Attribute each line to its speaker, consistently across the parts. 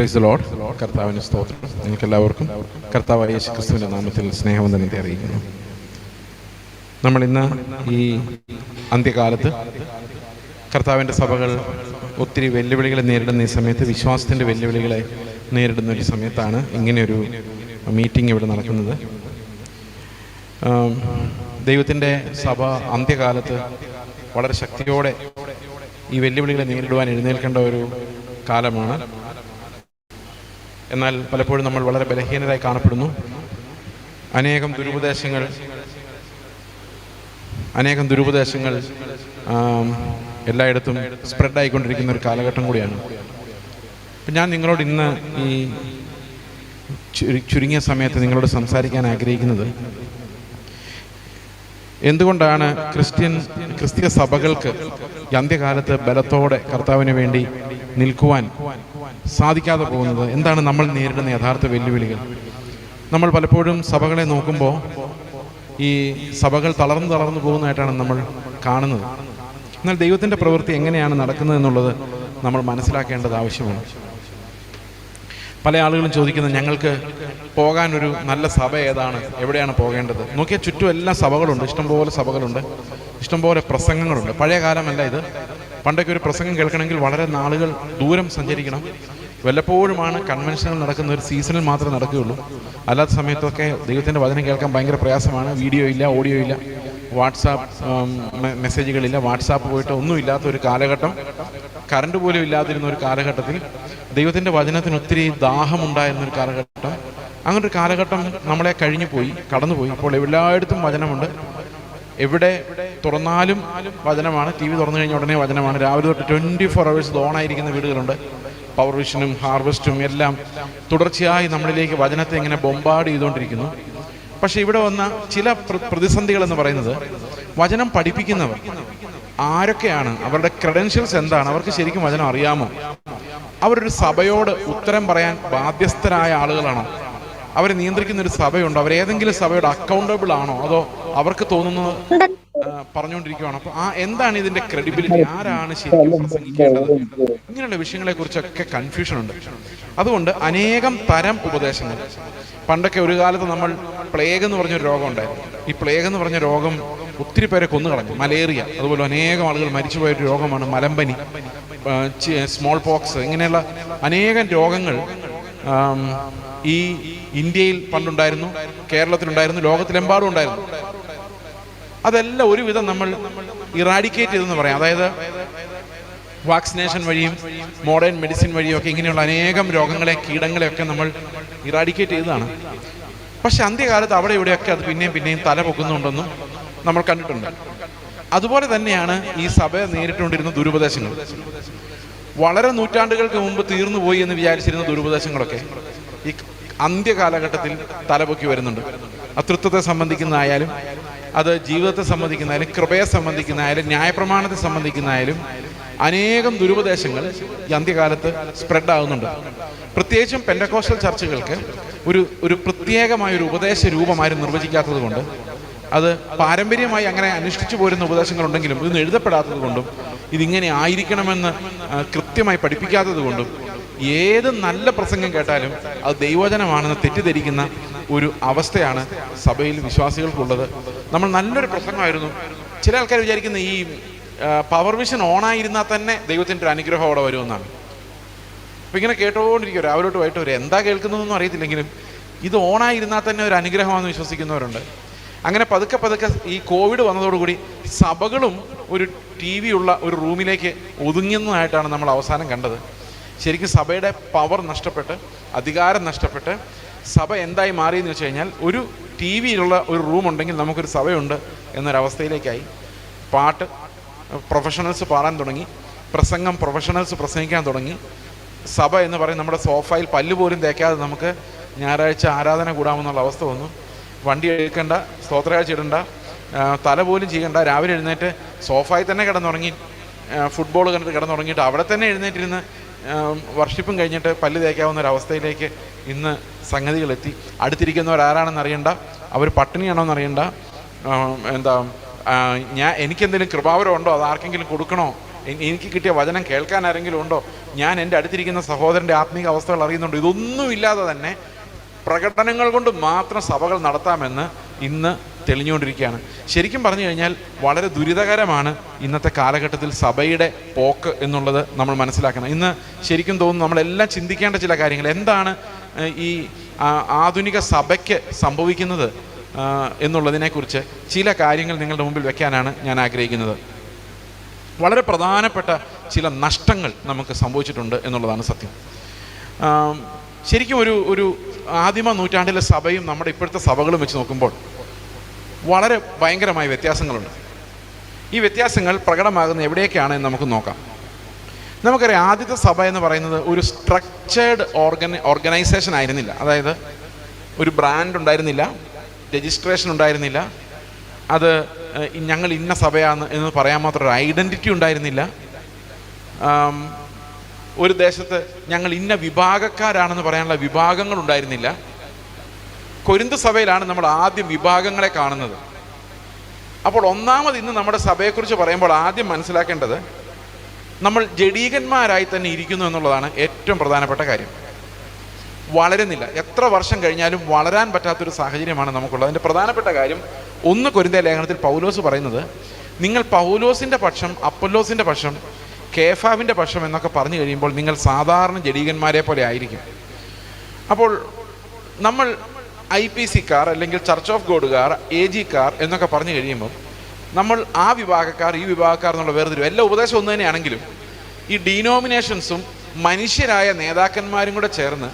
Speaker 1: Praise the Lord. കർത്താവിന് സ്തോത്രം. നിങ്ങൾക്കെല്ലാവർക്കും കർത്താവായ യേശു ക്രിസ്തുവിൻ്റെ നാമത്തിൽ സ്നേഹവന്ദനത്തെ അറിയിക്കുന്നു. നമ്മൾ ഇന്ന് ഈ അന്ത്യകാലത്ത് കർത്താവിൻ്റെ സഭകൾ ഒത്തിരി വെല്ലുവിളികളെ നേരിടുന്ന ഈ സമയത്ത്, വിശ്വാസത്തിൻ്റെ വെല്ലുവിളികളെ നേരിടുന്ന ഒരു സമയത്താണ് ഇങ്ങനെയൊരു മീറ്റിംഗ് ഇവിടെ നടക്കുന്നത്. ദൈവത്തിൻ്റെ സഭ അന്ത്യകാലത്ത് വളരെ ശക്തിയോടെ ഈ വെല്ലുവിളികളെ നേരിടുവാൻ എഴുന്നേൽക്കേണ്ട ഒരു കാലമാണ്. എന്നാൽ പലപ്പോഴും നമ്മൾ വളരെ ബലഹീനരായി കാണപ്പെടുന്നു. അനേകം ദുരുപദേശങ്ങൾ എല്ലായിടത്തും സ്പ്രെഡായിക്കൊണ്ടിരിക്കുന്ന ഒരു കാലഘട്ടം കൂടിയാണ്. അപ്പം ഞാൻ നിങ്ങളോട് ഇന്ന് ഈ ചുരുങ്ങിയ സമയത്ത് നിങ്ങളോട് സംസാരിക്കാൻ ആഗ്രഹിക്കുന്നത്, എന്തുകൊണ്ടാണ് ക്രിസ്തീയ സഭകൾക്ക് ഈ അന്ത്യകാലത്ത് ബലത്തോടെ കർത്താവിന് വേണ്ടി നിൽക്കുവാൻ സാധിക്കാതെ പോകുന്നത്? എന്താണ് നമ്മൾ നേരിടുന്ന യഥാർത്ഥ വെല്ലുവിളികൾ? നമ്മൾ പലപ്പോഴും സഭകളെ നോക്കുമ്പോൾ ഈ സഭകൾ തളർന്നു പോകുന്നതായിട്ടാണ് നമ്മൾ കാണുന്നത്. എന്നാൽ ദൈവത്തിൻ്റെ പ്രവൃത്തി എങ്ങനെയാണ് നടക്കുന്നത് എന്നുള്ളത് നമ്മൾ മനസ്സിലാക്കേണ്ടത് ആവശ്യമാണ്. പല ആളുകളും ചോദിക്കുന്നത്, ഞങ്ങൾക്ക് പോകാൻ ഒരു നല്ല സഭ ഏതാണ്, എവിടെയാണ് പോകേണ്ടത്? നോക്കിയാൽ ചുറ്റും എല്ലാ സഭകളുണ്ട്, ഇഷ്ടംപോലെ സഭകളുണ്ട്, ഇഷ്ടംപോലെ പ്രസംഗങ്ങളുണ്ട്. പഴയ കാലമല്ല ഇത്. പണ്ടൊക്കെ ഒരു പ്രസംഗം കേൾക്കണമെങ്കിൽ വളരെ നാളുകൾ ദൂരം സഞ്ചരിക്കണം. വല്ലപ്പോഴുമാണ് കൺവെൻഷനുകൾ നടക്കുന്ന ഒരു സീസണിൽ മാത്രമേ നടക്കുകയുള്ളൂ. അല്ലാത്ത സമയത്തൊക്കെ ദൈവത്തിൻ്റെ വചനം കേൾക്കാൻ ഭയങ്കര പ്രയാസമാണ്. വീഡിയോ ഇല്ല, ഓഡിയോ ഇല്ല, വാട്സാപ്പ് മെസ്സേജുകളില്ല, വാട്സാപ്പ് പോയിട്ട് ഒന്നുമില്ലാത്ത ഒരു കാലഘട്ടം, കറണ്ട് പോലും ഇല്ലാതിരുന്ന ഒരു കാലഘട്ടത്തിൽ ദൈവത്തിൻ്റെ വചനത്തിന് ഒത്തിരി ദാഹമുണ്ടായിരുന്നൊരു കാലഘട്ടം. അങ്ങനൊരു കാലഘട്ടം നമ്മളെ കടന്നുപോയി. ഇപ്പോൾ എല്ലായിടത്തും വചനമുണ്ട്. എവിടെ തുറന്നാലും വചനമാണ്. ടി വി തുറന്നു കഴിഞ്ഞ ഉടനെ വചനമാണ്. രാവിലെ തൊട്ട് 24 hours ഓണായിരിക്കുന്ന വീടുകളുണ്ട്. പവർ വിഷനും ഹാർവസ്റ്റും എല്ലാം തുടർച്ചയായി നമ്മളിലേക്ക് വചനത്തെ ഇങ്ങനെ ബൊമ്പാർഡ് ചെയ്തുകൊണ്ടിരിക്കുന്നു. പക്ഷെ ഇവിടെ വന്ന ചില പ്രതിസന്ധികൾ എന്ന് പറയുന്നത്, വചനം പഠിപ്പിക്കുന്നവർ ആരൊക്കെയാണ്, അവരുടെ ക്രെഡൻഷ്യൽസ് എന്താണ്, അവർക്ക് ശരിക്കും വചനം അറിയാമോ? അവരൊരു സഭയോട് ഉത്തരം പറയാൻ ബാധ്യസ്ഥരായ ആളുകളാണോ? അവരെ നിയന്ത്രിക്കുന്ന ഒരു സഭയുണ്ടോ? അവരേതെങ്കിലും സഭയോട് അക്കൗണ്ടബിൾ ആണോ? അതോ അവർക്ക് തോന്നുന്നത് പറഞ്ഞുകൊണ്ടിരിക്കുകയാണോ? അപ്പൊ എന്താണ് ഇതിന്റെ ക്രെഡിബിലിറ്റി? ആരാണ് ശരിക്കും പ്രസംഗിക്കേണ്ടത്? ഇങ്ങനെയുള്ള വിഷയങ്ങളെ കുറിച്ചൊക്കെ കൺഫ്യൂഷൻ ഉണ്ട്. അതുകൊണ്ട് അനേകം തരം ഉപദേശങ്ങൾ. പണ്ടൊക്കെ ഒരു കാലത്ത് നമ്മൾ പ്ലേഗ് എന്ന് പറഞ്ഞൊരു രോഗം ഉണ്ടായിരുന്നു. ഈ പ്ലേഗ് എന്ന് പറഞ്ഞ രോഗം ഒത്തിരി പേരെ കൊന്നുകളഞ്ഞു. മലേറിയ, അതുപോലെ അനേകം ആളുകൾ മരിച്ചുപോയൊരു രോഗമാണ് മലമ്പനി, സ്മോൾ പോക്സ്, ഇങ്ങനെയുള്ള അനേകം രോഗങ്ങൾ ഈ ഇന്ത്യയിൽ പണ്ടുണ്ടായിരുന്നു, കേരളത്തിലുണ്ടായിരുന്നു, ലോകത്തിലെമ്പാടും ഉണ്ടായിരുന്നു. അതെല്ലാം ഒരുവിധം നമ്മൾ ഇറാഡിക്കേറ്റ് ചെയ്തെന്ന് പറയാം. അതായത് വാക്സിനേഷൻ വഴിയും മോഡേൺ മെഡിസിൻ വഴിയും ഒക്കെ ഇങ്ങനെയുള്ള അനേകം രോഗങ്ങളെ, കീടങ്ങളെയൊക്കെ നമ്മൾ ഇറാഡിക്കേറ്റ് ചെയ്തതാണ്. പക്ഷെ അന്ത്യകാലത്ത് അവിടെ ഇവിടെയൊക്കെ അത് പിന്നെയും തല പൊക്കുന്നുണ്ടെന്നും നമ്മൾ കണ്ടിട്ടുണ്ട്. അതുപോലെ തന്നെയാണ് ഈ സഭ നേരിട്ടുകൊണ്ടിരുന്ന ദുരുപദേശങ്ങൾ. വളരെ നൂറ്റാണ്ടുകൾക്ക് മുമ്പ് തീർന്നുപോയി എന്ന് വിചാരിച്ചിരുന്ന ദുരുപദേശങ്ങളൊക്കെ ഈ അന്ത്യകാലഘട്ടത്തിൽ തലപൊക്കി വരുന്നുണ്ട്. അതൃത്വത്തെ സംബന്ധിക്കുന്നതായാലും, അത് ജീവിതത്തെ സംബന്ധിക്കുന്നതായാലും, കൃപയെ സംബന്ധിക്കുന്നതായാലും, ന്യായപ്രമാണത്തെ സംബന്ധിക്കുന്നതായാലും അനേകം ദുരുപദേശങ്ങൾ ഈ അന്ത്യകാലത്ത് സ്പ്രെഡ് ആകുന്നുണ്ട്. പ്രത്യേകിച്ചും പെന്തക്കോസ്റ്റൽ ചർച്ചുകൾക്ക് ഒരു പ്രത്യേകമായൊരു ഉപദേശ രൂപമാരും നിർവചിക്കാത്തത് കൊണ്ട്, അത് പാരമ്പര്യമായി അങ്ങനെ അനുഷ്ഠിച്ചു പോരുന്ന ഉപദേശങ്ങളുണ്ടെങ്കിലും ഇതൊന്നും എഴുതപ്പെടാത്തത് കൊണ്ടും, ഇതിങ്ങനെ ആയിരിക്കണമെന്ന് കൃത്യമായി പഠിപ്പിക്കാത്തത് കൊണ്ടും, ഏത് നല്ല പ്രസംഗം കേട്ടാലും അത് ദൈവവചനമാണെന്ന് തെറ്റിദ്ധരിക്കുന്ന ഒരു അവസ്ഥയാണ് സഭയിൽ വിശ്വാസികൾക്കുള്ളത്. നമ്മൾ നല്ലൊരു പ്രസംഗമായിരുന്നു, ചില ആൾക്കാർ വിചാരിക്കുന്ന ഈ പവർ വിഷൻ ഓണായിരുന്നാൽ തന്നെ ദൈവത്തിൻ്റെ ഒരു അനുഗ്രഹം അവിടെ വരുമെന്നാണ്. അപ്പം ഇങ്ങനെ കേട്ടുകൊണ്ടിരിക്കും, രാവിലെ തൊട്ട് വൈകിട്ട് വരെ എന്താ കേൾക്കുന്നതെന്നും അറിയത്തില്ലെങ്കിലും ഇത് ഓണായിരുന്നാൽ തന്നെ ഒരു അനുഗ്രഹമാണെന്ന് വിശ്വസിക്കുന്നവരുണ്ട്. അങ്ങനെ പതുക്കെ ഈ കോവിഡ് വന്നതോടുകൂടി സഭകളും ഒരു TV ഉള്ള ഒരു റൂമിലേക്ക് ഒതുങ്ങുന്നതായിട്ടാണ് നമ്മൾ അവസാനം കണ്ടത്. ശരിക്കും സഭയുടെ പവർ നഷ്ടപ്പെട്ട്, അധികാരം നഷ്ടപ്പെട്ട് സഭ എന്തായി മാറിയെന്ന് വെച്ച് കഴിഞ്ഞാൽ, ഒരു TV യിലുള്ള ഒരു റൂമുണ്ടെങ്കിൽ നമുക്കൊരു സഭയുണ്ട് എന്നൊരവസ്ഥയിലേക്കായി. പാട്ട് പ്രൊഫഷണൽസ് പാടാൻ തുടങ്ങി, പ്രസംഗം പ്രൊഫഷണൽസ് പ്രസംഗിക്കാൻ തുടങ്ങി. സഭ എന്ന് പറയും നമ്മുടെ സോഫയിൽ പല്ല് പോലും തേക്കാതെ നമുക്ക് ഞായറാഴ്ച ആരാധന കൂടാമെന്നുള്ള അവസ്ഥ വന്നു. വണ്ടി എടുക്കണ്ട, സ്തോത്രകാഴ്ച ഇടണ്ട, തല പോലും ചെയ്യണ്ട, രാവിലെ എഴുന്നേറ്റ് സോഫയിൽ തന്നെ കിടന്നുറങ്ങി, ഫുട്ബോൾ കണ്ടിട്ട് കിടന്നുറങ്ങിയിട്ട് അവിടെ തന്നെ എഴുന്നേറ്റിരുന്ന് വർഷിപ്പും കഴിഞ്ഞിട്ട് പല്ല് തേക്കാവുന്ന ഒരവസ്ഥയിലേക്ക് ഇന്ന് സംഗതികളെത്തി. അടുത്തിരിക്കുന്നവരാരാണെന്ന് അറിയണ്ട, അവർ പട്ടിണിയാണോന്ന് അറിയണ്ട, എനിക്കെന്തെങ്കിലും കൃപാവരം ഉണ്ടോ, അത് ആർക്കെങ്കിലും കൊടുക്കണോ എനിക്ക് കിട്ടിയ വചനം കേൾക്കാൻ ആരെങ്കിലും ഉണ്ടോ, ഞാൻ എൻ്റെ അടുത്തിരിക്കുന്ന സഹോദരൻ്റെ ആത്മീക അവസ്ഥകൾ അറിയുന്നുണ്ടോ, ഇതൊന്നുമില്ലാതെ തന്നെ പ്രകടനങ്ങൾ കൊണ്ട് മാത്രം സഭകൾ നടത്താമെന്ന് ഇന്ന് തെളിഞ്ഞുകൊണ്ടിരിക്കുകയാണ്. ശരിക്കും പറഞ്ഞു കഴിഞ്ഞാൽ വളരെ ദുരിതകരമാണ് ഇന്നത്തെ കാലഘട്ടത്തിൽ സഭയുടെ പോക്ക് എന്നുള്ളത് നമ്മൾ മനസ്സിലാക്കണം. ഇന്ന് ശരിക്കും തോന്നുന്നു നമ്മളെല്ലാം ചിന്തിക്കേണ്ട ചില കാര്യങ്ങൾ എന്താണ് ഈ ആധുനിക സഭയ്ക്ക് സംഭവിക്കുന്നത് എന്നുള്ളതിനെക്കുറിച്ച് ചില കാര്യങ്ങൾ നിങ്ങളുടെ മുമ്പിൽ വെക്കാനാണ് ഞാൻ ആഗ്രഹിക്കുന്നത്. വളരെ പ്രധാനപ്പെട്ട ചില നഷ്ടങ്ങൾ നമുക്ക് സംഭവിച്ചിട്ടുണ്ട് എന്നുള്ളതാണ് സത്യം. ശരിക്കും ഒരു ആദിമ നൂറ്റാണ്ടിലെ സഭയും നമ്മുടെ ഇപ്പോഴത്തെ സഭകളും വെച്ച് നോക്കുമ്പോൾ വളരെ ഭയങ്കരമായ വ്യത്യാസങ്ങളുണ്ട്. ഈ വ്യത്യാസങ്ങൾ പ്രകടമാകുന്ന എവിടെയൊക്കെയാണ് എന്ന് നമുക്ക് നോക്കാം. നമുക്കറിയാം, ആദ്യത്തെ സഭ എന്ന് പറയുന്നത് ഒരു സ്ട്രക്ചേർഡ് ഓർഗനൈസേഷൻ ആയിരുന്നില്ല. അതായത് ഒരു ബ്രാൻഡ് ഉണ്ടായിരുന്നില്ല, രജിസ്ട്രേഷൻ ഉണ്ടായിരുന്നില്ല, അത് ഞങ്ങൾ ഇന്ന സഭയാണ് എന്ന് പറയാൻ മാത്രം ഒരു ഐഡൻറ്റിറ്റി ഉണ്ടായിരുന്നില്ല. ഒരു ദേശത്ത് ഞങ്ങൾ ഇന്ന വിഭാഗക്കാരാണെന്ന് പറയാനുള്ള വിഭാഗങ്ങൾ ഉണ്ടായിരുന്നില്ല. കൊരിന്ത് സഭയിലാണ് നമ്മൾ ആദ്യം വിഭാഗങ്ങളെ കാണുന്നത്. അപ്പോൾ ഒന്നാമത് ഇന്ന് നമ്മുടെ സഭയെക്കുറിച്ച് പറയുമ്പോൾ ആദ്യം മനസ്സിലാക്കേണ്ടത് നമ്മൾ ജഡീകന്മാരായി തന്നെ ഇരിക്കുന്നു എന്നുള്ളതാണ് ഏറ്റവും പ്രധാനപ്പെട്ട കാര്യം. വളരുന്നില്ല. എത്ര വർഷം കഴിഞ്ഞാലും വളരാൻ പറ്റാത്തൊരു സാഹചര്യമാണ് നമുക്കുള്ളത്. അതിൻ്റെ പ്രധാനപ്പെട്ട കാര്യം 1 കൊരിന്ത്യർ ലേഖനത്തിൽ പൗലോസ് പറയുന്നത്, നിങ്ങൾ പൗലോസിൻ്റെ പക്ഷം, അപ്പൊല്ലോസിൻ്റെ പക്ഷം, കേഫാവിൻ്റെ പക്ഷം എന്നൊക്കെ പറഞ്ഞു കഴിയുമ്പോൾ നിങ്ങൾ സാധാരണ ജഡീകന്മാരെ പോലെ ആയിരിക്കും. അപ്പോൾ നമ്മൾ IPC-ക്കാർ അല്ലെങ്കിൽ ചർച്ച് ഓഫ് ഗോഡുകാർ, AG-ക്കാർ എന്നൊക്കെ പറഞ്ഞു കഴിയുമ്പോൾ നമ്മൾ ആ വിഭാഗക്കാർ ഈ വിഭാഗക്കാർ എന്നുള്ള വേർതിരിവ്, എല്ലാ ഉപദേശം ഒന്ന് തന്നെയാണെങ്കിലും ഈ ഡീനോമിനേഷൻസും മനുഷ്യരായ നേതാക്കന്മാരും കൂടെ ചേർന്ന്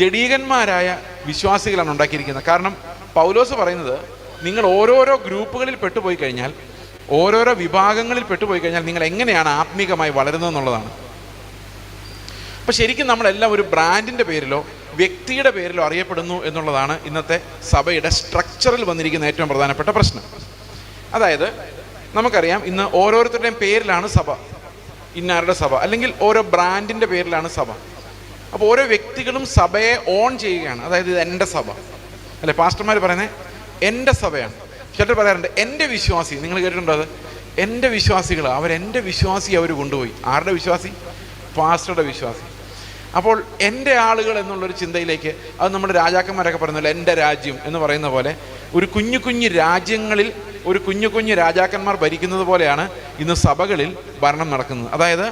Speaker 1: ജഡീകന്മാരായ വിശ്വാസികളാണ് ഉണ്ടാക്കിയിരിക്കുന്നത്. കാരണം പൗലോസ് പറയുന്നത്, നിങ്ങൾ ഓരോരോ ഗ്രൂപ്പുകളിൽ പെട്ടുപോയി കഴിഞ്ഞാൽ, ഓരോരോ വിഭാഗങ്ങളിൽ പെട്ടുപോയി കഴിഞ്ഞാൽ നിങ്ങൾ എങ്ങനെയാണ് ആത്മീകമായി വളരുന്നതെന്നുള്ളതാണ്. അപ്പം ശരിക്കും നമ്മളെല്ലാം ഒരു ബ്രാൻഡിൻ്റെ പേരിലോ വ്യക്തിയുടെ പേരിലോ അറിയപ്പെടുന്നു എന്നുള്ളതാണ് ഇന്നത്തെ സഭയുടെ സ്ട്രക്ചറിൽ വന്നിരിക്കുന്ന ഏറ്റവും പ്രധാനപ്പെട്ട പ്രശ്നം. അതായത് നമുക്കറിയാം, ഇന്ന് ഓരോരുത്തരുടെയും പേരിലാണ് സഭ, ഇന്നാരുടെ സഭ, അല്ലെങ്കിൽ ഓരോ ബ്രാൻഡിൻ്റെ പേരിലാണ് സഭ. അപ്പോൾ ഓരോ വ്യക്തികളും സഭയെ ഓൺ ചെയ്യുകയാണ്. അതായത് ഇത് എൻ്റെ സഭ അല്ലെ, പാസ്റ്റർമാർ പറയുന്നത് എൻ്റെ സഭയാണ്. ചിലർ പറയാറുണ്ട് എൻ്റെ വിശ്വാസി. നിങ്ങൾ കേട്ടിട്ടുണ്ടോ അത്? എൻ്റെ വിശ്വാസികൾ, അവരെൻ്റെ വിശ്വാസി അവർ കൊണ്ടുപോയി. ആരുടെ വിശ്വാസി? പാസ്റ്ററുടെ വിശ്വാസി. അപ്പോൾ എൻ്റെ ആളുകൾ എന്നുള്ളൊരു ചിന്തയിലേക്ക്, അത് നമ്മുടെ രാജാക്കന്മാരൊക്കെ പറയുന്നില്ല, എൻ്റെ രാജ്യം എന്ന് പറയുന്ന പോലെ ഒരു കുഞ്ഞു കുഞ്ഞു രാജ്യങ്ങളിൽ ഒരു കുഞ്ഞു കുഞ്ഞു രാജാക്കന്മാർ ഭരിക്കുന്നത് പോലെയാണ് ഇന്ന് സഭകളിൽ ഭരണം നടക്കുന്നത്. അതായത്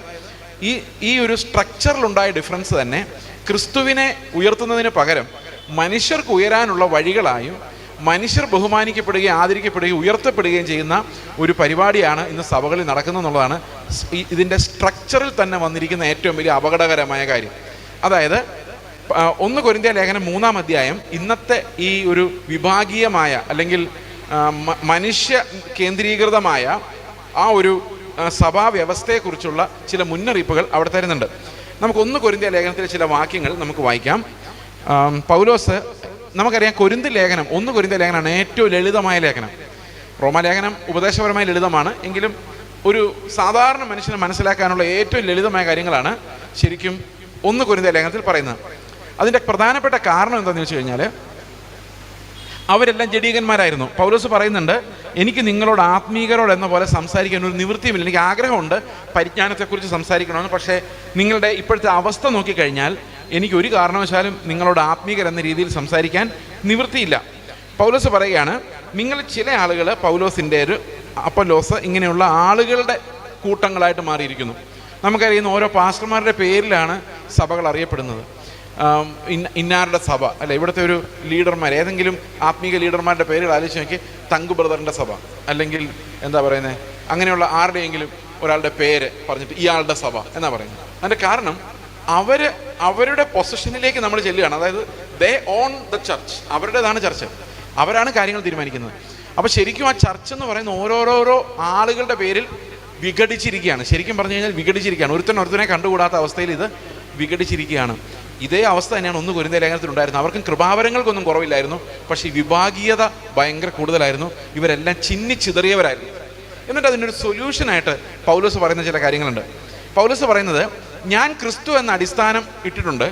Speaker 1: ഈ ഒരു സ്ട്രക്ചറിലുണ്ടായ ഡിഫറൻസ് തന്നെ ക്രിസ്തുവിനെ ഉയർത്തുന്നതിന് പകരം മനുഷ്യർക്ക് ഉയരാനുള്ള വഴികളായും മനുഷ്യർ ബഹുമാനിക്കപ്പെടുകയും ആദരിക്കപ്പെടുകയും ഉയർത്തപ്പെടുകയും ചെയ്യുന്ന ഒരു പരിപാടിയാണ് ഇന്ന് സഭകളിൽ നടക്കുന്നതെന്നുള്ളതാണ് ഇതിൻ്റെ സ്ട്രക്ചറിൽ തന്നെ വന്നിരിക്കുന്ന ഏറ്റവും വലിയ അപകടകരമായ കാര്യം. അതായത് 1 കൊരിന്ത്യർ ലേഖനം 3-ാം അധ്യായം ഇന്നത്തെ ഈ ഒരു വിഭാഗീയമായ അല്ലെങ്കിൽ മനുഷ്യ കേന്ദ്രീകൃതമായ ആ ഒരു സഭാ വ്യവസ്ഥയെക്കുറിച്ചുള്ള ചില മുന്നറിയിപ്പുകൾ അവിടെ തരുന്നുണ്ട്. നമുക്ക് 1 കൊരിന്ത്യർ ലേഖനത്തിലെ ചില വാക്യങ്ങൾ നമുക്ക് വായിക്കാം. പൗലോസ്, നമുക്കറിയാം, 1 കൊരിന്ത്യർ ലേഖനമാണ് ഏറ്റവും ലളിതമായ ലേഖനം. റോമാലേഖനം ഉപദേശപരമായ ലളിതമാണ്, എങ്കിലും ഒരു സാധാരണ മനുഷ്യന് മനസ്സിലാക്കാനുള്ള ഏറ്റവും ലളിതമായ കാര്യങ്ങളാണ് ശരിക്കും 1 കൊരിന്ത്യർ ലേഖനത്തിൽ പറയുന്നത്. അതിൻ്റെ പ്രധാനപ്പെട്ട കാരണം എന്താണെന്ന് വെച്ച് കഴിഞ്ഞാൽ, അവരെല്ലാം ജഡീകന്മാരായിരുന്നു. പൗലോസ് പറയുന്നുണ്ട്, എനിക്ക് നിങ്ങളോട് ആത്മീകരോട് എന്ന പോലെ സംസാരിക്കാൻ ഒരു നിവൃത്തിയുമില്ല. എനിക്ക് ആഗ്രഹമുണ്ട് പരിജ്ഞാനത്തെക്കുറിച്ച് സംസാരിക്കണമെന്ന്, പക്ഷേ നിങ്ങളുടെ ഇപ്പോഴത്തെ അവസ്ഥ നോക്കിക്കഴിഞ്ഞാൽ എനിക്ക് ഒരു കാരണവശാലും നിങ്ങളോട് ആത്മീകർ എന്ന രീതിയിൽ സംസാരിക്കാൻ നിവൃത്തിയില്ല. പൗലോസ് പറയുകയാണ്, നിങ്ങൾ ചില ആളുകൾ പൗലോസിൻ്റെ ഒരു അപ്പൊല്ലോസ് ഇങ്ങനെയുള്ള ആളുകളുടെ കൂട്ടങ്ങളായിട്ട് മാറിയിരിക്കുന്നു. നമുക്കറിയുന്ന ഓരോ പാസ്റ്റർമാരുടെ പേരിലാണ് സഭകൾ അറിയപ്പെടുന്നത്. ഇന്നാരുടെ സഭ അല്ല, ഇവിടുത്തെ ഒരു ലീഡർമാർ, ഏതെങ്കിലും ആത്മീക ലീഡർമാരുടെ പേരുകൾ ആലോചിച്ച് നോക്കി, തങ്കു ബ്രദറിൻ്റെ സഭ, അല്ലെങ്കിൽ എന്താ പറയുന്നത്, അങ്ങനെയുള്ള ആരുടെയെങ്കിലും ഒരാളുടെ പേര് പറഞ്ഞിട്ട് ഇയാളുടെ സഭ എന്നാ പറയുന്നത്. അതിൻ്റെ കാരണം അവരുടെ പൊസിഷനിലേക്ക് നമ്മൾ ചെല്ലുകയാണ്. അതായത് ദേ ഓൺ ദ ചർച്ച്, അവരുടേതാണ് ചർച്ച്, അവരാണ് കാര്യങ്ങൾ തീരുമാനിക്കുന്നത്. അപ്പോൾ ശരിക്കും ആ ചർച്ച് എന്ന് പറയുന്ന ഓരോരോ ആളുകളുടെ പേരിൽ വിഘടിച്ചിരിക്കുകയാണ്. ശരിക്കും പറഞ്ഞു കഴിഞ്ഞാൽ വിഘടിച്ചിരിക്കുകയാണ്. ഒരുത്തനെ കണ്ടുകൂടാത്ത അവസ്ഥയിൽ ഇത് വിഘടിച്ചിരിക്കുകയാണ്. ഇതേ അവസ്ഥ തന്നെയാണ് 1 കൊരിന്ത്യർ ലേഖനത്തിൽ ഉണ്ടായിരുന്നത്. അവർക്കും കൃപാവരങ്ങൾക്കൊന്നും കുറവില്ലായിരുന്നു, പക്ഷേ ഈ വിഭാഗീയത ഭയങ്കര കൂടുതലായിരുന്നു. ഇവരെല്ലാം ചിന്നിച്ചിതറിയവരായിരുന്നു. എന്നിട്ട് അതിനൊരു സൊല്യൂഷനായിട്ട് പൗലോസ് പറയുന്ന ചില കാര്യങ്ങളുണ്ട്. പൗലോസ് പറയുന്നത്, ഞാൻ ക്രിസ്തു എന്ന അടിസ്ഥാനം ഇട്ടിട്ടുണ്ട്,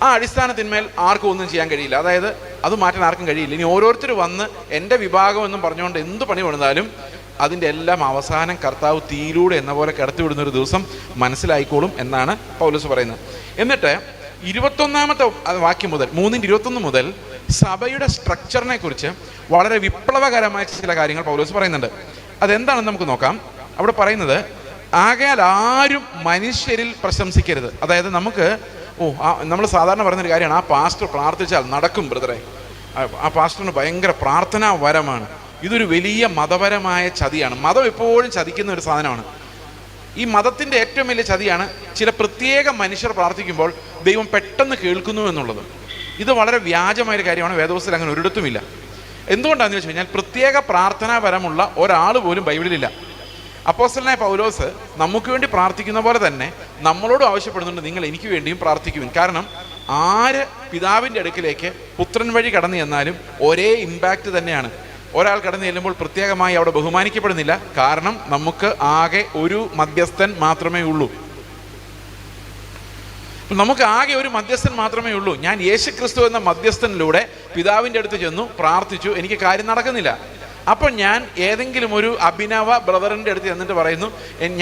Speaker 1: ആ അടിസ്ഥാനത്തിന്മേൽ ആർക്കും ഒന്നും ചെയ്യാൻ കഴിയില്ല. അതായത് അത് മാറ്റാൻ ആർക്കും കഴിയില്ല. ഇനി ഓരോരുത്തർ വന്ന് എൻ്റെ വിഭാഗം എന്നും പറഞ്ഞുകൊണ്ട് എന്ത് പണി കൊണ്ടാലും അതിൻ്റെ എല്ലാം അവസാനം കർത്താവ് തീയിലൂടെ എന്ന പോലെ കടത്തിവിടുന്ന ഒരു ദിവസം മനസ്സിലായിക്കോളും എന്നാണ് പൗലോസ് പറയുന്നത്. എന്നിട്ട് 21 വാക്യം മുതൽ 3:21 മുതൽ സഭയുടെ സ്ട്രക്ചറിനെ കുറിച്ച് വളരെ വിപ്ലവകരമായ ചില കാര്യങ്ങൾ പൗലോസ് പറയുന്നുണ്ട്. അതെന്താണെന്ന് നമുക്ക് നോക്കാം. അവിടെ പറയുന്നത്, ആകയാൽ ആരും മനുഷ്യരിൽ പ്രശംസിക്കരുത്. അതായത് നമുക്ക് നമ്മൾ സാധാരണ പറയുന്നൊരു കാര്യമാണ്, ആ പാസ്റ്റർ പ്രാർത്ഥിച്ചാൽ നടക്കും ബ്രദറെ, ആ പാസ്റ്ററിന് ഭയങ്കര പ്രാർത്ഥനാ വരമാണ്. ഇതൊരു വലിയ മതപരമായ ചതിയാണ്. മതം എപ്പോഴും ചതിക്കുന്ന ഒരു സാധനമാണ്. ഈ മതത്തിൻ്റെ ഏറ്റവും വലിയ ചതിയാണ് ചില പ്രത്യേക മനുഷ്യർ പ്രാർത്ഥിക്കുമ്പോൾ ദൈവം പെട്ടെന്ന് കേൾക്കുന്നു എന്നുള്ളത്. ഇത് വളരെ വ്യാജമായൊരു കാര്യമാണ്. വേദപുസ്തകത്തിൽ അങ്ങനെ ഒരിടത്തുമില്ല. എന്തുകൊണ്ടാണെന്ന് വെച്ച് കഴിഞ്ഞാൽ പ്രത്യേക പ്രാർത്ഥനാപരമുള്ള ഒരാൾ പോലും ബൈബിളിലില്ല. അപ്പോസ്തലനായ പൗലോസ് നമുക്ക് വേണ്ടി പ്രാർത്ഥിക്കുന്ന പോലെ തന്നെ നമ്മളോടും ആവശ്യപ്പെടുന്നുണ്ട്, നിങ്ങൾ എനിക്ക് വേണ്ടിയും പ്രാർത്ഥിക്കുവിൻ. കാരണം ആര് പിതാവിൻ്റെ അടുക്കിലേക്ക് പുത്രൻ വഴി കടന്നു ചെന്നാലും ഒരേ ഇമ്പാക്റ്റ് തന്നെയാണ്. ഒരാൾ കടന്നു ചെല്ലുമ്പോൾ പ്രത്യേകമായി അവിടെ ബഹുമാനിക്കപ്പെടുന്നില്ല. കാരണം നമുക്ക് ആകെ ഒരു മധ്യസ്ഥൻ മാത്രമേ ഉള്ളൂ. നമുക്ക് ആകെ ഒരു മധ്യസ്ഥൻ മാത്രമേ ഉള്ളൂ. ഞാൻ യേശുക്രിസ്തു എന്ന മധ്യസ്ഥനിലൂടെ പിതാവിൻ്റെ അടുത്ത് ചെന്നു പ്രാർത്ഥിച്ചു, എനിക്ക് കാര്യം നടക്കുന്നില്ല. അപ്പോൾ ഞാൻ ഏതെങ്കിലും ഒരു അഭിനവ ബ്രദറിൻ്റെ അടുത്ത് ചെന്നിട്ട് പറയുന്നു,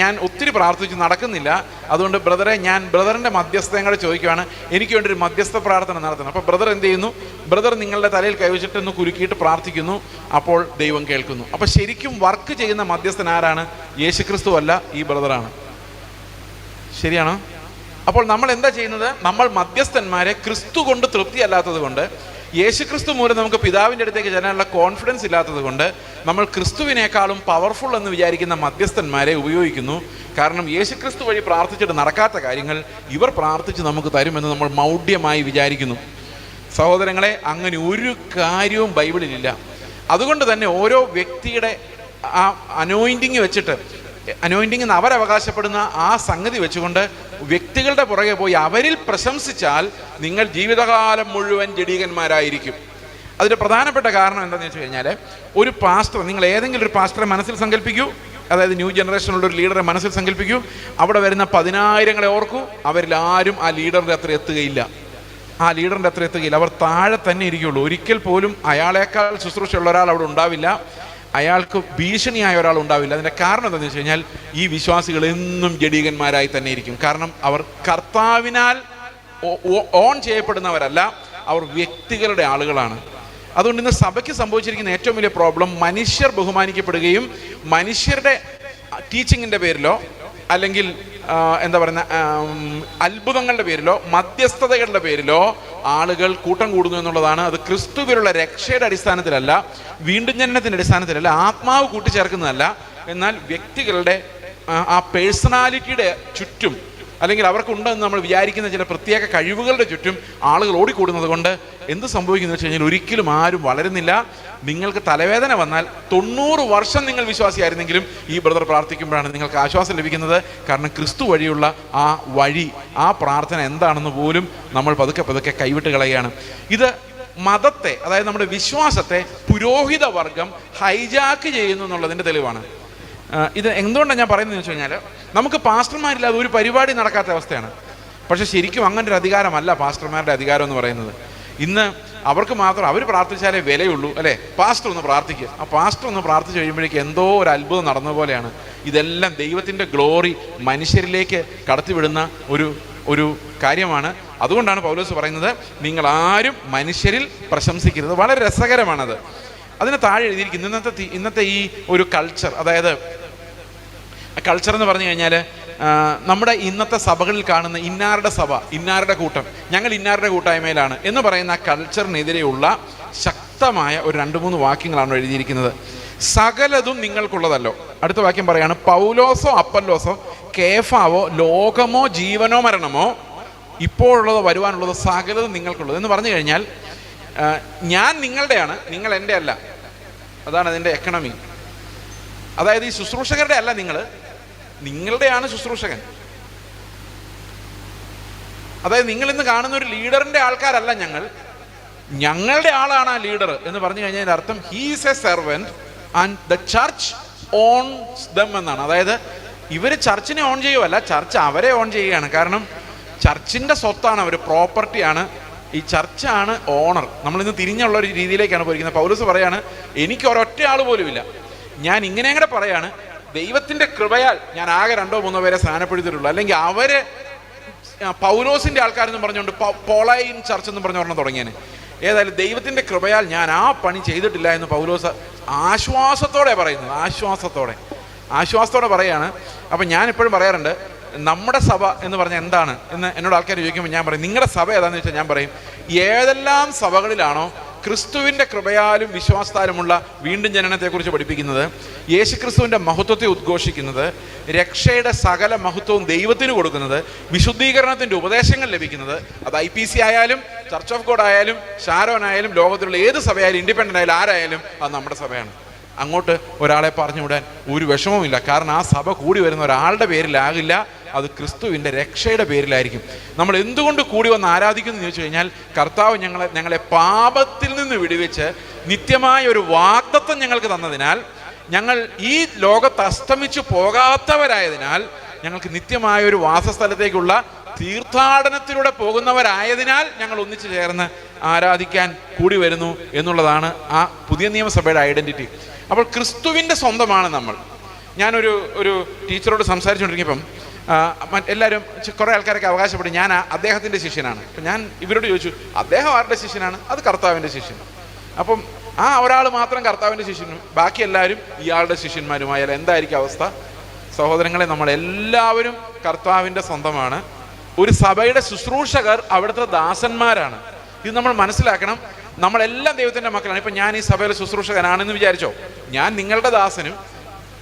Speaker 1: ഞാൻ ഒത്തിരി പ്രാർത്ഥിച്ചു നടക്കുന്നില്ല, അതുകൊണ്ട് ബ്രദറെ ഞാൻ ബ്രദറിൻ്റെ മധ്യസ്ഥയും കൂടെ ചോദിക്കുകയാണ്, എനിക്ക് വേണ്ടി ഒരു മധ്യസ്ഥ പ്രാർത്ഥന നടത്തണം. അപ്പോൾ ബ്രദർ എന്ത് ചെയ്യുന്നു? ബ്രദർ നിങ്ങളുടെ തലയിൽ കൈവച്ചിട്ട് ഒന്ന് കുലുക്കിയിട്ട് പ്രാർത്ഥിക്കുന്നു. അപ്പോൾ ദൈവം കേൾക്കുന്നു. അപ്പോൾ ശരിക്കും വർക്ക് ചെയ്യുന്ന മധ്യസ്ഥൻ ആരാണ്? യേശുക്രിസ്തു അല്ല, ഈ ബ്രദറാണ്. ശരിയാണോ? അപ്പോൾ നമ്മൾ എന്താ ചെയ്യുന്നത്? നമ്മൾ മധ്യസ്ഥന്മാരെ ക്രിസ്തു കൊണ്ട് തൃപ്തി അല്ലാത്തത് കൊണ്ട്, യേശുക്രിസ്തു മൂലം നമുക്ക് പിതാവിൻ്റെ അടുത്തേക്ക് ചെല്ലാനുള്ള കോൺഫിഡൻസ് ഇല്ലാത്തത് കൊണ്ട് നമ്മൾ ക്രിസ്തുവിനേക്കാളും പവർഫുൾ എന്ന് വിചാരിക്കുന്ന മധ്യസ്ഥന്മാരെ ഉപയോഗിക്കുന്നു. കാരണം യേശുക്രിസ്തു വഴി പ്രാർത്ഥിച്ചിട്ട് നടക്കാത്ത കാര്യങ്ങൾ ഇവർ പ്രാർത്ഥിച്ച് നമുക്ക് തരുമെന്ന് നമ്മൾ മൗഢ്യമായി വിചാരിക്കുന്നു. സഹോദരങ്ങളെ, അങ്ങനെ ഒരു കാര്യവും ബൈബിളിലില്ല. അതുകൊണ്ട് തന്നെ ഓരോ വ്യക്തിയുടെ ആ അനോയിൻറ്റിങ് വെച്ചിട്ട്, അനോയിൻറ്റിങ് എന്ന് അവരവകാശപ്പെടുന്ന ആ സംഗതി വെച്ചുകൊണ്ട് വ്യക്തികളുടെ പുറകെ പോയി അവരിൽ പ്രശംസിച്ചാൽ നിങ്ങൾ ജീവിതകാലം മുഴുവൻ ജഡീകന്മാരായിരിക്കും. അതിൻ്റെ പ്രധാനപ്പെട്ട കാരണം എന്താണെന്ന് വെച്ച് കഴിഞ്ഞാൽ, ഒരു പാസ്റ്റർ, നിങ്ങൾ ഏതെങ്കിലും ഒരു പാസ്റ്ററെ മനസ്സിൽ സങ്കല്പിക്കൂ, അതായത് ന്യൂ ജനറേഷനുള്ള ഒരു ലീഡറെ മനസ്സിൽ സങ്കല്പിക്കൂ. അവിടെ വരുന്ന 10,000-ങ്ങളെ ഓർക്കൂ. അവരിൽ ആരും ആ ലീഡറിൻ്റെ അത്ര എത്തുകയില്ല. ആ ലീഡറിൻ്റെ അത്ര എത്തുകയില്ല. അവർ താഴെ തന്നെ ഇരിക്കുകയുള്ളൂ. ഒരിക്കൽ പോലും അയാളേക്കാൾ ശുശ്രൂഷയുള്ള ഒരാൾ അവിടെ ഉണ്ടാവില്ല. അയാൾക്ക് ഭീഷണിയായ ഒരാൾ ഉണ്ടാവില്ല. അതിൻ്റെ കാരണം എന്താണെന്ന് വെച്ച് കഴിഞ്ഞാൽ, ഈ വിശ്വാസികൾ എന്നും ജഡീകന്മാരായി തന്നെ ഇരിക്കും. കാരണം അവർ കർത്താവിനാൽ ഓൺ ചെയ്യപ്പെടുന്നവരല്ല, അവർ വ്യക്തികളുടെ ആളുകളാണ്. അതുകൊണ്ട് ഇന്ന് സഭയ്ക്ക് സംഭവിച്ചിരിക്കുന്ന ഏറ്റവും വലിയ പ്രോബ്ലം, മനുഷ്യർ ബഹുമാനിക്കപ്പെടുകയും മനുഷ്യരുടെ ടീച്ചിങ്ങിൻ്റെ പേരിലോ അല്ലെങ്കിൽ എന്താ പറയുന്ന അത്ഭുതങ്ങളുടെ പേരിലോ മധ്യസ്ഥതകളുടെ പേരിലോ ആളുകൾ കൂട്ടം കൂടുന്നു എന്നുള്ളതാണ്. അത് ക്രിസ്തുവിലുള്ള രക്ഷയുടെ അടിസ്ഥാനത്തിലല്ല, വീണ്ടും ജനനത്തിൻ്റെ അടിസ്ഥാനത്തിലല്ല, ആത്മാവ് കൂട്ടിച്ചേർക്കുന്നതല്ല. എന്നാൽ വ്യക്തികളുടെ ആ പേഴ്സണാലിറ്റിയുടെ ചുറ്റും, അല്ലെങ്കിൽ അവർക്കുണ്ടെന്ന് നമ്മൾ വിചാരിക്കുന്ന ചില പ്രത്യേക കഴിവുകളുടെ ചുറ്റും ആളുകൾ ഓടിക്കൂടുന്നത് കൊണ്ട് എന്ത് സംഭവിക്കുന്നു വെച്ച് കഴിഞ്ഞാൽ, ഒരിക്കലും ആരും വളരുന്നില്ല. നിങ്ങൾക്ക് തലവേദന വന്നാൽ 90 വർഷം നിങ്ങൾ വിശ്വാസിയായിരുന്നെങ്കിലും ഈ ബ്രദർ പ്രാർത്ഥിക്കുമ്പോഴാണ് നിങ്ങൾക്ക് ആശ്വാസം ലഭിക്കുന്നത്. കാരണം ക്രിസ്തു വഴിയുള്ള ആ വഴി, ആ പ്രാർത്ഥന എന്താണെന്ന് പോലും നമ്മൾ പതുക്കെ പതുക്കെ കൈവിട്ട് കളയുകയാണ്. ഇത് മതത്തെ, അതായത് നമ്മുടെ വിശ്വാസത്തെ പുരോഹിത വർഗം ഹൈജാക്ക് ചെയ്യുന്നു എന്നുള്ളതിൻ്റെ തെളിവാണ്. ഇത് എന്തുകൊണ്ടാണ് ഞാൻ പറയുന്നത് വെച്ച് കഴിഞ്ഞാൽ, നമുക്ക് പാസ്റ്റർമാരില്ലാതെ ഒരു പരിപാടി നടക്കാത്ത അവസ്ഥയാണ്. പക്ഷെ ശരിക്കും അങ്ങനെ ഒരു അധികാരമല്ല പാസ്റ്റർമാരുടെ അധികാരം എന്ന് പറയുന്നത്. ഇന്ന് അവർക്ക് മാത്രം, അവർ പ്രാർത്ഥിച്ചാലേ വിലയുള്ളൂ, അല്ലേ? പാസ്റ്റർ ഒന്ന് പ്രാർത്ഥിക്കുക. ആ പാസ്റ്റർ ഒന്ന് പ്രാർത്ഥിച്ച് കഴിയുമ്പോഴേക്കും എന്തോ ഒരു അത്ഭുതം നടന്ന പോലെയാണ്. ഇതെല്ലാം ദൈവത്തിൻ്റെ ഗ്ലോറി മനുഷ്യരിലേക്ക് കടത്തിവിടുന്ന ഒരു കാര്യമാണ്. അതുകൊണ്ടാണ് പൗലോസ് പറയുന്നത്, നിങ്ങൾ ആരും മനുഷ്യരിൽ പ്രശംസിക്കരുത്. വളരെ രസകരമാണത്. അതിന് താഴെ എഴുതിയിരിക്കുന്നു ഇന്നത്തെ ഈ ഒരു കൾച്ചർ, അതായത് കൾച്ചർ എന്ന് പറഞ്ഞു കഴിഞ്ഞാൽ, നമ്മുടെ ഇന്നത്തെ സഭകളിൽ കാണുന്ന ഇന്നാരുടെ സഭ, ഇന്നാരുടെ കൂട്ടം, ഞങ്ങൾ ഇന്നാരുടെ കൂട്ടായ്മയിലാണ് എന്ന് പറയുന്ന കൾച്ചറിനെതിരെയുള്ള ശക്തമായ ഒരു 2-3 വാക്യങ്ങളാണ് എഴുതിയിരിക്കുന്നത്. സകലതും നിങ്ങൾക്കുള്ളതല്ലോ. അടുത്ത വാക്യം പറയാണ്, പൗലോസോ അപ്പല്ലോസോ കേഫാവോ ലോകമോ ജീവനോ മരണമോ ഇപ്പോഴുള്ളതോ വരുവാനുള്ളതോ സകലതും നിങ്ങൾക്കുള്ളത് എന്ന് പറഞ്ഞു കഴിഞ്ഞാൽ, ഞാൻ നിങ്ങളുടെയാണ്, നിങ്ങൾ എൻ്റെ അല്ല. അതാണ് അതിൻ്റെ എക്കണമി. അതായത് ഈ ശുശ്രൂഷകരുടെ അല്ല നിങ്ങൾ, നിങ്ങളുടെയാണ് ശുശ്രൂഷകൻ. അതായത് നിങ്ങൾ ഇന്ന് കാണുന്ന ഒരു ലീഡറിൻ്റെ ആൾക്കാരല്ല ഞങ്ങൾ, ഞങ്ങളുടെ ആളാണ് ആ ലീഡർ എന്ന് പറഞ്ഞു കഴിഞ്ഞാൽ അർത്ഥം he's a servant and the church owns them എന്നാണ്. അതായത് ഇവർ ചർച്ചിനെ ഓൺ ചെയ്യുമല്ല, ചർച്ച് അവരെ ഓൺ ചെയ്യുകയാണ്. കാരണം ചർച്ചിൻ്റെ സ്വത്താണ് അവർ, പ്രോപ്പർട്ടിയാണ്. ഈ ചർച്ചാണ് ഓണർ. നമ്മളിന്ന് തിരിഞ്ഞുള്ള ഒരു രീതിയിലേക്കാണ് പോയിരിക്കുന്നത്. പൗലോസ് പറയാണ്, എനിക്ക് ഒരൊറ്റ ആൾ പോലും ഇല്ല, ഞാൻ ഇങ്ങനെ കൂടെ പറയാണ്, ദൈവത്തിന്റെ കൃപയാൽ ഞാൻ ആകെ 2-3 പേരെ സ്ഥാനപ്പെടുത്തിയിട്ടുള്ളൂ. അല്ലെങ്കിൽ അവര് പൗലോസിന്റെ ആൾക്കാരെന്ന് പറഞ്ഞുകൊണ്ട് പോളൈൻ ചർച്ച് എന്ന് പറഞ്ഞ് പറഞ്ഞ് തുടങ്ങിയാണ്. ഏതായാലും ദൈവത്തിന്റെ കൃപയാൽ ഞാൻ ആ പണി ചെയ്തിട്ടില്ല എന്ന് പൗലോസ് ആശ്വാസത്തോടെ പറയുന്നത്. ആശ്വാസത്തോടെ പറയാണ്. അപ്പം ഞാൻ എപ്പോഴും പറയാറുണ്ട്, നമ്മുടെ സഭ എന്ന് പറഞ്ഞാൽ എന്താണ് എന്ന് എന്നോട് ആൾക്കാർ ചോദിക്കുമ്പോൾ ഞാൻ പറയും, നിങ്ങളുടെ സഭ ഏതാണെന്ന് വെച്ചാൽ ഞാൻ പറയും, ഏതെല്ലാം സഭകളിലാണോ ക്രിസ്തുവിൻ്റെ കൃപയാലും വിശ്വാസത്താലുമുള്ള വീണ്ടും ജനനത്തെക്കുറിച്ച് പഠിപ്പിക്കുന്നത്, യേശുക്രിസ്തുവിൻ്റെ മഹത്വത്തെ ഉദ്ഘോഷിക്കുന്നത്, രക്ഷയുടെ സകല മഹത്വവും ദൈവത്തിന് കൊടുക്കുന്നത്, വിശുദ്ധീകരണത്തിൻ്റെ ഉപദേശങ്ങൾ ലഭിക്കുന്നത്, അത് IPC ആയാലും ചർച്ച് ഓഫ് ഗോഡ് ആയാലും ഷാരോൻ ആയാലും ലോകത്തിലുള്ള ഏത് സഭയായാലും ഇൻഡിപെൻഡൻ്റ് ആയാലും ആരായാലും അത് നമ്മുടെ സഭയാണ്. അങ്ങോട്ട് ഒരാളെ പറഞ്ഞുവിടാൻ ഒരു വിഷമവുമില്ല. കാരണം ആ സഭ കൂടി വരുന്ന ഒരാളുടെ പേരിലാകില്ല, അത് ക്രിസ്തുവിൻ്റെ രക്ഷയുടെ പേരിലായിരിക്കും. നമ്മൾ എന്തുകൊണ്ട് കൂടി വന്ന് ആരാധിക്കുന്നു എന്ന് ചോദിച്ചു കഴിഞ്ഞാൽ, കർത്താവ് ഞങ്ങളെ പാപത്തിൽ നിന്ന് വിടുവിച്ച് നിത്യമായ ഒരു വാഗ്ദത്തം ഞങ്ങൾക്ക് തന്നതിനാൽ, ഞങ്ങൾ ഈ ലോകത്ത് അസ്തമിച്ചു പോകാത്തവരായതിനാൽ, ഞങ്ങൾക്ക് നിത്യമായ ഒരു വാസസ്ഥലത്തേക്കുള്ള തീർത്ഥാടനത്തിലൂടെ പോകുന്നവരായതിനാൽ ഞങ്ങൾ ഒന്നിച്ചു ചേർന്ന് ആരാധിക്കാൻ കൂടി വരുന്നു എന്നുള്ളതാണ് ആ പുതിയ നിയമസഭയുടെ ഐഡന്റിറ്റി. അപ്പോൾ ക്രിസ്തുവിൻ്റെ സ്വന്തമാണ് നമ്മൾ. ഞാനൊരു ടീച്ചറോട് സംസാരിച്ചുകൊണ്ടിരിക്കുമ്പം എല്ലാവരും കുറേ ആൾക്കാരൊക്കെ അവകാശപ്പെടും ഞാൻ അദ്ദേഹത്തിൻ്റെ ശിഷ്യനാണ്. അപ്പം ഞാൻ ഇവരോട് ചോദിച്ചു, അദ്ദേഹം ആരുടെ ശിഷ്യനാണ്? അത് കർത്താവിൻ്റെ ശിഷ്യൻ. അപ്പം ആ ഒരാൾ മാത്രം കർത്താവിൻ്റെ ശിഷ്യനും ബാക്കി എല്ലാവരും ഇയാളുടെ ശിഷ്യന്മാരുമായാൽ എന്തായിരിക്കും അവസ്ഥ? സഹോദരങ്ങളെ, നമ്മളെല്ലാവരും കർത്താവിൻ്റെ സ്വന്തമാണ്. ഒരു സഭയുടെ ശുശ്രൂഷകർ അവിടുത്തെ ദാസന്മാരാണ്. ഇത് നമ്മൾ മനസ്സിലാക്കണം. നമ്മളെല്ലാം ദൈവത്തിൻ്റെ മക്കളാണ്. ഇപ്പം ഞാൻ ഈ സഭയിലെ ശുശ്രൂഷകനാണെന്ന് വിചാരിച്ചോ, ഞാൻ നിങ്ങളുടെ ദാസനും,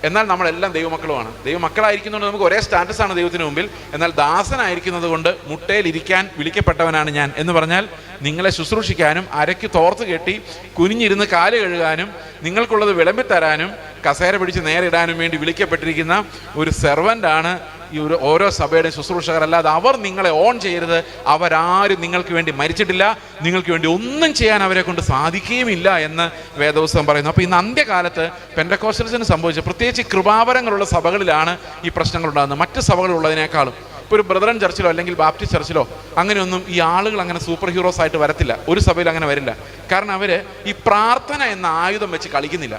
Speaker 1: എന്നാൽ നമ്മളെല്ലാം ദൈവമക്കളുമാണ്. ദൈവമക്കളായിരിക്കുന്നതുകൊണ്ട് നമുക്ക് ഒരേ സ്റ്റാറ്റസാണ് ദൈവത്തിന് മുമ്പിൽ. എന്നാൽ ദാസനായിരിക്കുന്നത് കൊണ്ട് മുട്ടയിലിരിക്കാൻ വിളിക്കപ്പെട്ടവനാണ് ഞാൻ എന്ന് പറഞ്ഞാൽ, നിങ്ങളെ ശുശ്രൂഷിക്കാനും അരയ്ക്ക് തോർത്ത് കെട്ടി കുനിഞ്ഞിരുന്ന് കാല് കഴുകാനും നിങ്ങൾക്കുള്ളത് വിളമ്പിത്തരാനും കസേര പിടിച്ച് നേരെ ഇടാനും വേണ്ടി വിളിക്കപ്പെട്ടിരിക്കുന്ന ഒരു സെർവൻ്റാണ് ഈ ഓരോ സഭയുടെയും ശുശ്രൂഷകർ. അല്ലാതെ അവർ നിങ്ങളെ ഓൺ ചെയ്യരുത്. അവരാരും നിങ്ങൾക്ക് വേണ്ടി മരിച്ചിട്ടില്ല, നിങ്ങൾക്ക് വേണ്ടി ഒന്നും ചെയ്യാൻ അവരെ കൊണ്ട് സാധിക്കുകയുമില്ല എന്ന് വേദപുസ്തകം പറയുന്നു. അപ്പോൾ ഇന്ന് അന്ത്യകാലത്ത് പെന്തക്കോസ്റ്റൽസിന് സംഭവിച്ച, പ്രത്യേകിച്ച് കൃപാവരങ്ങളുള്ള സഭകളിലാണ് ഈ പ്രശ്നങ്ങൾ ഉണ്ടാകുന്നത്, മറ്റ് സഭകളുള്ളതിനേക്കാളും. ഇപ്പോൾ ഒരു ബ്രദറൻ ചർച്ചിലോ അല്ലെങ്കിൽ ബാപ്റ്റിസ്റ്റ് ചർച്ചിലോ അങ്ങനെയൊന്നും ഈ ആളുകൾ അങ്ങനെ സൂപ്പർ ഹീറോസ് ആയിട്ട് വരത്തില്ല. ഒരു സഭയിൽ അങ്ങനെ വരില്ല. കാരണം അവർ ഈ പ്രാർത്ഥന എന്ന ആയുധം വെച്ച് കളിക്കുന്നില്ല.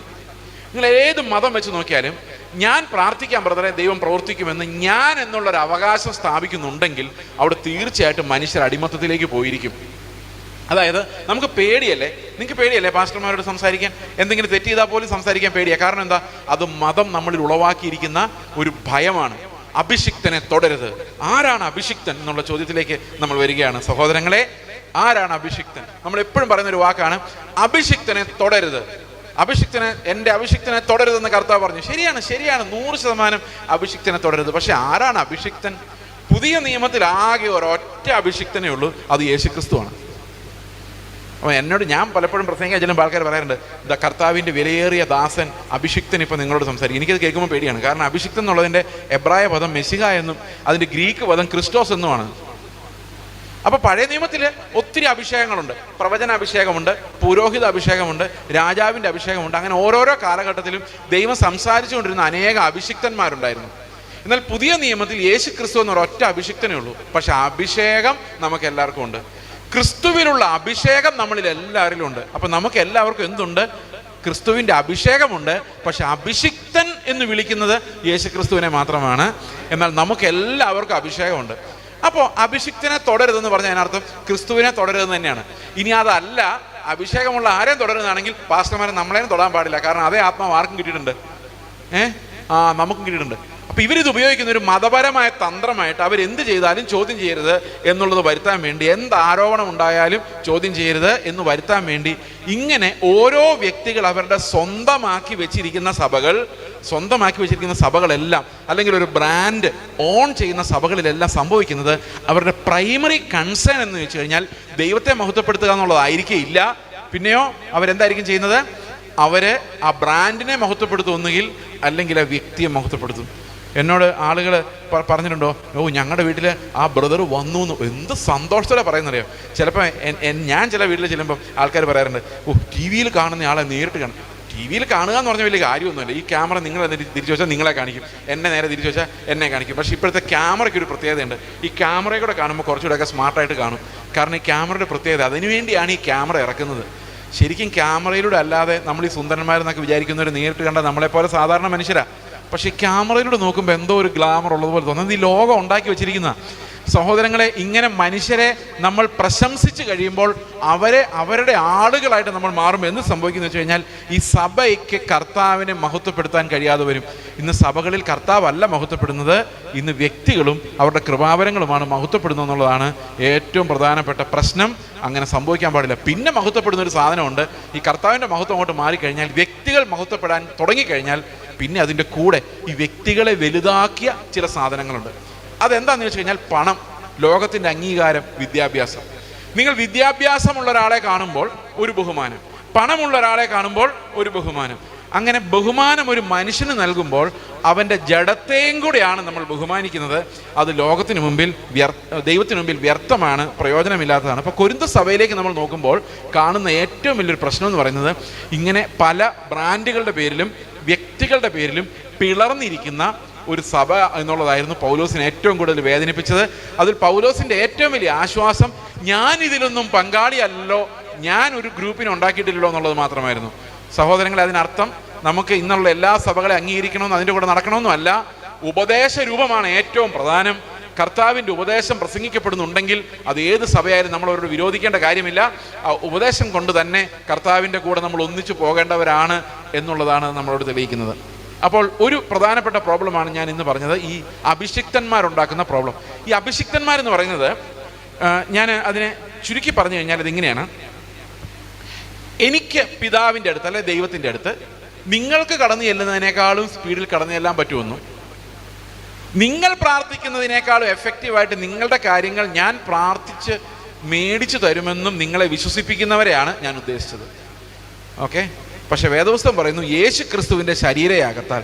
Speaker 1: നിങ്ങൾ ഏത് മതം വെച്ച് നോക്കിയാലും, ഞാൻ പ്രാർത്ഥിക്കാൻ ബ്രദറെ ദൈവം പ്രവർത്തിക്കുമെന്ന് ഞാൻ എന്നുള്ളൊരു അവകാശം സ്ഥാപിക്കുന്നുണ്ടെങ്കിൽ അവിടെ തീർച്ചയായിട്ടും മനുഷ്യർ അടിമത്തത്തിലേക്ക് പോയിരിക്കും. അതായത് നമുക്ക് പേടിയല്ലേ, നിങ്ങൾക്ക് പേടിയല്ലേ പാസ്റ്റർമാരോട് സംസാരിക്കാൻ? എന്തെങ്കിലും തെറ്റ് ചെയ്താൽ പോലും സംസാരിക്കാൻ പേടിയാണ്. കാരണം എന്താ? അത് മതം നമ്മളിൽ ഉളവാക്കിയിരിക്കുന്ന ഒരു ഭയമാണ്. അഭിഷിക്തനെ തുടരുത്. ആരാണ് അഭിഷിക്തൻ എന്നുള്ള ചോദ്യത്തിലേക്ക് നമ്മൾ വരികയാണ്. സഹോദരങ്ങളെ, ആരാണ് അഭിഷിക്തൻ? നമ്മൾ എപ്പോഴും പറയുന്നൊരു വാക്കാണ് അഭിഷിക്തനെ തുടരുത്. എൻ്റെ അഭിഷിക്തനെ തുടരുതെന്ന് കർത്താവ് പറഞ്ഞു. ശരിയാണ് 100% അഭിഷിക്തനെ തുടരുത്. പക്ഷെ ആരാണ് അഭിഷിക്തൻ? പുതിയ നിയമത്തിൽ ആകെ ഒരൊറ്റ അഭിഷിക്തനേ ഉള്ളൂ, അത് യേശുക്രിസ്തുവാണ്. അപ്പോൾ ഞാൻ പലപ്പോഴും പ്രസംഗിക്കാൻ ചെല്ലുമ്പോൾ ആൾക്കാർ പറയാറുണ്ട്, കർത്താവിൻ്റെ വിലയേറിയ ദാസൻ അഭിഷിക്തൻ ഇപ്പോൾ നിങ്ങളോട് സംസാരിക്കും. എനിക്കത് കേൾക്കുമ്പോൾ പേടിയാണ്. കാരണം അഭിഷിക്തൻ എന്നുള്ളതിൻ്റെ എബ്രായ പദം മെസ്സിഹ എന്നും അതിൻ്റെ ഗ്രീക്ക് പദം ക്രിസ്റ്റോസ് എന്നുമാണ്. അപ്പോൾ പഴയ നിയമത്തിൽ ഒത്തിരി അഭിഷേകങ്ങളുണ്ട്. പ്രവചന അഭിഷേകമുണ്ട്, പുരോഹിത അഭിഷേകമുണ്ട്, രാജാവിൻ്റെ അഭിഷേകമുണ്ട്. അങ്ങനെ ഓരോരോ കാലഘട്ടത്തിലും ദൈവം സംസാരിച്ചുകൊണ്ടിരുന്ന അനേക അഭിഷിക്തന്മാരുണ്ടായിരുന്നു. എന്നാൽ പുതിയ നിയമത്തിൽ യേശു ക്രിസ്തു എന്നൊരൊറ്റ അഭിഷിക്തനേ ഉള്ളൂ. പക്ഷെ അഭിഷേകം നമുക്ക് എല്ലാവർക്കും ഉണ്ട്. ക്രിസ്തുവിലുള്ള അഭിഷേകം നമ്മളിൽ എല്ലാവരിലും ഉണ്ട്. അപ്പം നമുക്ക് എല്ലാവർക്കും എന്തുണ്ട്? ക്രിസ്തുവിൻ്റെ അഭിഷേകമുണ്ട്. പക്ഷെ അഭിഷിക്തൻ എന്ന് വിളിക്കുന്നത് യേശു ക്രിസ്തുവിനെ മാത്രമാണ്. എന്നാൽ നമുക്ക് എല്ലാവർക്കും അഭിഷേകമുണ്ട്. അപ്പോൾ അഭിഷിക്തനെ തുടരുതെന്ന് പറഞ്ഞാൽ അതിനർത്ഥം ക്രിസ്തുവിനെ തുടരുതെന്ന് തന്നെയാണ്. ഇനി അതല്ല, അഭിഷേകമുള്ള ആരെയും തുടരുന്നതാണെങ്കിൽ പാസ്റ്റർമാരെ നമ്മളെയും തൊടാൻ പാടില്ല. കാരണം അതേ ആത്മാവ് ആർക്കും കിട്ടിയിട്ടുണ്ട്, നമുക്കും കിട്ടിയിട്ടുണ്ട്. അപ്പോൾ ഇവരിത് ഉപയോഗിക്കുന്ന ഒരു മതപരമായ തന്ത്രമായിട്ട് അവരെന്ത് ചെയ്താലും ചോദ്യം ചെയ്യരുത് എന്നുള്ളത് വരുത്താൻ വേണ്ടി, എന്ത് ആരോപണം ഉണ്ടായാലും ചോദ്യം ചെയ്യരുത് എന്ന് വരുത്താൻ വേണ്ടി ഇങ്ങനെ ഓരോ വ്യക്തികൾ അവരുടെ സ്വന്തമാക്കി വെച്ചിരിക്കുന്ന സഭകളെല്ലാം, അല്ലെങ്കിൽ ഒരു ബ്രാൻഡ് ഓൺ ചെയ്യുന്ന സഭകളിലെല്ലാം സംഭവിക്കുന്നത് അവരുടെ പ്രൈമറി കൺസേൺ എന്ന് വെച്ച് കഴിഞ്ഞാൽ ദൈവത്തെ മഹത്വപ്പെടുത്തുക എന്നുള്ളതായിരിക്കില്ല. പിന്നെയോ അവരെന്തായിരിക്കും ചെയ്യുന്നത്? അവർ ആ ബ്രാൻഡിനെ മഹത്വപ്പെടുത്തുമെന്നെങ്കിൽ അല്ലെങ്കിൽ ആ വ്യക്തിയെ മഹത്വപ്പെടുത്തും. എന്നോട് ആളുകൾ പറഞ്ഞിട്ടുണ്ടോ, ഞങ്ങളുടെ വീട്ടിൽ ആ ബ്രദർ വന്നു എന്ന്. എന്ത് സന്തോഷത്തോടെ പറയുന്നറിയോ? ചിലപ്പോൾ ഞാൻ ചില വീട്ടിൽ ചെല്ലുമ്പോൾ ആൾക്കാർ പറയാറുണ്ട്, TV കാണുന്ന ആളെ നേരിട്ട് കാണും. TV കാണുക എന്ന് പറഞ്ഞാൽ വലിയ കാര്യമൊന്നുമില്ല. ഈ ക്യാമറ നിങ്ങളെ തിരിച്ചു വെച്ചാൽ നിങ്ങളെ കാണിക്കും, എന്നെ നേരെ തിരിച്ചു വെച്ചാൽ എന്നെ കാണിക്കും. പക്ഷേ ഇപ്പോഴത്തെ ക്യാമറയ്ക്ക് ഒരു പ്രത്യേകതയുണ്ട്. ഈ ക്യാമറയെ കൂടെ കാണുമ്പോൾ കുറച്ചുകൂടെയൊക്കെ സ്മാർട്ടായിട്ട് കാണും. കാരണം ഈ ക്യാമറയുടെ പ്രത്യേകത, അതിനുവേണ്ടിയാണ് ഈ ക്യാമറ ഇറക്കുന്നത്. ശരിക്കും ക്യാമറയിലൂടെ അല്ലാതെ നമ്മൾ ഈ സുന്ദരന്മാരെന്നൊക്കെ വിചാരിക്കുന്നവർ നേരിട്ട് കണ്ടാൽ നമ്മളെപ്പോലെ സാധാരണ മനുഷ്യരാണ്. പക്ഷേ ക്യാമറയിലൂടെ നോക്കുമ്പോൾ എന്തോ ഒരു ഗ്ലാമർ ഉള്ളതുപോലെ തോന്നുന്നത് ഈ ലോകം ഉണ്ടാക്കി വെച്ചിരിക്കുന്ന. സഹോദരങ്ങളെ, ഇങ്ങനെ മനുഷ്യരെ നമ്മൾ പ്രശംസിച്ച് കഴിയുമ്പോൾ അവരുടെ ആളുകളായിട്ട് നമ്മൾ മാറുമ്പോൾ എന്ത് സംഭവിക്കുന്നു വെച്ച് കഴിഞ്ഞാൽ ഈ സഭയ്ക്ക് കർത്താവിനെ മഹത്വപ്പെടുത്താൻ കഴിയാതെ വരും. ഇന്ന് സഭകളിൽ കർത്താവല്ല മഹത്വപ്പെടുന്നത്, ഇന്ന് വ്യക്തികളും അവരുടെ കൃപാവരങ്ങളുമാണ് മഹത്വപ്പെടുന്നത് എന്നുള്ളതാണ് ഏറ്റവും പ്രധാനപ്പെട്ട പ്രശ്നം. അങ്ങനെ സംഭവിക്കാൻ പാടില്ല. പിന്നെ മഹത്വപ്പെടുന്ന ഒരു സാധനമുണ്ട്. ഈ കർത്താവിൻ്റെ മഹത്വം അങ്ങോട്ട് മാറിക്കഴിഞ്ഞാൽ, വ്യക്തികൾ മഹത്വപ്പെടാൻ തുടങ്ങിക്കഴിഞ്ഞാൽ, പിന്നെ അതിൻ്റെ കൂടെ ഈ വ്യക്തികളെ വലുതാക്കിയ ചില സാധനങ്ങളുണ്ട്. അതെന്താണെന്ന് വെച്ച് കഴിഞ്ഞാൽ പണം, ലോകത്തിൻ്റെ അംഗീകാരം, വിദ്യാഭ്യാസം. നിങ്ങൾ വിദ്യാഭ്യാസമുള്ള ഒരാളെ കാണുമ്പോൾ ഒരു ബഹുമാനം, പണമുള്ള ഒരാളെ കാണുമ്പോൾ ഒരു ബഹുമാനം. അങ്ങനെ ബഹുമാനം ഒരു മനുഷ്യന് നൽകുമ്പോൾ അവൻ്റെ ജഡത്തെയും കൂടെയാണ് നമ്മൾ ബഹുമാനിക്കുന്നത്. അത് ലോകത്തിന് മുമ്പിൽ ദൈവത്തിന് മുമ്പിൽ വ്യർത്ഥമാണ്, പ്രയോജനമില്ലാത്തതാണ്. അപ്പോൾ കൊരിന്ത സഭയിലേക്ക് നമ്മൾ നോക്കുമ്പോൾ കാണുന്ന ഏറ്റവും വലിയൊരു പ്രശ്നം എന്ന് പറയുന്നത്, ഇങ്ങനെ പല ബ്രാൻഡുകളുടെ പേരിലും വ്യക്തികളുടെ പേരിലും പിളർന്നിരിക്കുന്ന ഒരു സഭ എന്നുള്ളതായിരുന്നു പൗലോസിനെ ഏറ്റവും കൂടുതൽ വേദനിപ്പിച്ചത്. അതിൽ പൗലോസിൻ്റെ ഏറ്റവും വലിയ ആശ്വാസം, ഞാൻ ഇതിലൊന്നും പങ്കാളിയല്ലോ, ഞാൻ ഒരു ഗ്രൂപ്പിനെ ഉണ്ടാക്കിയിട്ടില്ലല്ലോ എന്നുള്ളത് മാത്രമായിരുന്നു. സഹോദരങ്ങളെ, അതിനർത്ഥം നമുക്ക് ഇന്നുള്ള എല്ലാ സഭകളെ അംഗീകരിക്കണമെന്നും അതിൻ്റെ കൂടെ നടക്കണമെന്നും അല്ല. ഉപദേശ രൂപമാണ് ഏറ്റവും പ്രധാനം. കർത്താവിൻ്റെ ഉപദേശം പ്രസംഗിക്കപ്പെടുന്നുണ്ടെങ്കിൽ അത് ഏത് സഭയായാലും നമ്മൾ അവരോട് വിരോധിക്കേണ്ട കാര്യമില്ല. ആ ഉപദേശം കൊണ്ട് തന്നെ കർത്താവിൻ്റെ കൂടെ നമ്മൾ ഒന്നിച്ചു പോകേണ്ടവരാണ് എന്നുള്ളതാണ് നമ്മളോട് തെളിയിക്കുന്നത്. അപ്പോൾ ഒരു പ്രധാനപ്പെട്ട പ്രോബ്ലമാണ് ഞാൻ ഇന്ന് പറഞ്ഞത്, ഈ അഭിഷിക്തന്മാരുണ്ടാക്കുന്ന പ്രോബ്ലം. ഈ അഭിഷിക്തന്മാരെന്ന് പറയുന്നത്, ഞാൻ അതിനെ ചുരുക്കി പറഞ്ഞു കഴിഞ്ഞാൽ അതിങ്ങനെയാണ്: എനിക്ക് പിതാവിൻ്റെ അടുത്ത് അല്ലെ ദൈവത്തിൻ്റെ അടുത്ത് നിങ്ങൾക്ക് കടന്നു ചെല്ലുന്നതിനേക്കാളും സ്പീഡിൽ കടന്നു ചെല്ലാൻ പറ്റുമെന്നും, നിങ്ങൾ പ്രാർത്ഥിക്കുന്നതിനേക്കാളും എഫക്റ്റീവായിട്ട് നിങ്ങളുടെ കാര്യങ്ങൾ ഞാൻ പ്രാർത്ഥിച്ച് മേടിച്ചു തരുമെന്നും നിങ്ങളെ വിശ്വസിപ്പിക്കുന്നവരെയാണ് ഞാൻ ഉദ്ദേശിച്ചത്. ഓക്കെ. പക്ഷെ വേദപുസ്തകം പറയുന്നു, യേശു ക്രിസ്തുവിൻ്റെ ശരീരയാകത്താൽ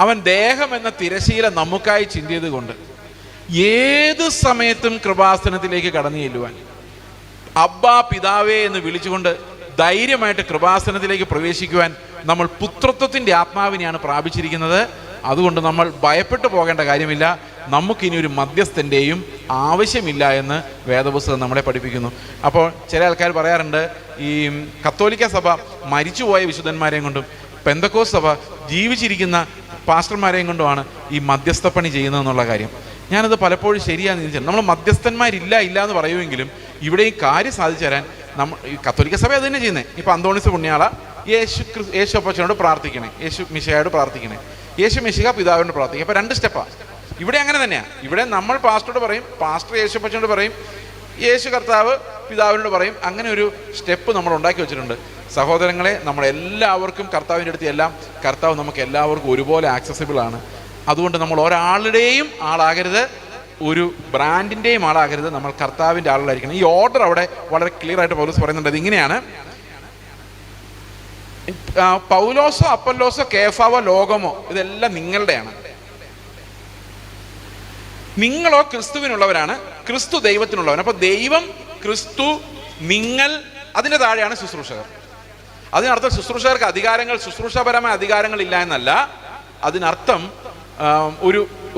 Speaker 1: അവൻ ദേഹം എന്ന തിരശീല നമുക്കായി ചിന്തിയത് കൊണ്ട് ഏത് സമയത്തും കൃപാസനത്തിലേക്ക് കടന്നു ചെല്ലുവാൻ, അബ്ബാ പിതാവേ എന്ന് വിളിച്ചുകൊണ്ട് ധൈര്യമായിട്ട് കൃപാസനത്തിലേക്ക് പ്രവേശിക്കുവാൻ നമ്മൾ പുത്രത്വത്തിൻ്റെ ആത്മാവിനെയാണ് പ്രാപിച്ചിരിക്കുന്നത്. അതുകൊണ്ട് നമ്മൾ ഭയപ്പെട്ടു പോകേണ്ട കാര്യമില്ല. നമുക്കിനി ഒരു മധ്യസ്ഥൻ്റെയും ആവശ്യമില്ല എന്ന് വേദപുസ്തകം നമ്മളെ പഠിപ്പിക്കുന്നു. അപ്പോൾ ചില ആൾക്കാർ പറയാറുണ്ട്, ഈ കത്തോലിക്ക സഭ മരിച്ചുപോയ വിശുദ്ധന്മാരെയും കൊണ്ടും പെന്തക്കോസ്ത് സഭ ജീവിച്ചിരിക്കുന്ന പാസ്റ്റർമാരെയും കൊണ്ടുമാണ് ഈ മധ്യസ്ഥ പണി ചെയ്യുന്നതെന്നുള്ള കാര്യം. ഞാനത് പലപ്പോഴും ശരിയാണെന്ന് ചിന്തിച്ചത്. നമ്മൾ മധ്യസ്ഥന്മാരില്ല എന്ന് പറയുമെങ്കിലും ഇവിടെയും കാര്യം സാധിച്ചു തരാൻ നമ്മൾ ഈ കത്തോലിക്ക സഭ അത് തന്നെ ചെയ്യുന്നത്. ഇപ്പം അന്തോണീസ് പുണ്യാള യേശു അപ്പച്ചനോട് പ്രാർത്ഥിക്കണേ, യേശു മിശിഹായോട് പ്രാർത്ഥിക്കണേ, യേശു മിശിഹ പിതാവിനോട് പ്രാർത്ഥിക്കുക. അപ്പോൾ 2 സ്റ്റെപ്പാണ്. ഇവിടെ അങ്ങനെ തന്നെയാണ്. ഇവിടെ നമ്മൾ പാസ്റ്ററോട് പറയും, പാസ്റ്റർ യേശു അപ്പച്ചനോട് പറയും, യേശു കർത്താവ് പിതാവിനോട് പറയും. അങ്ങനെ ഒരു സ്റ്റെപ്പ് നമ്മൾ ഉണ്ടാക്കി വെച്ചിട്ടുണ്ട്. സഹോദരങ്ങളെ, നമ്മളെല്ലാവർക്കും കർത്താവിൻ്റെ അടുത്ത് എല്ലാം കർത്താവ് നമുക്ക് എല്ലാവർക്കും ഒരുപോലെ ആക്സസിബിൾ ആണ്. അതുകൊണ്ട് നമ്മൾ ഒരാളുടെയും ആളാകരുത്, ഒരു ബ്രാൻഡിൻ്റെയും ആളാകരുത്, നമ്മൾ കർത്താവിൻ്റെ ആളുകളായിരിക്കണം. ഈ ഓർഡർ അവിടെ വളരെ ക്ലിയർ ആയിട്ട് പൗലോസ് പറയുന്നുണ്ട്. അതിങ്ങനെയാണ്: പൗലോസോ അപ്പല്ലോസോ കേഫാവോ ലോകമോ ഇതെല്ലാം നിങ്ങളുടെയാണ്. നിങ്ങളോ ക്രിസ്തുവിനുള്ളവരാണ്, ക്രിസ്തു ദൈവത്തിനുള്ളവൻ. അപ്പോൾ ദൈവം, ക്രിസ്തു, നിങ്ങൾ, അതിൻ്റെ താഴെയാണ് ശുശ്രൂഷകർ. അതിനർത്ഥം ശുശ്രൂഷകർക്ക് അധികാരങ്ങൾ, ശുശ്രൂഷാപരമായ അധികാരങ്ങൾ ഇല്ല എന്നല്ല. അതിനർത്ഥം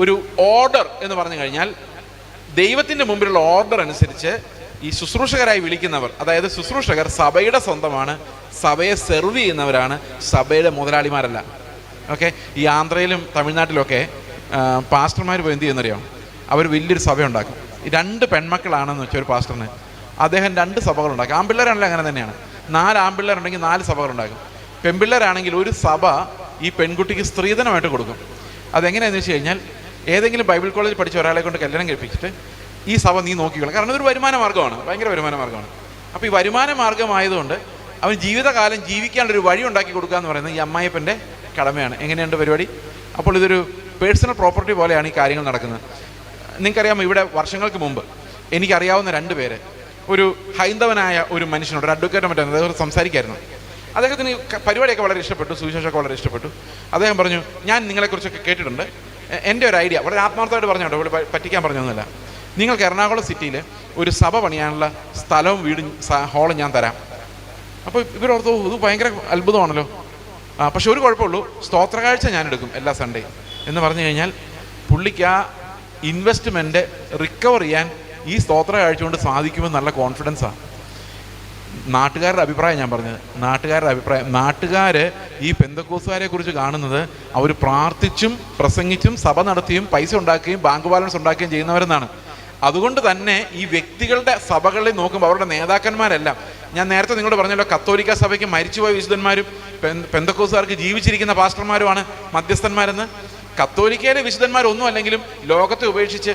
Speaker 1: ഒരു ഓർഡർ എന്ന് പറഞ്ഞു കഴിഞ്ഞാൽ, ദൈവത്തിൻ്റെ മുമ്പിലുള്ള ഓർഡർ അനുസരിച്ച് ഈ ശുശ്രൂഷകരായി വിളിക്കുന്നവർ, അതായത് ശുശ്രൂഷകർ സഭയുടെ സ്വന്തമാണ്, സഭയെ സെർവ് ചെയ്യുന്നവരാണ്, സഭയുടെ മുതലാളിമാരല്ല. ഓക്കെ. ഈ ആന്ധ്രയിലും തമിഴ്നാട്ടിലൊക്കെ പാസ്റ്റർമാർ പോയി എന്ത് ചെയ്യുന്നറിയാം, അവർ വലിയൊരു സഭ ഉണ്ടാക്കും. 2 പെൺമക്കളാണെന്ന് വെച്ചാൽ ഒരു പാസ്റ്ററിന് അദ്ദേഹം 2 സഭകളുണ്ടാക്കും. ആൺപിള്ളേരാണെങ്കിൽ അങ്ങനെ തന്നെയാണ്. 4 ആൺപിള്ളേരുണ്ടെങ്കിൽ 4 സഭകളുണ്ടാക്കും. പെൺപിള്ളേരാണെങ്കിൽ ഒരു സഭ ഈ പെൺകുട്ടിക്ക് സ്ത്രീധനമായിട്ട് കൊടുക്കും. അതെങ്ങനെയാണെന്ന് വെച്ച് കഴിഞ്ഞാൽ, ഏതെങ്കിലും ബൈബിൾ കോളേജിൽ പഠിച്ച ഒരാളെ കൊണ്ട് കല്യാണം കഴിപ്പിച്ചിട്ട് ഈ സഭ നീ നോക്കിക്കോളാം. കാരണം ഇതൊരു വരുമാന മാർഗ്ഗമാണ്, ഭയങ്കര വരുമാന മാർഗ്ഗമാണ്. അപ്പോൾ ഈ വരുമാന മാർഗ്ഗമായതുകൊണ്ട് അവൻ ജീവിതകാലം ജീവിക്കാനുള്ളൊരു വഴി ഉണ്ടാക്കി കൊടുക്കുക എന്ന് പറയുന്നത് ഈ അമ്മായിപ്പൻ്റെ കടമയാണ്. എങ്ങനെയുണ്ട് പരിപാടി? അപ്പോൾ ഇതൊരു പേഴ്സണൽ പ്രോപ്പർട്ടി പോലെയാണ് ഈ കാര്യങ്ങൾ നടക്കുന്നത്. നിങ്ങൾക്കറിയാമോ, ഇവിടെ വർഷങ്ങൾക്ക് മുമ്പ് എനിക്കറിയാവുന്ന 2 പേര്, ഒരു ഹൈന്ദവനായ ഒരു മനുഷ്യനോട്, ഒരു അഡ്വക്കേറ്റ് മറ്റേ അദ്ദേഹം സംസാരിക്കായിരുന്നു. അദ്ദേഹത്തിന് പരിപാടിയൊക്കെ വളരെ ഇഷ്ടപ്പെട്ടു, സുവിശേഷമൊക്കെ വളരെ ഇഷ്ടപ്പെട്ടു. അദ്ദേഹം പറഞ്ഞു, ഞാൻ നിങ്ങളെക്കുറിച്ചൊക്കെ കേട്ടിട്ടുണ്ട്, എൻ്റെ ഒരു ഐഡിയ, വളരെ ആത്മാർത്ഥമായിട്ട് പറഞ്ഞോട്ടോ, ഇവിടെ പറ്റിക്കാൻ പറഞ്ഞൊന്നുമില്ല, നിങ്ങൾക്ക് എറണാകുളം സിറ്റിയിൽ ഒരു സഭ പണിയാനുള്ള സ്ഥലവും വീടും ഹോളും ഞാൻ തരാം. അപ്പോൾ ഇവരോർത്തോ ഇത് ഭയങ്കര അത്ഭുതമാണല്ലോ. പക്ഷെ ഒരു കുഴപ്പമുള്ളൂ, സ്തോത്രകാഴ്ച ഞാൻ എടുക്കും എല്ലാ സൺഡേയും എന്ന് പറഞ്ഞു കഴിഞ്ഞാൽ പുള്ളിക്ക് ആ ഇൻവെസ്റ്റ്മെൻറ്റ് റിക്കവർ ചെയ്യാൻ ഈ സ്തോത്ര കാഴ്ച കൊണ്ട് സാധിക്കുമെന്ന് നല്ല കോൺഫിഡൻസാണ്. നാട്ടുകാരുടെ അഭിപ്രായം ഞാൻ പറഞ്ഞത്. നാട്ടുകാർ ഈ പെന്തക്കോസ്തുകാരെ കുറിച്ച് കാണുന്നത് അവർ പ്രാർത്ഥിച്ചും പ്രസംഗിച്ചും സഭ നടത്തിയും പൈസ ഉണ്ടാക്കുകയും ബാങ്ക് ബാലൻസ് ഉണ്ടാക്കുകയും ചെയ്യുന്നവരെന്നാണ്. അതുകൊണ്ട് തന്നെ ഈ വ്യക്തികളുടെ സഭകളിൽ നോക്കുമ്പോൾ അവരുടെ നേതാക്കന്മാരെല്ലാം, ഞാൻ നേരത്തെ നിങ്ങളോട് പറഞ്ഞല്ലോ, കത്തോലിക്ക സഭയ്ക്ക് മരിച്ചുപോയ വിശുദ്ധന്മാരും പെന്തക്കോസ്തുകാർക്ക് ജീവിച്ചിരിക്കുന്ന പാസ്റ്റർമാരുമാണ് മധ്യസ്ഥന്മാരെന്ന്. കത്തോലിക്കയിലെ വിശുദ്ധന്മാരൊന്നും അല്ലെങ്കിലും ലോകത്തെ ഉപേക്ഷിച്ച്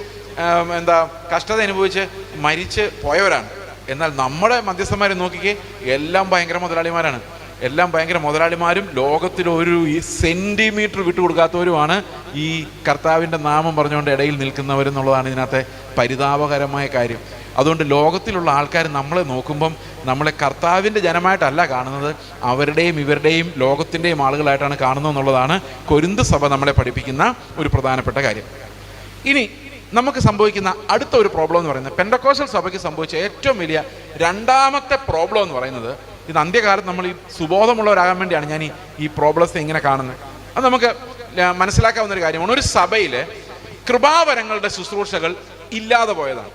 Speaker 1: കഷ്ടത അനുഭവിച്ച് മരിച്ച് പോയവരാണ്. എന്നാൽ നമ്മുടെ മധ്യസ്ഥന്മാരെ നോക്കിക്കേ, എല്ലാം ഭയങ്കര മുതലാളിമാരാണ്. എല്ലാം ഭയങ്കര മുതലാളിമാരും ലോകത്തിലൊരു ഈ സെൻറ്റിമീറ്റർ വിട്ടുകൊടുക്കാത്തവരുമാണ് ഈ കർത്താവിൻ്റെ നാമം പറഞ്ഞുകൊണ്ട് ഇടയിൽ നിൽക്കുന്നവരെന്നുള്ളതാണ് ഇതിനകത്തെ പരിതാപകരമായ കാര്യം. അതുകൊണ്ട് ലോകത്തിലുള്ള ആൾക്കാർ നമ്മളെ നോക്കുമ്പം നമ്മളെ കർത്താവിൻ്റെ ജനമായിട്ടല്ല കാണുന്നത്, അവരുടെയും ഇവരുടെയും ലോകത്തിൻ്റെയും ആളുകളായിട്ടാണ് കാണുന്നത് എന്നുള്ളതാണ് കൊരിന്ത് സഭ നമ്മളെ പഠിപ്പിക്കുന്ന ഒരു പ്രധാനപ്പെട്ട കാര്യം. ഇനി നമുക്ക് സംഭവിക്കുന്ന അടുത്ത ഒരു പ്രോബ്ലം എന്ന് പറയുന്നത്, പെന്തക്കോസ്റ്റൽ സഭയ്ക്ക് സംഭവിച്ച ഏറ്റവും വലിയ രണ്ടാമത്തെ പ്രോബ്ലം എന്ന് പറയുന്നത്, ഇത് അന്ത്യകാലത്ത് നമ്മൾ ഈ സുബോധമുള്ളവരാകാൻ വേണ്ടിയാണ് ഞാൻ ഈ പ്രോബ്ലംസ് ഇങ്ങനെ കാണുന്നത്. അത് നമുക്ക് മനസ്സിലാക്കാവുന്ന ഒരു കാര്യമാണ്. ഒരു സഭയിൽ കൃപാവരങ്ങളുടെ ശുശ്രൂഷകൾ ഇല്ലാതെ പോയതാണ്.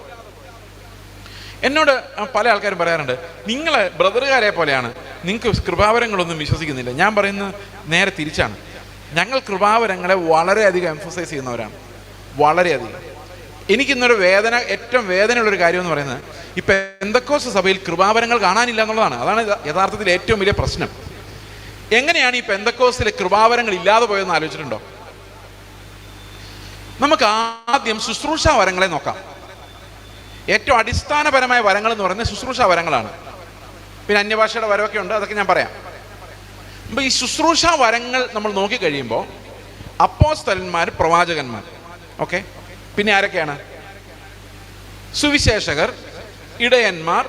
Speaker 1: എന്നോട് പല ആൾക്കാരും പറയാറുണ്ട്, നിങ്ങൾ ബ്രദറുകാരെ പോലെയാണ്, നിങ്ങൾക്ക് കൃപാവരങ്ങളൊന്നും വിശ്വസിക്കുന്നില്ല. ഞാൻ പറയുന്നത് നേരെ തിരിച്ചാണ്. ഞങ്ങൾ കൃപാവരങ്ങളെ വളരെയധികം എംഫസൈസ് ചെയ്യുന്നവരാണ്, വളരെയധികം. എനിക്കിന്നൊരു ഏറ്റവും വേദനയുള്ളൊരു കാര്യം എന്ന് പറയുന്നത്, ഈ പെന്തക്കോസ്ത് സഭയിൽ കൃപാവരങ്ങൾ കാണാനില്ല എന്നുള്ളതാണ്. അതാണ് യഥാർത്ഥത്തിൽ ഏറ്റവും വലിയ പ്രശ്നം. എങ്ങനെയാണ് ഈ പെന്തക്കോസ്തിലെ കൃപാവരങ്ങൾ ഇല്ലാതെ പോയതെന്ന് ആലോചിച്ചിട്ടുണ്ടോ? നമുക്ക് ആദ്യം ശുശ്രൂഷാ വരങ്ങളെ നോക്കാം. ഏറ്റവും അടിസ്ഥാനപരമായ വരങ്ങൾ എന്ന് പറയുന്നത് ശുശ്രൂഷാ വരങ്ങളാണ്. പിന്നെ അന്യഭാഷയുടെ വരമൊക്കെ ഉണ്ട്, അതൊക്കെ ഞാൻ പറയാം. അപ്പോൾ ഈ ശുശ്രൂഷാ വരങ്ങൾ നമ്മൾ നോക്കിക്കഴിയുമ്പോൾ അപ്പോസ്തലന്മാർ, പ്രവാചകന്മാർ, ഓക്കെ, പിന്നെ ആരൊക്കെയാണ്? സുവിശേഷകർ, ഇടയന്മാർ,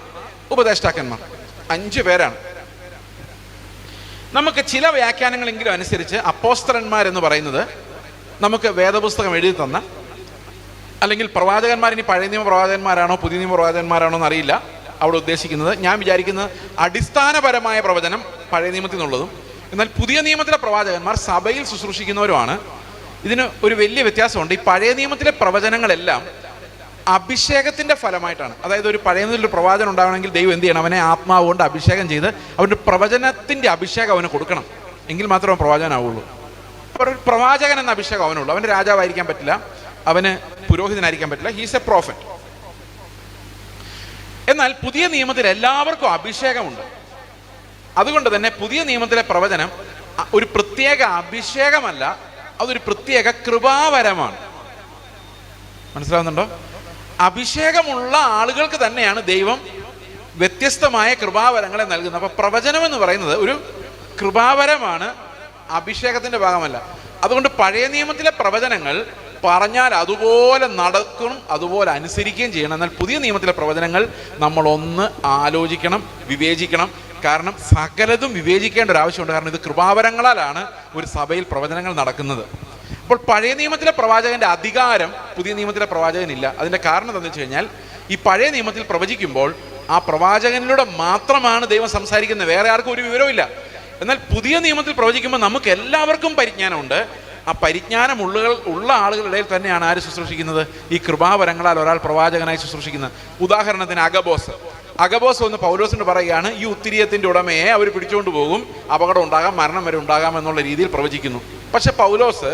Speaker 1: ഉപദേഷ്ടാക്കന്മാർ, 5 പേരാണ്. നമുക്ക് ചില വ്യാഖ്യാനങ്ങളെങ്കിലും അനുസരിച്ച് അപ്പോസ്തലന്മാർ എന്ന് പറയുന്നത് നമുക്ക് വേദപുസ്തകം എഴുതി തന്ന, അല്ലെങ്കിൽ പ്രവാചകന്മാർ, ഇനി പഴയ നിയമ പ്രവാചകന്മാരാണോ പുതിയ നിയമ പ്രവാചകന്മാരാണോ എന്നറിയില്ല അവിടെ ഉദ്ദേശിക്കുന്നത്. ഞാൻ വിചാരിക്കുന്നത് അടിസ്ഥാനപരമായ പ്രവചനം പഴയ നിയമത്തിൽ നിന്നുള്ളതും, എന്നാൽ പുതിയ നിയമത്തിലെ പ്രവാചകന്മാർ സഭയിൽ ശുശ്രൂഷിക്കുന്നവരുമാണ്. ഇതിന് ഒരു വലിയ വ്യത്യാസമുണ്ട്. ഈ പഴയ നിയമത്തിലെ പ്രവചനങ്ങളെല്ലാം അഭിഷേകത്തിൻ്റെ ഫലമായിട്ടാണ്. അതായത് ഒരു പഴയ നിയമത്തിൽ പ്രവാചനം ഉണ്ടാവണമെങ്കിൽ ദൈവം എന്ത് ചെയ്യണം? അവനെ ആത്മാവ് കൊണ്ട് അഭിഷേകം ചെയ്ത് അവൻ്റെ പ്രവചനത്തിൻ്റെ അഭിഷേകം അവന് കൊടുക്കണം, എങ്കിൽ മാത്രമേ പ്രവാചകനാവുള്ളൂ. ഒരു പ്രവാചകൻ എന്ന അഭിഷേകം അവനുള്ളൂ. അവന് രാജാവായിരിക്കാൻ പറ്റില്ല, അവന് പുരോഹിതനായിരിക്കാൻ പറ്റില്ല, ഹീസ് എ പ്രോഫറ്റ്. എന്നാൽ പുതിയ നിയമത്തിൽ എല്ലാവർക്കും അഭിഷേകമുണ്ട്. അതുകൊണ്ട് തന്നെ പുതിയ നിയമത്തിലെ പ്രവചനം ഒരു പ്രത്യേക അഭിഷേകമല്ല, അതൊരു പ്രത്യേക കൃപാവരമാണ്. മനസ്സിലാവുന്നുണ്ടോ? അഭിഷേകമുള്ള ആളുകൾക്ക് തന്നെയാണ് ദൈവം വ്യത്യസ്തമായ കൃപാവരങ്ങളെ നൽകുന്നത്. അപ്പൊ പ്രവചനം എന്ന് പറയുന്നത് ഒരു കൃപാവരമാണ്, അഭിഷേകത്തിന്റെ ഭാഗമല്ല. അതുകൊണ്ട് പഴയ നിയമത്തിലെ പ്രവചനങ്ങൾ പറഞ്ഞാൽ അതുപോലെ നടക്കണം, അതുപോലെ അനുസരിക്കുകയും ചെയ്യണം. എന്നാൽ പുതിയ നിയമത്തിലെ പ്രവചനങ്ങൾ നമ്മളൊന്ന് ആലോചിക്കണം, വിവേചിക്കണം. കാരണം സകലതും വിവേചിക്കേണ്ട ഒരു ആവശ്യമുണ്ട്. കാരണം ഇത് കൃപാവരങ്ങളാലാണ് ഒരു സഭയിൽ പ്രവചനങ്ങൾ നടക്കുന്നത്. അപ്പോൾ പഴയ നിയമത്തിലെ പ്രവാചകന്റെ അധികാരം പുതിയ നിയമത്തിലെ പ്രവാചകനില്ല. അതിന്റെ കാരണം എന്താണെന്ന് വെച്ച് കഴിഞ്ഞാൽ, ഈ പഴയ നിയമത്തിൽ പ്രവചിക്കുമ്പോൾ ആ പ്രവാചകനിലൂടെ മാത്രമാണ് ദൈവം സംസാരിക്കുന്നത്, വേറെ ആർക്കും ഒരു വിവരവും ഇല്ല. എന്നാൽ പുതിയ നിയമത്തിൽ പ്രവചിക്കുമ്പോൾ നമുക്ക് എല്ലാവർക്കും പരിജ്ഞാനമുണ്ട്. ആ പരിജ്ഞാനം ഉള്ള ആളുകളുടെ ഇടയിൽ തന്നെയാണ് ആര് ശുശ്രൂഷിക്കുന്നത്? ഈ കൃപാവരങ്ങളാൽ ഒരാൾ പ്രവാചകനായി ശുശ്രൂഷിക്കുന്നത്. ഉദാഹരണത്തിന് അഗബോസ് ഒന്ന് പൗലോസിനോട് പറയുകയാണ്, ഈ ഉത്തിരിയത്തിന്റെ ഉടമയെ അവർ പിടിച്ചുകൊണ്ട് പോകും, അപകടം ഉണ്ടാകാം, മരണം വരെ ഉണ്ടാകാം എന്നുള്ള രീതിയിൽ പ്രവചിക്കുന്നു. പക്ഷെ പൗലോസ്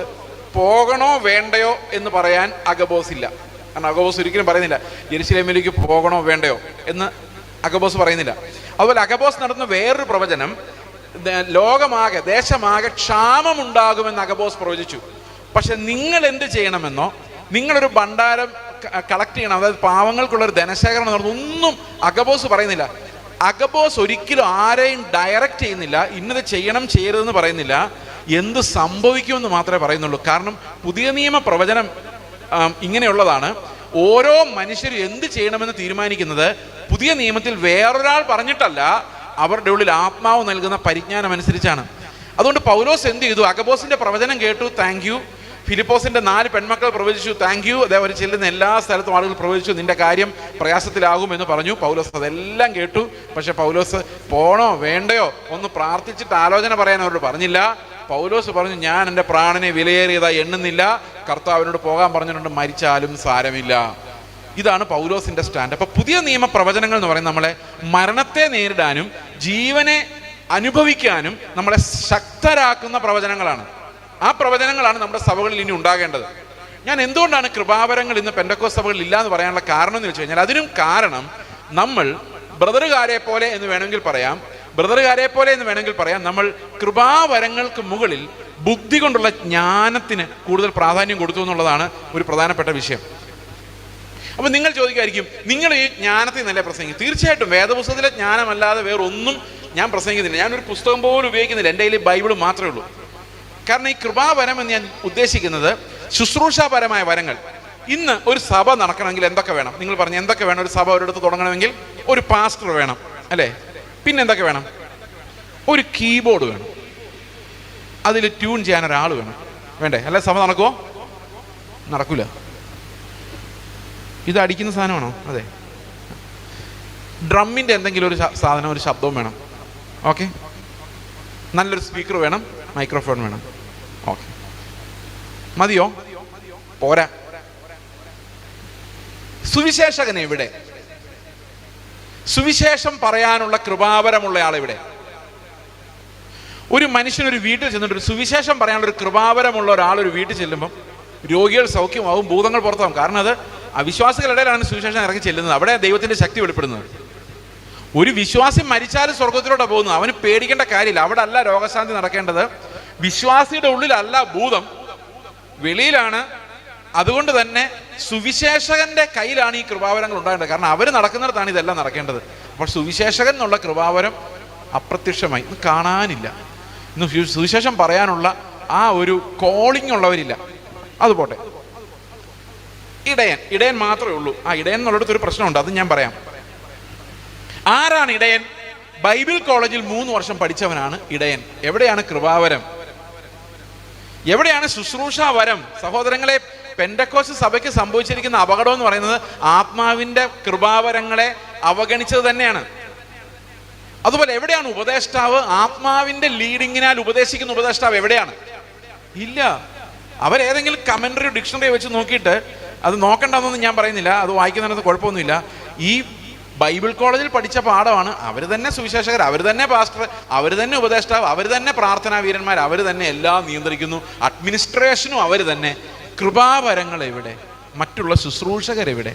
Speaker 1: പോകണോ വേണ്ടയോ എന്ന് പറയാൻ അഗബോസ് ഇല്ല. കാരണം അഗബോസ് ഒരിക്കലും പറയുന്നില്ല യെരുശലേമിലേക്ക് പോകണോ വേണ്ടയോ എന്ന് അഗബോസ് പറയുന്നില്ല. അതുപോലെ അഗബോസ് നടത്തുന്ന വേറൊരു പ്രവചനം, ലോകമാകെ ദേശമാകെ ക്ഷാമമുണ്ടാകുമെന്ന് അഗബോസ് പ്രവചിച്ചു. പക്ഷെ നിങ്ങൾ എന്ത് ചെയ്യണമെന്നോ, നിങ്ങളൊരു ഭണ്ഡാരം കളക്ട് ചെയ്യണം, അതായത് പാവങ്ങൾക്കുള്ളൊരു ധനശേഖരണം ഒന്നും അഗബോസ് പറയുന്നില്ല. അഗബോസ് ഒരിക്കലും ആരെയും ഡയറക്റ്റ് ചെയ്യുന്നില്ല, ഇന്നത് ചെയ്യണം ചെയ്യരുതെന്ന് പറയുന്നില്ല, എന്ത് സംഭവിക്കുമെന്ന് മാത്രമേ പറയുന്നുള്ളൂ. കാരണം പുതിയ നിയമ പ്രവചനം ഇങ്ങനെയുള്ളതാണ്. ഓരോ മനുഷ്യരും എന്ത് ചെയ്യണമെന്ന് തീരുമാനിക്കുന്നത് പുതിയ നിയമത്തിൽ വേറൊരാൾ പറഞ്ഞിട്ടല്ല, അവരുടെ ഉള്ളിൽ ആത്മാവ് നൽകുന്ന പരിജ്ഞാനം അനുസരിച്ചാണ്. അതുകൊണ്ട് പൗലോസ് എന്ത് ചെയ്തു? അഗബോസിന്റെ പ്രവചനം കേട്ടു, താങ്ക് യു. ഫിലിപ്പോസിന്റെ 4 പെൺമക്കൾ പ്രവചിച്ചു, താങ്ക് യു. അതേപോലെ ചെല്ലുന്ന എല്ലാ സ്ഥലത്തും ആളുകൾ പ്രവചിച്ചു, നിന്റെ കാര്യം പ്രയാസത്തിലാകും എന്ന് പറഞ്ഞു. പൗലോസ് അതെല്ലാം കേട്ടു. പക്ഷെ പൗലോസ് പോണോ വേണ്ടയോ ഒന്ന് പ്രാർത്ഥിച്ചിട്ട് ആലോചന പറയാൻ അവരോട് പറഞ്ഞില്ല. പൗലോസ് പറഞ്ഞു, ഞാൻ എൻ്റെ പ്രാണനെ വിലയേറിയതായി എണ്ണുന്നില്ല, കർത്താവിനോട് പോകാൻ പറഞ്ഞിട്ടുണ്ട്, മരിച്ചാലും സാരമില്ല. ഇതാണ് പൗലോസിന്റെ സ്റ്റാൻഡ്. അപ്പൊ പുതിയ നിയമ പ്രവചനങ്ങൾ എന്ന് പറയുന്നത് നമ്മളെ മരണത്തെ നേരിടാനും ജീവനെ അനുഭവിക്കാനും നമ്മളെ ശക്തരാക്കുന്ന പ്രവചനങ്ങളാണ്. ആ പ്രവചനങ്ങളാണ് നമ്മുടെ സഭകളിൽ ഇനി ഉണ്ടാകേണ്ടത്. ഞാൻ എന്തുകൊണ്ടാണ് കൃപാവരങ്ങൾ ഇന്ന് പെന്തക്കോസ്ത് സഭകളിൽ ഇല്ല എന്ന് പറയാനുള്ള കാരണം എന്ന് വെച്ച് കഴിഞ്ഞാൽ, അതിനും കാരണം നമ്മൾ ബ്രദറുകാരെ പോലെ എന്ന് വേണമെങ്കിൽ പറയാം, നമ്മൾ കൃപാവരങ്ങൾക്ക് മുകളിൽ ബുദ്ധി കൊണ്ടുള്ള ജ്ഞാനത്തിന് കൂടുതൽ പ്രാധാന്യം കൊടുത്തു എന്നുള്ളതാണ് ഒരു പ്രധാനപ്പെട്ട വിഷയം. അപ്പൊ നിങ്ങൾ ചോദിക്കുമായിരിക്കും, നിങ്ങൾ ഈ ജ്ഞാനത്തിൽ നിന്നല്ലേ പ്രസംഗിക്കും? തീർച്ചയായിട്ടും വേദപുസ്തകത്തിലെ ജ്ഞാനമല്ലാതെ വേറൊന്നും ഞാൻ പ്രസംഗിക്കുന്നില്ല. ഞാനൊരു പുസ്തകം പോലും ഉപയോഗിക്കുന്നില്ല. എൻ്റെ കയ്യിൽ ബൈബിൾ മാത്രമേ ഉള്ളൂ. കാരണം ഈ കൃപാവരം എന്ന് ഞാൻ ഉദ്ദേശിക്കുന്നത് ശുശ്രൂഷാപരമായ വരങ്ങൾ. ഇന്ന് ഒരു സഭ നടക്കണമെങ്കിൽ എന്തൊക്കെ വേണം? നിങ്ങൾ പറഞ്ഞു എന്തൊക്കെ വേണം? ഒരു സഭ ഒരിടത്ത് തുടങ്ങണമെങ്കിൽ ഒരു പാസ്റ്റർ വേണം, അല്ലേ? പിന്നെ എന്തൊക്കെ വേണം? ഒരു കീബോർഡ് വേണം, അതിൽ ട്യൂൺ ചെയ്യാൻ ഒരാൾ വേണം, വേണ്ടേ? അല്ലെ സഭ നടക്കുമോ? നടക്കൂല. ഇത് അടിക്കുന്ന സാധനമാണോ? അതെ. ഡ്രമ്മിൻ്റെ എന്തെങ്കിലും ഒരു സാധനം, ഒരു ശബ്ദവും വേണം. ഓക്കെ. നല്ലൊരു സ്പീക്കർ വേണം, മൈക്രോഫോൺ വേണം. ഓക്കെ, മതിയോ? പോരാ. സുവിശേഷകൻ എവിടെ? സുവിശേഷം പറയാനുള്ള കൃപാവരമുള്ള ആളെവിടെ? ഒരു മനുഷ്യനൊരു വീട്ടിൽ ചെന്നിട്ട് ഒരു സുവിശേഷം പറയാനുള്ള ഒരു കൃപാവരമുള്ള ഒരാൾ ഒരു വീട്ടിൽ ചെല്ലുമ്പം രോഗികൾ സൗഖ്യമാവും, ഭൂതങ്ങൾ പുറത്താവും. കാരണം അത് അവിശ്വാസികളുടെ ഇടയിലാണ് സുവിശേഷം ഇറങ്ങി ചെല്ലുന്നത്. അവിടെ ദൈവത്തിന്റെ ശക്തി വെളിപ്പെടുന്നത്. ഒരു വിശ്വാസി മരിച്ചാലും സ്വർഗത്തിലോട്ടാണ് പോകുന്നത്. അവന് പേടിക്കേണ്ട കാര്യമില്ല. അവിടെ അല്ല രോഗശാന്തി നടക്കേണ്ടത്. വിശ്വാസിയുടെ ഉള്ളിലല്ല ഭൂതം, വെളിയിലാണ്. അതുകൊണ്ട് തന്നെ സുവിശേഷകന്റെ കയ്യിലാണ് ഈ കൃപാവരങ്ങൾ ഉണ്ടാകേണ്ടത്. കാരണം അവർ നടക്കുന്നിടത്താണ് ഇതെല്ലാം നടക്കേണ്ടത്. അപ്പോൾ സുവിശേഷകൻ എന്നുള്ള കൃപാവരം അപ്രത്യക്ഷമായി, ഇന്ന് കാണാനില്ല. ഇന്ന് സുവിശേഷം പറയാനുള്ള ആ ഒരു കോളിംഗ് ഉള്ളവരില്ല. അതുപോട്ടെ. ഇടയൻ മാത്രമേ ഉള്ളൂ. ആ ഇടയൻ എന്നുള്ളിടത്തൊരു പ്രശ്നമുണ്ട്, അത് ഞാൻ പറയാം. ആരാണ് ഇടയൻ? ബൈബിൾ കോളേജിൽ 3 വർഷം പഠിച്ചവനാണ് ഇടയൻ. എവിടെയാണ് കൃപാവരം? എവിടെയാണ് ശുശ്രൂഷാവരം? സഹോദരങ്ങളെ, പെന്തക്കോസ്ത് സഭയ്ക്ക് സംഭവിച്ചിരിക്കുന്ന അപകടം എന്ന് പറയുന്നത് ആത്മാവിന്റെ കൃപാവരങ്ങളെ അവഗണിച്ചത് തന്നെയാണ്. അതുപോലെ എവിടെയാണ് ഉപദേഷ്ടാവ്? ആത്മാവിന്റെ ലീഡിങ്ങിനാൽ ഉപദേശിക്കുന്ന ഉപദേഷ്ടാവ് എവിടെയാണ്? ഇല്ല. അവരേതെങ്കിലും കമന്ററി ഡിക്ഷണറി വെച്ച് നോക്കിയിട്ട്, അത് നോക്കണ്ടെന്നൊന്നും ഞാൻ പറയുന്നില്ല, അത് വായിക്കുന്നതിനകത്ത് കുഴപ്പമൊന്നുമില്ല. ഈ ബൈബിൾ കോളേജിൽ പഠിച്ച പാഠമാണ്. അവർ തന്നെ സുവിശേഷകർ, അവർ തന്നെ പാസ്റ്റർ, അവർ തന്നെ ഉപദേഷ്ടാവ്, അവർ തന്നെ പ്രാർത്ഥനാ വീരന്മാർ, അവർ തന്നെ എല്ലാം നിയന്ത്രിക്കുന്നു, അഡ്മിനിസ്ട്രേഷനും അവർ തന്നെ. കൃപാവരങ്ങൾ എവിടെ? മറ്റുള്ള ശുശ്രൂഷകരെവിടെ?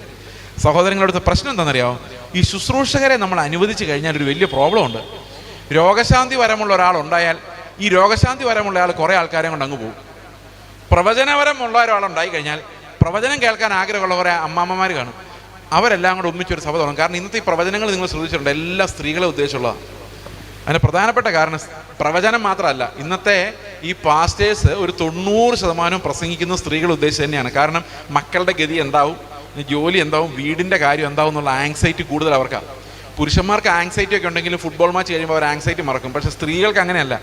Speaker 1: സഹോദരങ്ങളുടെ പ്രശ്നം എന്താണെന്നറിയാമോ? ഈ ശുശ്രൂഷകരെ നമ്മൾ അനുവദിച്ചു കഴിഞ്ഞാൽ ഒരു വലിയ പ്രോബ്ലം ഉണ്ട്. രോഗശാന്തി വരമുള്ള ഒരാളുണ്ടായാൽ ഈ രോഗശാന്തി വരമുള്ള ആൾ കുറേ ആൾക്കാരെ കൊണ്ട് അങ്ങ് പോകും. പ്രവചനവരമുള്ള ഒരാളുണ്ടായി കഴിഞ്ഞാൽ പ്രവചനം കേൾക്കാൻ ആഗ്രഹമുള്ള കുറേ അമ്മാമ്മമാർ കാണും. അവരെല്ലാം കൂടെ ഒന്നിച്ചൊരു സഭ തുടങ്ങും. കാരണം ഇന്നത്തെ ഈ പ്രവചനങ്ങൾ നിങ്ങൾ ശ്രദ്ധിച്ചിട്ടുണ്ട്, എല്ലാ സ്ത്രീകളെ ഉദ്ദേശിച്ചുള്ളതാണ്. അതിന് പ്രധാനപ്പെട്ട കാരണം പ്രവചനം മാത്രമല്ല, ഇന്നത്തെ ഈ പാസ്റ്റേഴ്സ് ഒരു 90% പ്രസംഗിക്കുന്ന സ്ത്രീകളെ ഉദ്ദേശിച്ച് തന്നെയാണ്. കാരണം മക്കളുടെ ഗതി എന്താവും, ജോലി എന്താവും, വീടിൻ്റെ കാര്യം എന്താവും എന്നുള്ള ആങ്സൈറ്റി കൂടുതൽ അവർക്കാണ്. പുരുഷന്മാർക്ക് ആങ്സൈറ്റി ഒക്കെ ഉണ്ടെങ്കിലും ഫുട്ബോൾ മാച്ച് കഴിയുമ്പോൾ അവർ ആങ്സൈറ്റി മറക്കും. പക്ഷേ സ്ത്രീകൾക്ക് അങ്ങനെയല്ല.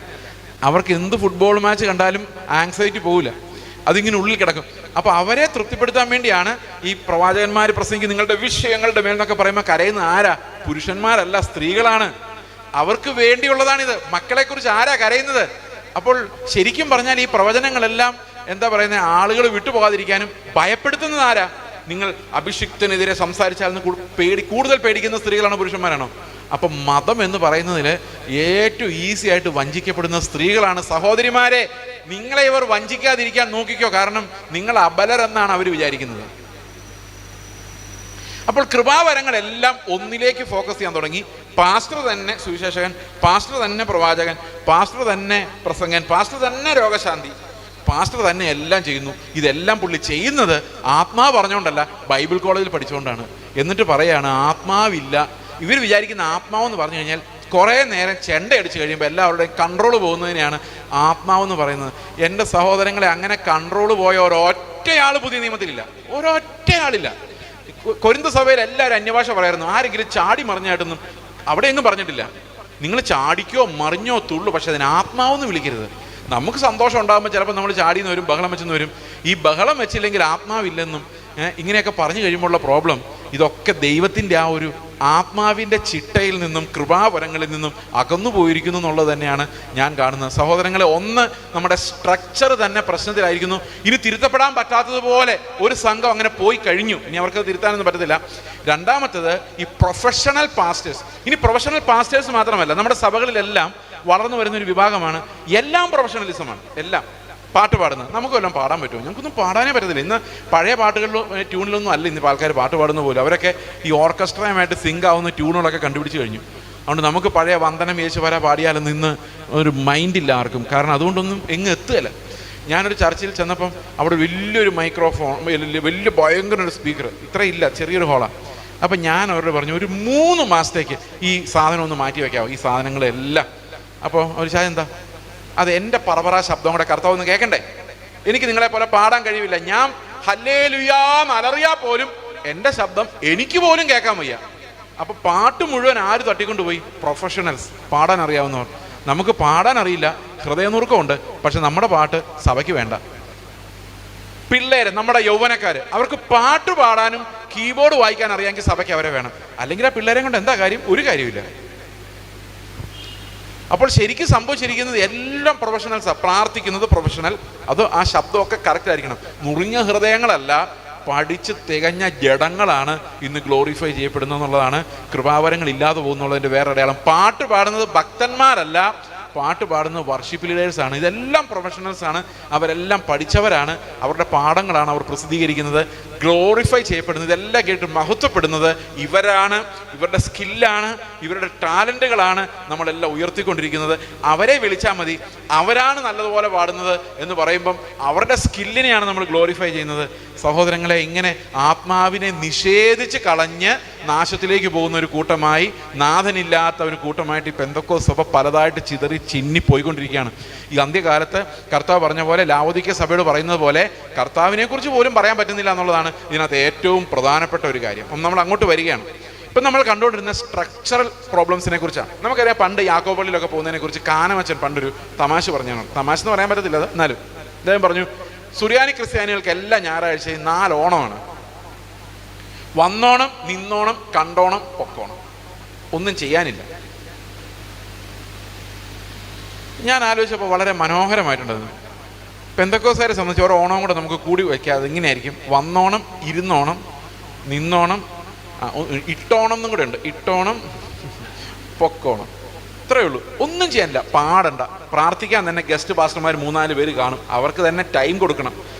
Speaker 1: അവർക്ക് എന്ത് ഫുട്ബോൾ മാച്ച് കണ്ടാലും ആങ്സൈറ്റി പോവില്ല, അതിങ്ങനെ ഉള്ളിൽ കിടക്കും. അപ്പോൾ അവരെ തൃപ്തിപ്പെടുത്താൻ വേണ്ടിയാണ് ഈ പ്രവാചകന്മാർ പ്രസംഗിക്കും നിങ്ങളുടെ വിഷയങ്ങളുടെ മേൽ എന്നൊക്കെ പറയുമ്പോൾ കരയുന്ന ആരാ? പുരുഷന്മാരല്ല, സ്ത്രീകളാണ്. അവർക്ക് വേണ്ടിയുള്ളതാണിത്. മക്കളെക്കുറിച്ച് ആരാ കരയുന്നത്? അപ്പോൾ ശരിക്കും പറഞ്ഞാൽ ഈ പ്രവചനങ്ങളെല്ലാം എന്താ പറയുന്നത്, ആളുകൾ വിട്ടുപോകാതിരിക്കാനും ഭയപ്പെടുത്തുന്നത് ആരാ? നിങ്ങൾ അഭിഷിക്തനെതിരെ സംസാരിച്ചാൽ കൂടുതൽ പേടിക്കുന്ന സ്ത്രീകളാണോ പുരുഷന്മാരാണോ? അപ്പം മതം എന്ന് പറയുന്നതിൽ ഏറ്റവും ഈസി ആയിട്ട് വഞ്ചിക്കപ്പെടുന്ന സ്ത്രീകളാണ്. സഹോദരിമാരെ, നിങ്ങളെ ഇവർ വഞ്ചിക്കാതിരിക്കാൻ നോക്കിക്കോ. കാരണം നിങ്ങൾ അബലരെന്നാണ് അവർ വിചാരിക്കുന്നത്. അപ്പോൾ കൃപാവരങ്ങളെല്ലാം ഒന്നിലേക്ക് ഫോക്കസ് ചെയ്യാൻ തുടങ്ങി. പാസ്റ്റർ തന്നെ സുവിശേഷകൻ, പാസ്റ്റർ തന്നെ പ്രവാചകൻ, പാസ്റ്റർ തന്നെ പ്രസംഗൻ, പാസ്റ്റർ തന്നെ രോഗശാന്തി, പാസ്റ്റർ തന്നെ എല്ലാം ചെയ്യുന്നു. ഇതെല്ലാം പുള്ളി ചെയ്യുന്നത് ആത്മാവ് പറഞ്ഞുകൊണ്ടല്ല, ബൈബിൾ കോളേജിൽ പഠിച്ചുകൊണ്ടാണ്. എന്നിട്ട് പറയാണ് ആത്മാവില്ല. ഇവർ വിചാരിക്കുന്ന ആത്മാവെന്ന് പറഞ്ഞു കഴിഞ്ഞാൽ കുറേ നേരം ചെണ്ട അടിച്ച് കഴിയുമ്പോൾ എല്ലാവരുടെയും കൺട്രോൾ പോകുന്നതിനെയാണ് ആത്മാവെന്ന് പറയുന്നത്. എൻ്റെ സഹോദരങ്ങളെ, അങ്ങനെ കൺട്രോൾ പോയ ഒരൊറ്റയാൾ പുതിയ നിയമത്തിലില്ല, ഒരൊറ്റയാളില്ല. കൊരിന്ത സഭയിൽ എല്ലാവരും അന്യഭാഷ പറയായിരുന്നു. ആരെങ്കിലും ചാടി മറിഞ്ഞായിട്ടൊന്നും അവിടെ എങ്ങും പറഞ്ഞിട്ടില്ല. നിങ്ങൾ ചാടിക്കോ മറിഞ്ഞോ തുള്ളു, പക്ഷെ അതിന് ആത്മാവെന്ന് വിളിക്കരുത്. നമുക്ക് സന്തോഷം ഉണ്ടാകുമ്പോൾ ചിലപ്പോൾ നമ്മൾ ചാടിയെന്ന് വരും, ബഹളം വെച്ചെന്ന് വരും. ഈ ബഹളം വെച്ചില്ലെങ്കിൽ ആത്മാവില്ലെന്നും ഇങ്ങനെയൊക്കെ പറഞ്ഞു കഴിയുമ്പോഴുള്ള പ്രോബ്ലം ഇതൊക്കെ ദൈവത്തിൻ്റെ ആ ഒരു ആത്മാവിൻ്റെ ചിട്ടയിൽ നിന്നും കൃപാവരങ്ങളിൽ നിന്നും അകന്നു പോയിരിക്കുന്നു എന്നുള്ളത് തന്നെയാണ് ഞാൻ കാണുന്നത്. സഹോദരങ്ങളെ, ഒന്ന് നമ്മുടെ സ്ട്രക്ചർ തന്നെ പ്രശ്നത്തിലായിരിക്കുന്നു. ഇനി തിരുത്തപ്പെടാൻ പറ്റാത്തതുപോലെ ഒരു സംഘം അങ്ങനെ പോയി കഴിഞ്ഞു, ഇനി അവർക്ക് തിരുത്താനൊന്നും പറ്റത്തില്ല. രണ്ടാമത്തത് ഈ പ്രൊഫഷണൽ പാസ്റ്റേഴ്സ്. ഇനി പ്രൊഫഷണൽ പാസ്റ്റേഴ്സ് മാത്രമല്ല, നമ്മുടെ സഭകളിലെല്ലാം വളർന്നു വരുന്നൊരു വിഭാഗമാണ് എല്ലാം പ്രൊഫഷണലിസമാണ്. എല്ലാം പാട്ട് പാടുന്നത്, നമുക്ക് വല്ലതും പാടാൻ പറ്റുമോ? ഞങ്ങൾക്കൊന്നും പാടാനേ പറ്റത്തില്ല. ഇന്ന് പഴയ പാട്ടുകളിലോ ട്യൂണിലൊന്നും അല്ല ഇന്ന് ആൾക്കാർ പാട്ട് പാടുന്ന പോലും. അവരൊക്കെ ഈ ഓർക്കസ്ട്രയുമായിട്ട് സിങ്ക് ആവുന്ന ട്യൂണുകളൊക്കെ കണ്ടുപിടിച്ച് കഴിഞ്ഞു. അതുകൊണ്ട് നമുക്ക് പഴയ വന്ദനം യേശുവര പാടിയാലൊന്നും ഇന്ന് ഒരു മൈൻഡില്ല ആർക്കും. കാരണം അതുകൊണ്ടൊന്നും എങ്ങ് എത്തുകയല്ല. ഞാനൊരു ചർച്ചിൽ ചെന്നപ്പം അവിടെ വലിയൊരു മൈക്രോഫോൺ, വലിയ ഭയങ്കര ഒരു സ്പീക്കർ, ഇത്രയില്ല, ചെറിയൊരു ഹോളാണ്. അപ്പം ഞാൻ അവരോട് പറഞ്ഞു, ഒരു 3 മാസത്തേക്ക് ഈ സാധനം ഒന്ന് മാറ്റി വയ്ക്കാമോ, ഈ സാധനങ്ങളെല്ലാം. അപ്പോൾ അവർ ചായ എന്താ, അത് എൻ്റെ പറപറ ശബ്ദം കൂടെ കർത്താവ് ഒന്ന് കേൾക്കണ്ടേ? എനിക്ക് നിങ്ങളെ പോലെ പാടാൻ കഴിവില്ല. ഞാൻ ഹല്ലേലൂയാന്ന് അലറിയാ പോലും എൻ്റെ ശബ്ദം എനിക്ക് പോലും കേൾക്കാൻ വയ്യ. അപ്പൊ പാട്ട് മുഴുവൻ ആര് തട്ടിക്കൊണ്ടുപോയി? പ്രൊഫഷണൽസ്, പാടാൻ അറിയാവുന്നവർ. നമുക്ക് പാടാൻ അറിയില്ല, ഹൃദയനുറുക്കമുണ്ട്, പക്ഷെ നമ്മുടെ പാട്ട് സഭയ്ക്ക് വേണ്ട. പിള്ളേര്, നമ്മുടെ യൗവനക്കാര്, അവർക്ക് പാട്ട് പാടാനും കീബോർഡ് വായിക്കാൻ അറിയാമെങ്കിൽ സഭയ്ക്ക് അവരെ വേണം. അല്ലെങ്കിൽ ആ പിള്ളേരെ കൊണ്ട് എന്താ കാര്യം? ഒരു കാര്യമില്ല. അപ്പോൾ ശരിക്കും സംഭവിച്ചിരിക്കുന്നത് എല്ലാം പ്രൊഫഷണൽസാണ്. പ്രാർത്ഥിക്കുന്നത് പ്രൊഫഷണൽ, അത് ആ ശബ്ദമൊക്കെ കറക്റ്റ് ആയിരിക്കണം. മുറിഞ്ഞ ഹൃദയങ്ങളല്ല, പഠിച്ച് തികഞ്ഞ ജഡങ്ങളാണ് ഇന്ന് ഗ്ലോറിഫൈ ചെയ്യപ്പെടുന്നത് എന്നുള്ളതാണ്. കൃപാവരങ്ങൾ ഇല്ലാതെ പോകുന്നുള്ളതിൻ്റെ വേറെ അടയാളം. പാട്ട് പാടുന്നത് ഭക്തന്മാരല്ല, പാട്ട് പാടുന്നത് വർഷിപ്പ് ലീഡേഴ്സാണ്. ഇതെല്ലാം പ്രൊഫഷണൽസാണ്, അവരെല്ലാം പഠിച്ചവരാണ്, അവരുടെ പാഠങ്ങളാണ് അവർ പ്രസിദ്ധീകരിക്കുന്നത്. ഗ്ലോറിഫൈ ചെയ്യപ്പെടുന്നത്, ഇതെല്ലാം കേട്ട് മഹത്വപ്പെടുന്നത് ഇവരാണ്, ഇവരുടെ സ്കില്ലാണ്, ഇവരുടെ ടാലൻറ്റുകളാണ് നമ്മളെല്ലാം ഉയർത്തിക്കൊണ്ടിരിക്കുന്നത്. അവരെ വിളിച്ചാൽ മതി, അവരാണ് നല്ലതുപോലെ പാടുന്നത് എന്ന് പറയുമ്പം അവരുടെ സ്കില്ലിനെയാണ് നമ്മൾ ഗ്ലോറിഫൈ ചെയ്യുന്നത്. സഹോദരങ്ങളെ, ഇങ്ങനെ ആത്മാവിനെ നിഷേധിച്ച് കളഞ്ഞ് നാശത്തിലേക്ക് പോകുന്ന ഒരു കൂട്ടമായി, നാഥനില്ലാത്ത ഒരു കൂട്ടമായിട്ട് ഈ പെന്തക്കോസ്ത് സഭ പലതായിട്ട് ചിതറി ചിന്നി പോയിക്കൊണ്ടിരിക്കുകയാണ്. ഈ അന്ത്യകാലത്ത് കർത്താവ് പറഞ്ഞ പോലെ, ലാവോദിക്യ സഭയോട് പറയുന്നത് പോലെ, കർത്താവിനെ കുറിച്ച് പോലും പറയാൻ പറ്റുന്നില്ല എന്നുള്ളതാണ് ഇതിനകത്ത് ഏറ്റവും പ്രധാനപ്പെട്ട ഒരു കാര്യം. നമ്മൾ അങ്ങോട്ട് വരികയാണ്. ഇപ്പം നമ്മൾ കണ്ടുകൊണ്ടിരുന്ന സ്ട്രക്ചറൽ പ്രോബ്ലംസിനെ കുറിച്ചാണ്. നമുക്കറിയാം, പണ്ട് യാക്കോബള്ളിലൊക്കെ പോകുന്നതിനെ കുറിച്ച് കാനമച്ചൻ പണ്ടൊരു തമാശ പറഞ്ഞാണ്. തമാശ എന്ന് പറയാൻ പറ്റത്തില്ല, അത് എന്നാലും അദ്ദേഹം പറഞ്ഞു, സുറിയാനി ക്രിസ്ത്യാനികൾക്ക് എല്ലാ ഞായറാഴ്ചയും 4 ഓണമാണ്. വന്നോണം, നിന്നോണം, കണ്ടോണം, പൊക്കോണം. ഒന്നും ചെയ്യാനില്ല. ഞാൻ ആലോചിച്ചപ്പോൾ വളരെ മനോഹരമായിട്ടുണ്ടത്. പെന്തക്കോസ്തുകാരെ സംബന്ധിച്ച് ഓരോ ഓണം കൂടെ നമുക്ക് കൂടി വയ്ക്കാതെ ഇങ്ങനെയായിരിക്കും: വന്നോണം, ഇരുന്നോണം, നിന്നോണം, ഇട്ടോണം എന്നും കൂടെ ഉണ്ട്, ഇട്ടോണം, പൊക്കോണം. ഇത്രയേ ഉള്ളൂ. ഒന്നും ചെയ്യാനില്ല, പാടണ്ട. പ്രാർത്ഥിക്കാൻ തന്നെ ഗസ്റ്റ് പാസ്റ്റർമാർ 3-4 പേര് കാണും, അവർക്ക് തന്നെ ടൈം കൊടുക്കണം.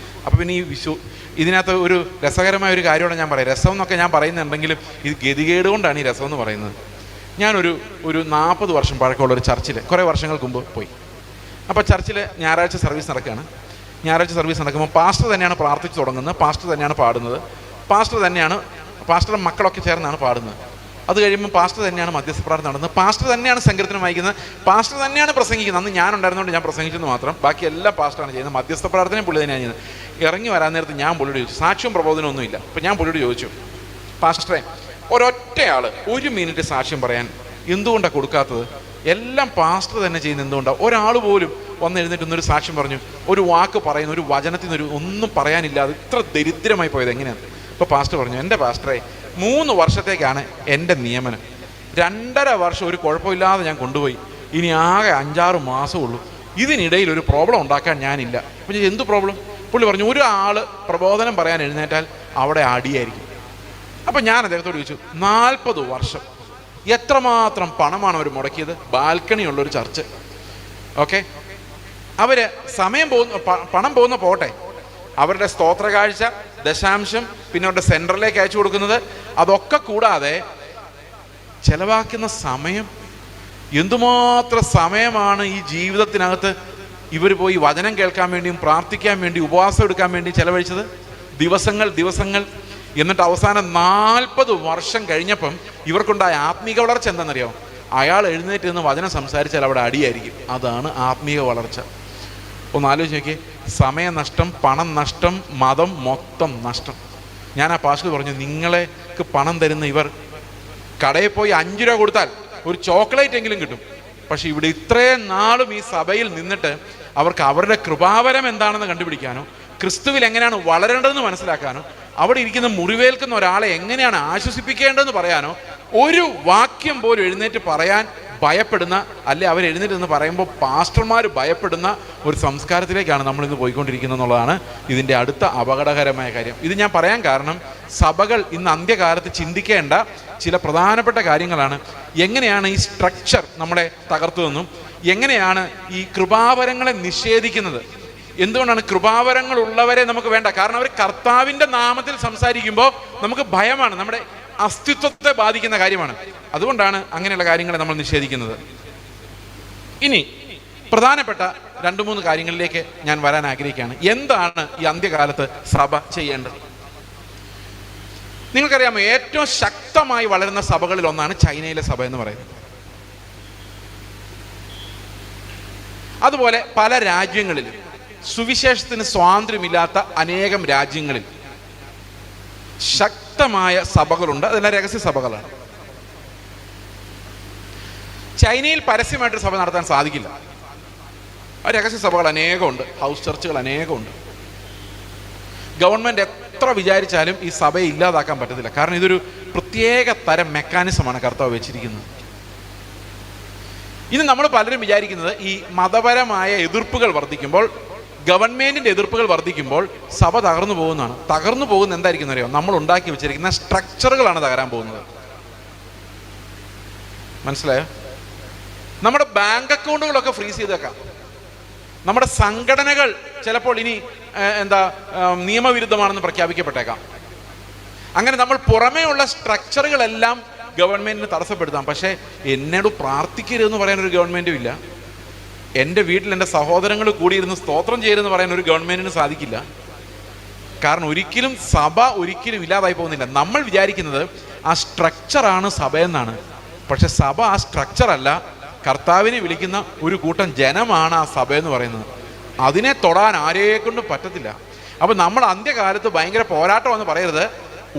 Speaker 1: അപ്പോൾ പിന്നെ ഈ ഇതിനകത്ത് ഒരു രസകരമായ ഒരു കാര്യമാണ് ഞാൻ പറയാം. രസം എന്നൊക്കെ ഞാൻ പറയുന്നുണ്ടെങ്കിലും ഇത് ഗതികേട് കൊണ്ടാണ് ഈ രസം എന്ന് പറയുന്നത്. ഞാനൊരു 40 വർഷം പഴക്കമുള്ളൊരു ചർച്ചിൽ കുറേ വർഷങ്ങൾക്ക് മുമ്പ് പോയി. അപ്പോൾ ചർച്ചിൽ ഞായറാഴ്ച സർവീസ് നടക്കുകയാണ്. ഞായറാഴ്ച സർവീസ് നടക്കുമ്പോൾ പാസ്റ്റർ തന്നെയാണ് പ്രാർത്ഥിച്ച് തുടങ്ങുന്നത്, പാസ്റ്റർ തന്നെയാണ് പാടുന്നത്, പാസ്റ്ററുടെ മക്കളൊക്കെ ചേർന്നാണ് പാടുന്നത്. അത് കഴിയുമ്പോൾ പാസ്റ്റർ തന്നെയാണ് മധ്യസ്ഥ പ്രാർത്ഥന നടന്നത്, പാസ്റ്റർ തന്നെയാണ് സങ്കീർത്തനം വായിക്കുന്നത്, പാസ്റ്റർ തന്നെയാണ് പ്രസംഗിക്കുന്നത്. അന്ന് ഞാൻ ഉണ്ടായിരുന്നതുകൊണ്ട് ഞാൻ പ്രസംഗിച്ചെന്ന് മാത്രം, ബാക്കി എല്ലാം പാസ്റ്ററാണ് ചെയ്യുന്നത്. മധ്യസ്ഥ പ്രാർത്ഥനയും പുള്ളി തന്നെയാണ് ചെയ്യുന്നത്. ഇറങ്ങി വരാൻ നേരത്ത് ഞാൻ പുള്ളിയോട് ചോദിച്ചു, സാക്ഷ്യവും പ്രബോധനമൊന്നുമില്ല. അപ്പോൾ ഞാൻ പുള്ളിയോട് ചോദിച്ചു, പാസ്റ്ററെ, ഒരൊറ്റയാൾ 1 മിനിറ്റ് സാക്ഷ്യം പറയാൻ എന്തുകൊണ്ടാണ് കൊടുക്കാത്തത്? എല്ലാം പാസ്റ്റർ തന്നെ ചെയ്യുന്നത് എന്തുകൊണ്ടാണ്? ഒരാൾ പോലും വന്ന് എഴുന്നേറ്റൊന്നൊരു സാക്ഷ്യം പറഞ്ഞു, ഒരു വാക്ക് പറയുന്ന, ഒരു വചനത്തിൽ നിന്നൊരു ഒന്നും പറയാനില്ലാതെ ഇത്ര ദരിദ്രമായി പോയത് എങ്ങനെയാണ്? അപ്പോൾ പാസ്റ്റർ പറഞ്ഞു, എൻ്റെ പാസ്റ്ററെ, 3 വർഷത്തേക്കാണ് എൻ്റെ നിയമനം. 2.5 വർഷം ഒരു കുഴപ്പമില്ലാതെ ഞാൻ കൊണ്ടുപോയി. ഇനി ആകെ 5-6 മാസമുള്ളൂ. ഇതിനിടയിൽ ഒരു പ്രോബ്ലം ഉണ്ടാക്കാൻ ഞാനില്ല. അപ്പോൾ ഞാൻ, എന്ത് പ്രോബ്ലം? പുള്ളി പറഞ്ഞു, ഒരാൾ പ്രബോധനം പറയാൻ എഴുന്നേറ്റാൽ അവിടെ അടിയായിരിക്കും. അപ്പം ഞാൻ അദ്ദേഹത്തോട് ചോദിച്ചു, 40 വർഷം എത്രമാത്രം പണമാണ് അവർ മുടക്കിയത്? ബാൽക്കണി ഉള്ളൊരു ചർച്ച്, ഓക്കെ. അവർ പണം പോകുന്ന പോട്ടെ, അവരുടെ സ്തോത്ര കാഴ്ച, ദശാംശം, പിന്നെ അവരുടെ സെൻറ്ററിലേക്ക് അയച്ചു കൊടുക്കുന്നത്, അതൊക്കെ കൂടാതെ ചെലവാക്കുന്ന സമയം, എന്തുമാത്രം സമയമാണ് ഈ ജീവിതത്തിനകത്ത് ഇവർ പോയി വചനം കേൾക്കാൻ വേണ്ടിയും പ്രാർത്ഥിക്കാൻ വേണ്ടി ഉപവാസം എടുക്കാൻ വേണ്ടി ചെലവഴിച്ചത്? ദിവസങ്ങൾ. എന്നിട്ട് അവസാനം 40 വർഷം കഴിഞ്ഞപ്പം ഇവർക്കുണ്ടായ ആത്മീക വളർച്ച എന്താണെന്നറിയാമോ? അയാൾ എഴുന്നേറ്റ് നിന്ന് വചനം സംസാരിച്ചാൽ അവിടെ അടിയായിരിക്കും. അതാണ് ആത്മീക വളർച്ച. ഒന്ന് ആലോചിച്ച് നോക്കിയേ. സമയനഷ്ടം, പണം നഷ്ടം, മതം മൊത്തം നഷ്ടം. ഞാൻ ആ പാസ്റ്റർ പറഞ്ഞു, നിങ്ങൾക്ക് പണം തരുന്ന ഇവർ കടയിൽ പോയി 5 രൂപ കൊടുത്താൽ ഒരു ചോക്ലേറ്റ് എങ്കിലും കിട്ടും. പക്ഷെ ഇവിടെ ഇത്രയും നാളും ഈ സഭയിൽ നിന്നിട്ട് അവർക്ക് അവരുടെ കൃപാവരം എന്താണെന്ന് കണ്ടുപിടിക്കാനോ, ക്രിസ്തുവിൽ എങ്ങനെയാണ് വളരേണ്ടതെന്ന് മനസ്സിലാക്കാനോ, അവിടെ ഇരിക്കുന്ന മുറിവേൽക്കുന്ന ഒരാളെ എങ്ങനെയാണ് ആശ്വസിപ്പിക്കേണ്ടതെന്ന് പറയാനോ ഒരു വാക്യം പോലും എഴുന്നേറ്റ് പറയാൻ ഭയപ്പെടുന്ന, അല്ലെ അവർ എഴുന്നേറ്റ് എന്ന് പറയുമ്പോൾ പാസ്റ്റർമാർ ഭയപ്പെടുന്ന ഒരു സംസ്കാരത്തിലേക്കാണ് നമ്മളിന്ന് പോയിക്കൊണ്ടിരിക്കുന്നത് എന്നുള്ളതാണ് ഇതിൻ്റെ അടുത്ത അപകടകരമായ കാര്യം. ഇത് ഞാൻ പറയാൻ കാരണം, സഭകൾ ഇന്ന് അന്ത്യകാലത്ത് ചിന്തിക്കേണ്ട ചില പ്രധാനപ്പെട്ട കാര്യങ്ങളാണ്. എങ്ങനെയാണ് ഈ സ്ട്രക്ചർ നമ്മളെ തകർത്തതെന്നും, എങ്ങനെയാണ് ഈ കൃപാവരങ്ങളെ നിഷേധിക്കുന്നത്. എന്തുകൊണ്ടാണ് കൃപാവരങ്ങൾ ഉള്ളവരെ നമുക്ക് വേണ്ട? കാരണം അവർ കർത്താവിൻ്റെ നാമത്തിൽ സംസാരിക്കുമ്പോൾ നമുക്ക് ഭയമാണ്, നമ്മുടെ അസ്തിത്വത്തെ ബാധിക്കുന്ന കാര്യമാണ്. അതുകൊണ്ടാണ് അങ്ങനെയുള്ള കാര്യങ്ങളെ നമ്മൾ നിഷേധിക്കുന്നത്. ഇനി പ്രധാനപ്പെട്ട 2-3 കാര്യങ്ങളിലേക്ക് ഞാൻ വരാൻ ആഗ്രഹിക്കുകയാണ്. എന്താണ് ഈ അന്ത്യകാലത്ത് സഭ ചെയ്യേണ്ടത്? നിങ്ങൾക്കറിയാമോ, ഏറ്റവും ശക്തമായി വളരുന്ന സഭകളിൽ ഒന്നാണ് ചൈനയിലെ സഭ എന്ന് പറയുന്നത്. അതുപോലെ പല രാജ്യങ്ങളിലും സുവിശേഷത്തിന് സ്വാതന്ത്ര്യമില്ലാത്ത അനേകം രാജ്യങ്ങളിൽ ശക്തമായ സഭകളുണ്ട്. അതെല്ലാം രഹസ്യ സഭകളാണ്. ചൈനയിൽ പരസ്യമായിട്ട് സഭ നടത്താൻ സാധിക്കില്ല. രഹസ്യ സഭകൾ അനേകമുണ്ട്, ഹൗസ് ചർച്ചുകൾ അനേകമുണ്ട്. ഗവൺമെൻറ് എത്ര വിചാരിച്ചാലും ഈ സഭയെ ഇല്ലാതാക്കാൻ പറ്റത്തില്ല. കാരണം ഇതൊരു പ്രത്യേക തരം മെക്കാനിസമാണ് കർത്താവ് വെച്ചിരിക്കുന്നത്. ഇനി നമ്മൾ പലരും വിചാരിക്കുന്നത് ഈ മതപരമായ എതിർപ്പുകൾ വർദ്ധിക്കുമ്പോൾ, ഗവൺമെൻറ്റിൻ്റെ എതിർപ്പുകൾ വർദ്ധിക്കുമ്പോൾ സഭ തകർന്നു പോകുന്നതാണ്. തകർന്നു പോകുന്ന എന്തായിരിക്കും അറിയാം? നമ്മൾ ഉണ്ടാക്കി വെച്ചിരിക്കുന്ന സ്ട്രക്ചറുകളാണ് തകരാൻ പോകുന്നത്. മനസ്സിലായോ? നമ്മുടെ ബാങ്ക് അക്കൗണ്ടുകളൊക്കെ ഫ്രീസ് ചെയ്തേക്കാം. നമ്മുടെ സംഘടനകൾ ചിലപ്പോൾ ഇനി നിയമവിരുദ്ധമാണെന്ന് പ്രഖ്യാപിക്കപ്പെട്ടേക്കാം. അങ്ങനെ നമ്മൾ പുറമേ ഉള്ള സ്ട്രക്ചറുകളെല്ലാം ഗവൺമെൻറ്റിന് തടസ്സപ്പെടുത്താം. പക്ഷേ എന്നോട് പ്രാർത്ഥിക്കരുതെന്ന് പറയാനൊരു ഗവൺമെൻറ്റും ഇല്ല. എൻ്റെ വീട്ടിൽ എൻ്റെ സഹോദരങ്ങൾ കൂടിയിരുന്ന് സ്തോത്രം ചെയ്യരുതെന്ന് പറയാൻ ഒരു ഗവൺമെൻറ്റിന് സാധിക്കില്ല. കാരണം ഒരിക്കലും സഭ ഒരിക്കലും ഇല്ലാതായി പോകുന്നില്ല. നമ്മൾ വിചാരിക്കുന്നത് ആ സ്ട്രക്ചറാണ് സഭയെന്നാണ്. പക്ഷെ സഭ ആ സ്ട്രക്ചറല്ല, കർത്താവിനെ വിളിക്കുന്ന ഒരു കൂട്ടം ജനമാണ് ആ സഭയെന്ന് പറയുന്നത്. അതിനെ തൊടാൻ ആരെക്കൊണ്ടും പറ്റത്തില്ല. അപ്പം നമ്മൾ അന്ത്യകാലത്ത് ഭയങ്കര പോരാട്ടമെന്ന് പറയരുത്.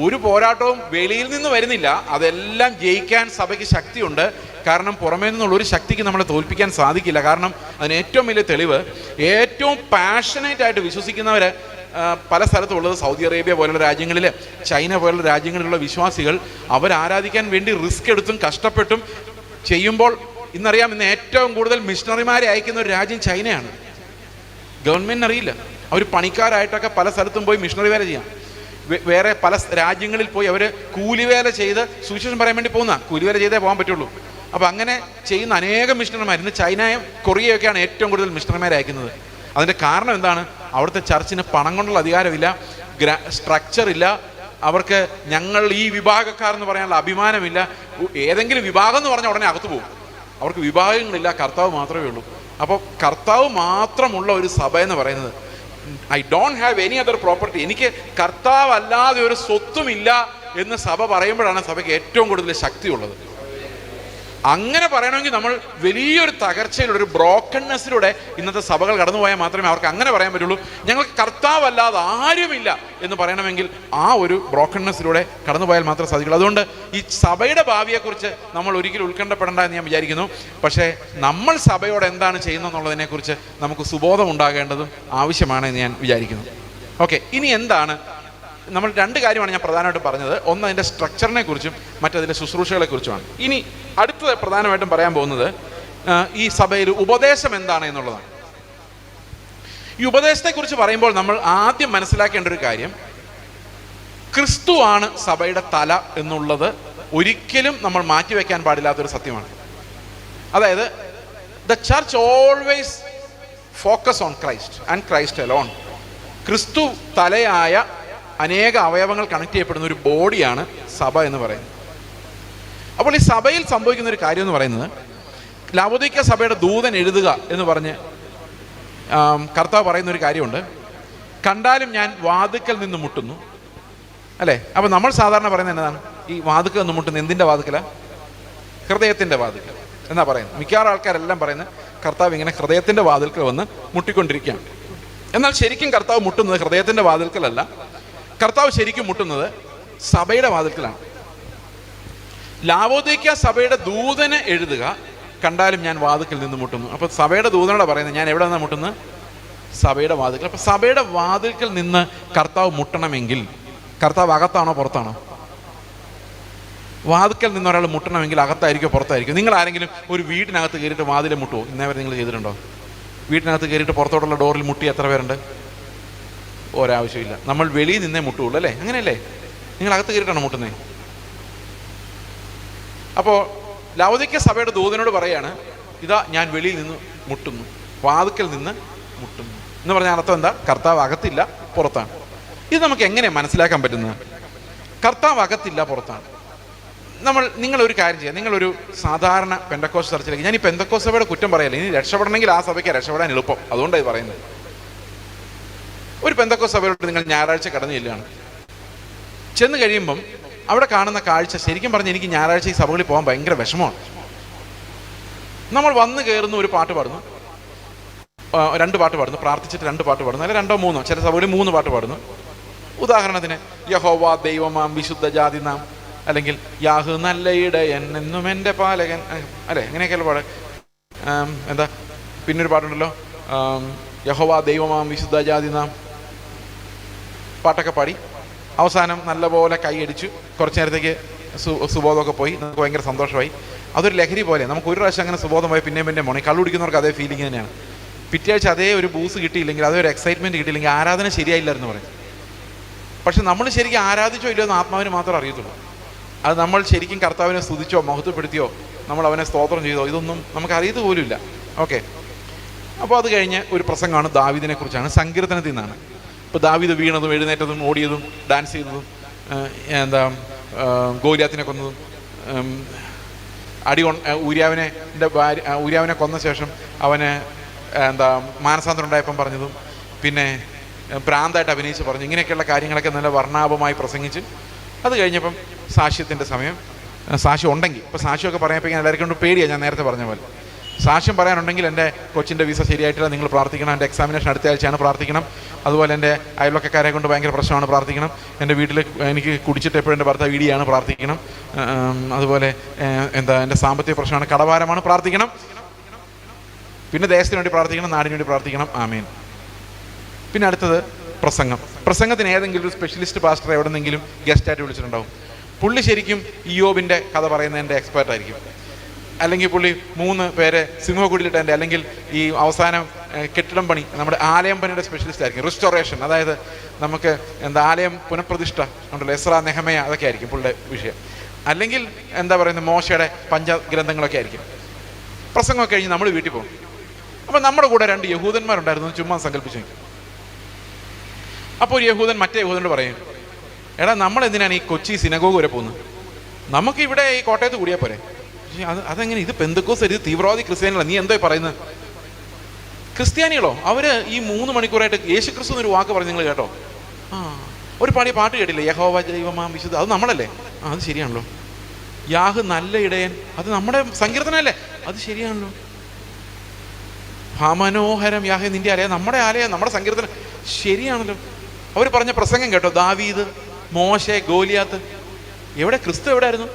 Speaker 1: ഒരു പോരാട്ടവും വെളിയിൽ നിന്ന് വരുന്നില്ല. അതെല്ലാം ജയിക്കാൻ സഭയ്ക്ക് ശക്തിയുണ്ട്. കാരണം പുറമേ നിന്നുള്ളൊരു ശക്തിക്ക് നമ്മളെ തോൽപ്പിക്കാൻ സാധിക്കില്ല. കാരണം അതിന് ഏറ്റവും വലിയ തെളിവ്, ഏറ്റവും പാഷനേറ്റ് ആയിട്ട് വിശ്വസിക്കുന്നവർ പല സ്ഥലത്തുള്ളത് സൗദി അറേബ്യ പോലുള്ള രാജ്യങ്ങളിൽ, ചൈന പോലുള്ള രാജ്യങ്ങളിലുള്ള വിശ്വാസികൾ അവരാരാധിക്കാൻ വേണ്ടി റിസ്ക് എടുത്തും കഷ്ടപ്പെട്ടും ചെയ്യുമ്പോൾ, ഇന്നറിയാം ഇന്ന് ഏറ്റവും കൂടുതൽ മിഷണറിമാരെ അയക്കുന്ന ഒരു രാജ്യം ചൈനയാണ്. ഗവൺമെൻറ്റിന് അറിയില്ല. അവർ പണിക്കാരായിട്ടൊക്കെ പല സ്ഥലത്തും പോയി മിഷണറി വേല ചെയ്യാം. വേറെ പല രാജ്യങ്ങളിൽ പോയി അവർ കൂലിവേല ചെയ്ത് സുവിശേഷം പറയാൻ വേണ്ടി പോകുന്ന, കൂലിവേല ചെയ്തേ പോകാൻ പറ്റുള്ളൂ. അപ്പോൾ അങ്ങനെ ചെയ്യുന്ന അനേകം മിഷണറിമാർ ഇന്ന് ചൈനയും കൊറിയയൊക്കെയാണ് ഏറ്റവും കൂടുതൽ മിഷണറിമാരെ അയക്കുന്നത്. അതിൻ്റെ കാരണം എന്താണ്? അവിടുത്തെ ചർച്ചിന് പണം കൊണ്ടുള്ള അധികാരമില്ല, സ്ട്രക്ചർ ഇല്ല, അവർക്ക് ഞങ്ങൾ ഈ വിഭാഗക്കാരെന്ന് പറയാനുള്ള അഭിമാനമില്ല. ഏതെങ്കിലും വിഭാഗം എന്ന് പറഞ്ഞാൽ ഉടനെ അകത്ത് പോകും. അവർക്ക് വിഭാഗങ്ങളില്ല, കർത്താവ് മാത്രമേ ഉള്ളൂ. അപ്പോൾ കർത്താവ് മാത്രമുള്ള ഒരു സഭ എന്ന് പറയുന്നത്, I don't have any other property, എനിക്ക് കർത്താവ് അല്ലാതെ ഒരു സ്വത്തുമില്ല എന്ന് സഭ പറയുമ്പോഴാണ് സഭയ്ക്ക് ഏറ്റവും കൂടുതൽ ശക്തിയുള്ളത്. അങ്ങനെ പറയണമെങ്കിൽ നമ്മൾ വലിയൊരു തകർച്ചയിലൂടെ, ഒരു ബ്രോക്കൺനെസ്സിലൂടെ ഇന്നത്തെ സഭകൾ കടന്നുപോയാൽ മാത്രമേ അവർക്ക് അങ്ങനെ പറയാൻ പറ്റുള്ളൂ. ഞങ്ങൾക്ക് കർത്താവ് അല്ലാതെ ആരുമില്ല എന്ന് പറയണമെങ്കിൽ ആ ഒരു ബ്രോക്കൺനെസ്സിലൂടെ കടന്നുപോയാൽ മാത്രമേ സാധിക്കുള്ളൂ. അതുകൊണ്ട് ഈ സഭയുടെ ഭാവിയെക്കുറിച്ച് നമ്മൾ ഒരിക്കലും ഉത്കണ്ഠപ്പെടേണ്ട എന്ന് ഞാൻ വിചാരിക്കുന്നു. പക്ഷേ നമ്മൾ സഭയോട് എന്താണ് ചെയ്യുന്നതെന്നുള്ളതിനെക്കുറിച്ച് നമുക്ക് സുബോധം ഉണ്ടാകേണ്ടതും ആവശ്യമാണ് എന്ന് ഞാൻ വിചാരിക്കുന്നു. ഓക്കെ, ഇനി എന്താണ്? നമ്മൾ 2 കാര്യമാണ് ഞാൻ പ്രധാനമായിട്ടും പറഞ്ഞത്. ഒന്ന് അതിൻ്റെ സ്ട്രക്ചറിനെ കുറിച്ചും മറ്റതിൻ്റെ ശുശ്രൂഷകളെ കുറിച്ചുമാണ്. ഇനി അടുത്തത് പ്രധാനമായിട്ടും പറയാൻ പോകുന്നത് ഈ സഭയിൽ ഉപദേശം എന്താണ് എന്നുള്ളതാണ്. ഈ ഉപദേശത്തെക്കുറിച്ച് പറയുമ്പോൾ നമ്മൾ ആദ്യം മനസ്സിലാക്കേണ്ട ഒരു കാര്യം, ക്രിസ്തുവാണ് സഭയുടെ തല എന്നുള്ളത് ഒരിക്കലും നമ്മൾ മാറ്റിവെക്കാൻ പാടില്ലാത്തൊരു സത്യമാണ്. അതായത് the church always focus on Christ and Christ alone. ക്രിസ്തു തലയായ അനേക അവയവങ്ങൾ കണക്ട് ചെയ്യപ്പെടുന്ന ഒരു ബോഡിയാണ് സഭ എന്ന് പറയുന്നത്. അപ്പോൾ ഈ സഭയിൽ സംഭവിക്കുന്ന ഒരു കാര്യം എന്ന് പറയുന്നത്, ലവോദിക്ക സഭയുടെ ദൂതൻ എഴുതുക എന്ന് പറഞ്ഞ് കർത്താവ് പറയുന്ന ഒരു കാര്യമുണ്ട്. കണ്ടാലും ഞാൻ വാതിക്കൽ നിന്ന് മുട്ടുന്നു, അല്ലേ? അപ്പോൾ നമ്മൾ സാധാരണ പറയുന്നത് എന്നതാണ്? ഈ വാതിക്കൽ നിന്ന് മുട്ടുന്നത് എന്തിൻ്റെ വാതിക്കലാണ്? ഹൃദയത്തിൻ്റെ വാതിക്കൽ എന്നാ പറയുന്നത്. മിക്കവാറും ആൾക്കാരെല്ലാം പറയുന്നത് കർത്താവ് ഇങ്ങനെ ഹൃദയത്തിൻ്റെ വാതിൽക്കൽ വന്ന് മുട്ടിക്കൊണ്ടിരിക്കുകയാണ്. എന്നാൽ ശരിക്കും കർത്താവ് മുട്ടുന്നത് ഹൃദയത്തിൻ്റെ വാതിൽക്കലല്ല. കർത്താവ് ശരിക്കും മുട്ടുന്നത് സഭയുടെ വാതിൽക്കലാണ്. ലാവോദിക്ക സഭയുടെ ദൂതന് എഴുതുക, കണ്ടാലും ഞാൻ വാതിൽക്കൽ നിന്ന് മുട്ടുന്നു. അപ്പോൾ സഭയുടെ ദൂതനോട് പറയുന്നത്, ഞാൻ എവിടെ നിന്നാണ് മുട്ടുന്നത്? സഭയുടെ വാതിൽക്കൽ. അപ്പോൾ സഭയുടെ വാതിൽക്കൽ നിന്ന് കർത്താവ് മുട്ടണമെങ്കിൽ കർത്താവ് അകത്താണോ പുറത്താണോ? വാതിക്കൽ നിന്ന് ഒരാൾ മുട്ടണമെങ്കിൽ അകത്തായിരിക്കോ പുറത്തായിരിക്കും? നിങ്ങൾ ആരെങ്കിലും ഒരു വീട്ടിനകത്ത് കയറിയിട്ട് വാതിലെ മുട്ടുമോ? ഇന്നേവരെ നിങ്ങൾ ചെയ്തിട്ടുണ്ടോ? വീട്ടിനകത്ത് കയറിയിട്ട് പുറത്തോട്ടുള്ള ഡോറിൽ മുട്ടി എത്ര പേരുണ്ട്? ഒരാവശ്യമില്ല. നമ്മൾ വെളിയിൽ നിന്നേ മുട്ടുള്ളൂ അല്ലേ? അങ്ങനെയല്ലേ? നിങ്ങൾ അകത്ത് കയറിയിട്ടാണോ മുട്ടുന്നത്? അപ്പോൾ ലൗദിക്യ സഭയുടെ ദൂതനോട് പറയാണ്, ഇതാ ഞാൻ വെളിയിൽ നിന്ന് മുട്ടുന്നു, വാതിക്കൽ നിന്ന് മുട്ടുന്നു എന്ന് പറഞ്ഞ അർത്ഥം എന്താ? കർത്താവ് അകത്തില്ല, പുറത്താണ്. ഇത് നമുക്ക് എങ്ങനെ മനസ്സിലാക്കാൻ പറ്റുന്നത്? കർത്താവ് അകത്തില്ല, പുറത്താണ്. നിങ്ങളൊരു കാര്യം ചെയ്യാം. നിങ്ങളൊരു സാധാരണ പെന്തക്കോസ്ത് ചർച്ചിലേക്ക്, ഞാൻ ഈ പെന്തക്കോസ്ത് സഭയുടെ കുറ്റം പറയല്ല, ഇനി രക്ഷപ്പെടണമെങ്കിൽ ആ സഭയ്ക്ക് രക്ഷപ്പെടാൻ എളുപ്പം, അതുകൊണ്ടാണ് പറയുന്നത്. ഒരു പെന്തക്കോസ്ത് സഭയിലോട്ട് നിങ്ങൾ ഞായറാഴ്ച കടന്നു ചെല്ലുകയാണ്. ചെന്ന് കഴിയുമ്പം അവിടെ കാണുന്ന കാഴ്ച, ശരിക്കും പറഞ്ഞ് എനിക്ക് ഞായറാഴ്ച ഈ സഭകളിൽ പോകാൻ ഭയങ്കര വിഷമമാണ്. നമ്മൾ വന്ന് കയറുന്ന ഒരു പാട്ട് പാടുന്നു, 2 പാട്ട് പാടുന്നു, പ്രാർത്ഥിച്ചിട്ട് 2 പാട്ട് പാടുന്നു, അല്ലെങ്കിൽ 2 3, ചില സഭകളിൽ 3 പാട്ട് പാടുന്നു. ഉദാഹരണത്തിന് യഹോവ ദൈവമാം വിശുദ്ധ ജാതി നാം, അല്ലെങ്കിൽ യാഹു നല്ല ഇടയൻ എന്നും എൻ്റെ പാലകൻ, അല്ലേ? അങ്ങനെയൊക്കെയല്ല പാട്. എന്താ പിന്നൊരു പാട്ടുണ്ടല്ലോ, യഹോവ ദൈവമാം വിശുദ്ധ ജാതി നാം, പാട്ടൊക്കെ പാടി അവസാനം നല്ലപോലെ കൈയടിച്ചു. കുറച്ച് നേരത്തേക്ക് സുബോധമൊക്കെ പോയി, നമുക്ക് ഭയങ്കര സന്തോഷമായി. അതൊരു ലഹരി പോലെ. നമുക്ക് ഒരു പ്രാവശ്യം അങ്ങനെ സുബോധമായി പിന്നെ മോണി കള്ളു കുടിക്കുന്നവർക്ക് അതേ ഫീലിംഗ് തന്നെയാണ്. പിറ്റേ ആഴ്ച അതേ ഒരു ബൂസ് കിട്ടിയില്ലെങ്കിൽ, അതേ ഒരു എക്സൈറ്റ്മെൻറ്റ് കിട്ടിയില്ലെങ്കിൽ ആരാധന ശരിയായില്ലായിരുന്നു പറയും. പക്ഷെ നമ്മൾ ശരിക്കും ആരാധിച്ചോ ഇല്ലയോ എന്ന് ആത്മാവിന് മാത്രമേ അറിയത്തുള്ളൂ. അത് നമ്മൾ ശരിക്കും കർത്താവിനെ സ്തുതിച്ചോ മഹത്വപ്പെടുത്തിയോ നമ്മൾ അവനെ സ്തോത്രം ചെയ്തോ ഇതൊന്നും നമുക്ക് അറിയത്ത് പോലുമില്ല. ഓക്കെ. അപ്പോൾ അത് കഴിഞ്ഞ് ഒരു പ്രസംഗമാണ് ദാവീദിനെ കുറിച്ചാണ്, സങ്കീർത്തനത്തിൽ നിന്നാണ്. ഇപ്പോൾ ദാവീദ് വീണതും എഴുന്നേറ്റതും ഓടിയതും ഡാൻസ് ചെയ്തതും, ഗോലിയാത്തിനെ കൊന്നതും, ഊര്യാവിനെ കൊന്ന ശേഷം അവന് മാനസാന്തരം ഉണ്ടായപ്പം പറഞ്ഞതും, പിന്നെ ഭ്രാന്തായിട്ട് അഭിനയിച്ച് പറഞ്ഞു, ഇങ്ങനെയൊക്കെയുള്ള കാര്യങ്ങളൊക്കെ നല്ല വർണ്ണാഭമായി പ്രസംഗിച്ച് അത് കഴിഞ്ഞപ്പം സാക്ഷ്യത്തിൻ്റെ സമയം. സാക്ഷ്യം ഉണ്ടെങ്കിൽ, ഇപ്പോൾ സാക്ഷ്യമൊക്കെ പറയാൻ എല്ലാവർക്കും കൊണ്ട് പേടിയാണ്, ഞാൻ നേരത്തെ പറഞ്ഞ പോലെ. സാക്ഷ്യം പറയാനുണ്ടെങ്കിൽ എൻ്റെ കൊച്ചിൻ്റെ വിസ ശരിയായിട്ടില്ല, നിങ്ങൾ പ്രാർത്ഥിക്കണം. എൻ്റെ എക്സാമിനേഷൻ അടുത്ത ആഴ്ചയാണ്, പ്രാർത്ഥിക്കണം. അതുപോലെ എൻ്റെ അയൽവക്കക്കാരെ കൊണ്ട് ഭയങ്കര പ്രശ്നമാണ്, പ്രാർത്ഥിക്കണം. എൻ്റെ വീട്ടിൽ എനിക്ക് കുടിച്ചിട്ട് എപ്പോഴും എൻ്റെ ഭർത്താവ് ഇടിയാണ്, പ്രാർത്ഥിക്കണം. അതുപോലെ എൻ്റെ സാമ്പത്തിക പ്രശ്നമാണ്, കടഭാരമാണ്, പ്രാർത്ഥിക്കണം. പിന്നെ ദേശത്തിന് വേണ്ടി പ്രാർത്ഥിക്കണം, നാടിന് വേണ്ടി പ്രാർത്ഥിക്കണം. ആമേൻ. പിന്നെ അടുത്തത് പ്രസംഗത്തിന് ഏതെങ്കിലും ഒരു സ്പെഷ്യലിസ്റ്റ് പാസ്റ്റർ എവിടെന്നെങ്കിലും ഗസ്റ്റായിട്ട് വിളിച്ചിട്ടുണ്ടാവും. പുള്ളി ശരിക്കും ഇയ്യോബിൻ്റെ കഥ പറയുന്നതിൻ്റെ എക്സ്പേർട്ടായിരിക്കും. അല്ലെങ്കിൽ പുള്ളി 3 പേരെ സിംഹക്കുടിയിലിട്ടതിൻ്റെ, അല്ലെങ്കിൽ ഈ അവസാനം കെട്ടിടം പണി, നമ്മുടെ ആലയം പണിയുടെ സ്പെഷ്യലിസ്റ്റ് ആയിരിക്കും. റിസ്റ്റോറേഷൻ, അതായത് നമുക്ക് ആലയം പുനഃപ്രതിഷ്ഠ ഉണ്ടല്ലോ, എസ്രാ നെഹമയ, അതൊക്കെ ആയിരിക്കും പുള്ളിയുടെ വിഷയം. അല്ലെങ്കിൽ മോശയുടെ പഞ്ചഗ്രന്ഥങ്ങളൊക്കെ ആയിരിക്കും. പ്രസംഗമൊക്കെ കഴിഞ്ഞ് നമ്മൾ വീട്ടിൽ പോകും. അപ്പം നമ്മുടെ കൂടെ 2 യഹൂദന്മാരുണ്ടായിരുന്നു, ചുമ്മാ സങ്കല്പിച്ചു. അപ്പോൾ ഒരു യഹൂദൻ മറ്റേ യഹൂദനോട് പറയും, എടാ നമ്മളെന്തിനാണ് ഈ കൊച്ചി സിനഗോഗ് വരെ പോകുന്നത്? നമുക്ക് ഇവിടെ ഈ കോട്ടയത്ത് കൂടിയാൽ പോരെ. അതെങ്ങനെ? ഇത് പെന്തക്കോസ്ത്, ഇത് തീവ്രവാദി ക്രിസ്ത്യാനികളാണ്, നീ എന്തോ പറയുന്നത്? ക്രിസ്ത്യാനികളോ? അവര് ഈ 3 മണിക്കൂറായിട്ട് യേശു ക്രിസ്തു എന്നൊരു വാക്ക് പറഞ്ഞു, നിങ്ങൾ കേട്ടോ? ഒരു പാട്ട് കേട്ടില്ലേ, യഹോവ ദൈവമാം വിശുദ്ധ, അത് നമ്മളല്ലേ? അത് ശരിയാണല്ലോ. യാഹ് നല്ല ഇടയൻ, അത് നമ്മുടെ സങ്കീർത്തനല്ലേ? അത് ശരിയാണല്ലോ. മനോഹരം യാഹ് നിന്റെ ആലയം, നമ്മുടെ ആലയം, നമ്മുടെ സങ്കീർത്തനം, ശരിയാണല്ലോ. അവർ പറഞ്ഞ പ്രസംഗം കേട്ടോ, ദാവീദ്, മോശെ, ഗോലിയാത്ത്, എവിടെ ക്രിസ്തു എവിടെയായിരുന്നു?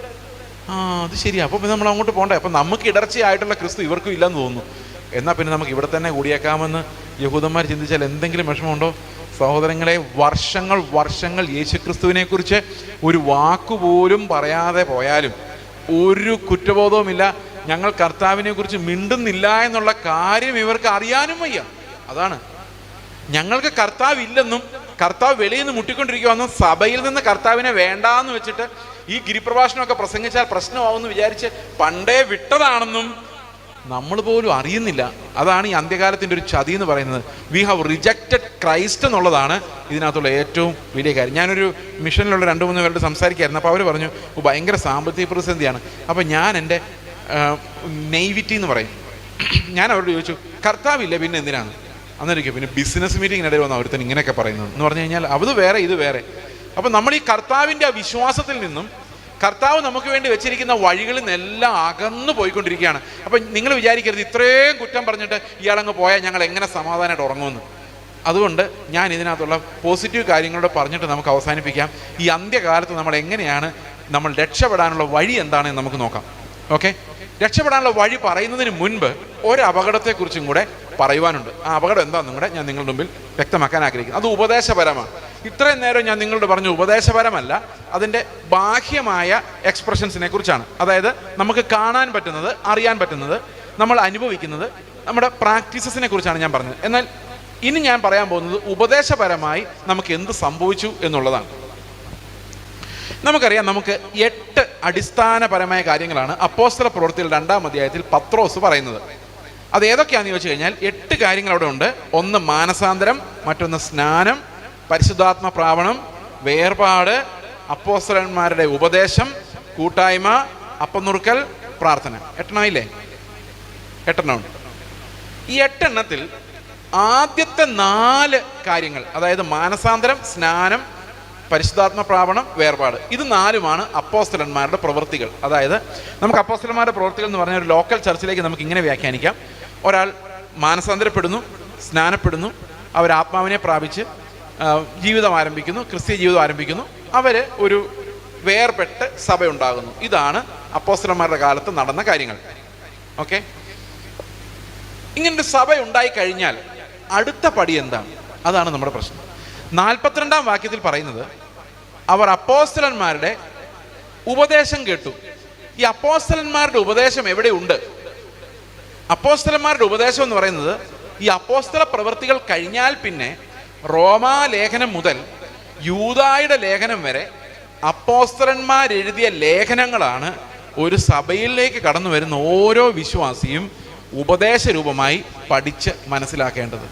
Speaker 1: അത് ശരിയാ. അപ്പോൾ പിന്നെ നമ്മൾ അങ്ങോട്ട് പോകണ്ടേ? അപ്പം നമുക്ക് ഇടർച്ചയായിട്ടുള്ള ക്രിസ്തു ഇവർക്കും ഇല്ലെന്ന് തോന്നുന്നു. എന്നാൽ പിന്നെ നമുക്ക് ഇവിടെ തന്നെ കൂടിയേക്കാമെന്ന് യഹൂദന്മാർ ചിന്തിച്ചാൽ എന്തെങ്കിലും വിഷമമുണ്ടോ? സഹോദരങ്ങളെ, വർഷങ്ങൾ യേശുക്രിസ്തുവിനെ കുറിച്ച് ഒരു വാക്കുപോലും പറയാതെ പോയാലും ഒരു കുറ്റബോധവുമില്ല. ഞങ്ങൾ കർത്താവിനെ കുറിച്ച് മിണ്ടുന്നില്ല എന്നുള്ള കാര്യം ഇവർക്ക് അറിയാനും വയ്യ. അതാണ്, ഞങ്ങൾക്ക് കർത്താവ് ഇല്ലെന്നും കർത്താവ് വെളിയിൽ നിന്ന് മുട്ടിക്കൊണ്ടിരിക്കുവാന്നും സഭയിൽ നിന്ന് കർത്താവിനെ വേണ്ടാന്ന് വെച്ചിട്ട് ഈ ഗിരിപ്രഭാഷണമൊക്കെ പ്രസംഗിച്ചാൽ പ്രശ്നമാവുമെന്ന് വിചാരിച്ച് പണ്ടേ വിട്ടതാണെന്നും നമ്മൾ പോലും അറിയുന്നില്ല. അതാണ് ഈ അന്ത്യകാലത്തിൻ്റെ ഒരു ചതി എന്ന് പറയുന്നത്. വി ഹാവ് റിജക്റ്റഡ് ക്രൈസ്റ്റ് എന്നുള്ളതാണ് ഇതിനകത്തുള്ള ഏറ്റവും വലിയ കാര്യം. ഞാനൊരു മിഷനിലുള്ള 2-3 പേരോട് സംസാരിക്കായിരുന്നു. അപ്പോൾ അവർ പറഞ്ഞു ഭയങ്കര സാമ്പത്തിക പ്രതിസന്ധിയാണ്. അപ്പോൾ ഞാൻ എൻ്റെ നെയ്വിറ്റി എന്ന് പറയും, ഞാൻ അവരോട് ചോദിച്ചു, കർത്താവില്ല പിന്നെ എന്തിനാണ്? അന്നേരം പിന്നെ ബിസിനസ് മീറ്റിങ്ങിനിടയിൽ വന്ന് ഒരുത്തൻ ഇങ്ങനെയൊക്കെ പറയുന്നത് എന്ന് പറഞ്ഞു കഴിഞ്ഞാൽ അത് വേറെ ഇത് വേറെ. അപ്പം നമ്മൾ ഈ കർത്താവിൻ്റെ ആ വിശ്വാസത്തിൽ നിന്നും കർത്താവ് നമുക്ക് വേണ്ടി വെച്ചിരിക്കുന്ന വഴികളിൽ നിന്നെല്ലാം അകന്നു പോയിക്കൊണ്ടിരിക്കുകയാണ്. അപ്പം നിങ്ങൾ വിചാരിക്കരുത് ഇത്രയും കുറ്റം പറഞ്ഞിട്ട് ഇയാളങ്ങ് പോയാൽ ഞങ്ങൾ എങ്ങനെ സമാധാനമായിട്ട് ഉറങ്ങുമെന്ന്. അതുകൊണ്ട് ഞാൻ ഇതിനകത്തുള്ള പോസിറ്റീവ് കാര്യങ്ങളോട് പറഞ്ഞിട്ട് നമുക്ക് അവസാനിപ്പിക്കാം. ഈ അന്ത്യകാലത്ത് നമ്മൾ രക്ഷപ്പെടാനുള്ള വഴി എന്താണെന്ന് നമുക്ക് നോക്കാം. ഓക്കെ, രക്ഷപ്പെടാനുള്ള വഴി പറയുന്നതിന് മുൻപ് ഒരു അപകടത്തെക്കുറിച്ചും കൂടെ പറയുവാനുണ്ട്. ആ അപകടം എന്താണെന്നും കൂടെ ഞാൻ നിങ്ങളുടെ മുമ്പിൽ വ്യക്തമാക്കാൻ ആഗ്രഹിക്കുന്നു. അത് ഉപദേശപരമാണ്. ഇത്രയും നേരം ഞാൻ നിങ്ങളോട് പറഞ്ഞു ഉപദേശപരമല്ല, അതിൻ്റെ ബാഹ്യമായ എക്സ്പ്രഷൻസിനെ കുറിച്ചാണ്. അതായത് നമുക്ക് കാണാൻ പറ്റുന്നത്, അറിയാൻ പറ്റുന്നത്, നമ്മൾ അനുഭവിക്കുന്നത്, നമ്മുടെ പ്രാക്ടീസസിനെ കുറിച്ചാണ് ഞാൻ പറഞ്ഞത്. എന്നാൽ ഇനി ഞാൻ പറയാൻ പോകുന്നത് ഉപദേശപരമായി നമുക്ക് എന്ത് സംഭവിച്ചു എന്നുള്ളതാണ്. നമുക്കറിയാം, നമുക്ക് 8 അടിസ്ഥാനപരമായ കാര്യങ്ങളാണ് അപ്പോസ്തല പ്രവൃത്തികൾ 2-ാം അധ്യായത്തിൽ പത്രോസ് പറയുന്നത്. അത് ഏതൊക്കെയാണെന്ന് ചോദിച്ചു കഴിഞ്ഞാൽ 8 കാര്യങ്ങൾ അവിടെ ഉണ്ട്. ഒന്ന് മാനസാന്തരം, മറ്റൊന്ന് സ്നാനം, പരിശുദ്ധാത്മ പ്രാവണം, വേർപാട്, അപ്പോസ്തലന്മാരുടെ ഉപദേശം, കൂട്ടായ്മ, അപ്പനുറുക്കൽ, പ്രാർത്ഥന. 8 ഇല്ലേ? 8 ഉണ്ട്. ഈ 8 ആദ്യത്തെ 4 കാര്യങ്ങൾ, അതായത് മാനസാന്തരം, സ്നാനം, പരിശുദ്ധാത്മ പ്രാവണം, വേർപാട്, ഇത് 4ഉമാണ് അപ്പോസ്തലന്മാരുടെ പ്രവൃത്തികൾ. അതായത് നമുക്ക് അപ്പോസ്തലന്മാരുടെ പ്രവൃത്തികൾ എന്ന് പറഞ്ഞ ഒരു ലോക്കൽ ചർച്ചിലേക്ക് നമുക്ക് ഇങ്ങനെ വ്യാഖ്യാനിക്കാം. ഒരാൾ മാനസാന്തരപ്പെടുന്നു, സ്നാനപ്പെടുന്നു, അവർ ആത്മാവിനെ പ്രാപിച്ച് ജീവിതം ആരംഭിക്കുന്നു, ക്രിസ്തീയ ജീവിതം ആരംഭിക്കുന്നു, അവർ ഒരു വേർപെട്ട് സഭ ഉണ്ടാകുന്നു. ഇതാണ് അപ്പോസ്തലന്മാരുടെ കാലത്ത് നടന്ന കാര്യങ്ങൾ. ഓക്കെ, ഇങ്ങനൊരു സഭ ഉണ്ടായി കഴിഞ്ഞാൽ അടുത്ത പടി എന്താണ്? അതാണ് നമ്മുടെ പ്രശ്നം. 42-ാം വാക്യത്തിൽ പറയുന്നത് അവർ അപ്പോസ്തലന്മാരുടെ ഉപദേശം കേട്ടു. ഈ അപ്പോസ്തലന്മാരുടെ ഉപദേശം എവിടെയുണ്ട്? അപ്പോസ്തലന്മാരുടെ ഉപദേശം എന്ന് പറയുന്നത് ഈ അപ്പോസ്തല പ്രവൃത്തികൾ കഴിഞ്ഞാൽ പിന്നെ റോമാ ലേഖനം മുതൽ യൂദായുടെ ലേഖനം വരെ അപ്പോസ്തലന്മാരെഴുതിയ ലേഖനങ്ങളാണ് ഒരു സഭയിലേക്ക് കടന്നു വരുന്ന ഓരോ വിശ്വാസിയും ഉപദേശരൂപമായി പഠിച്ച് മനസ്സിലാക്കേണ്ടത്.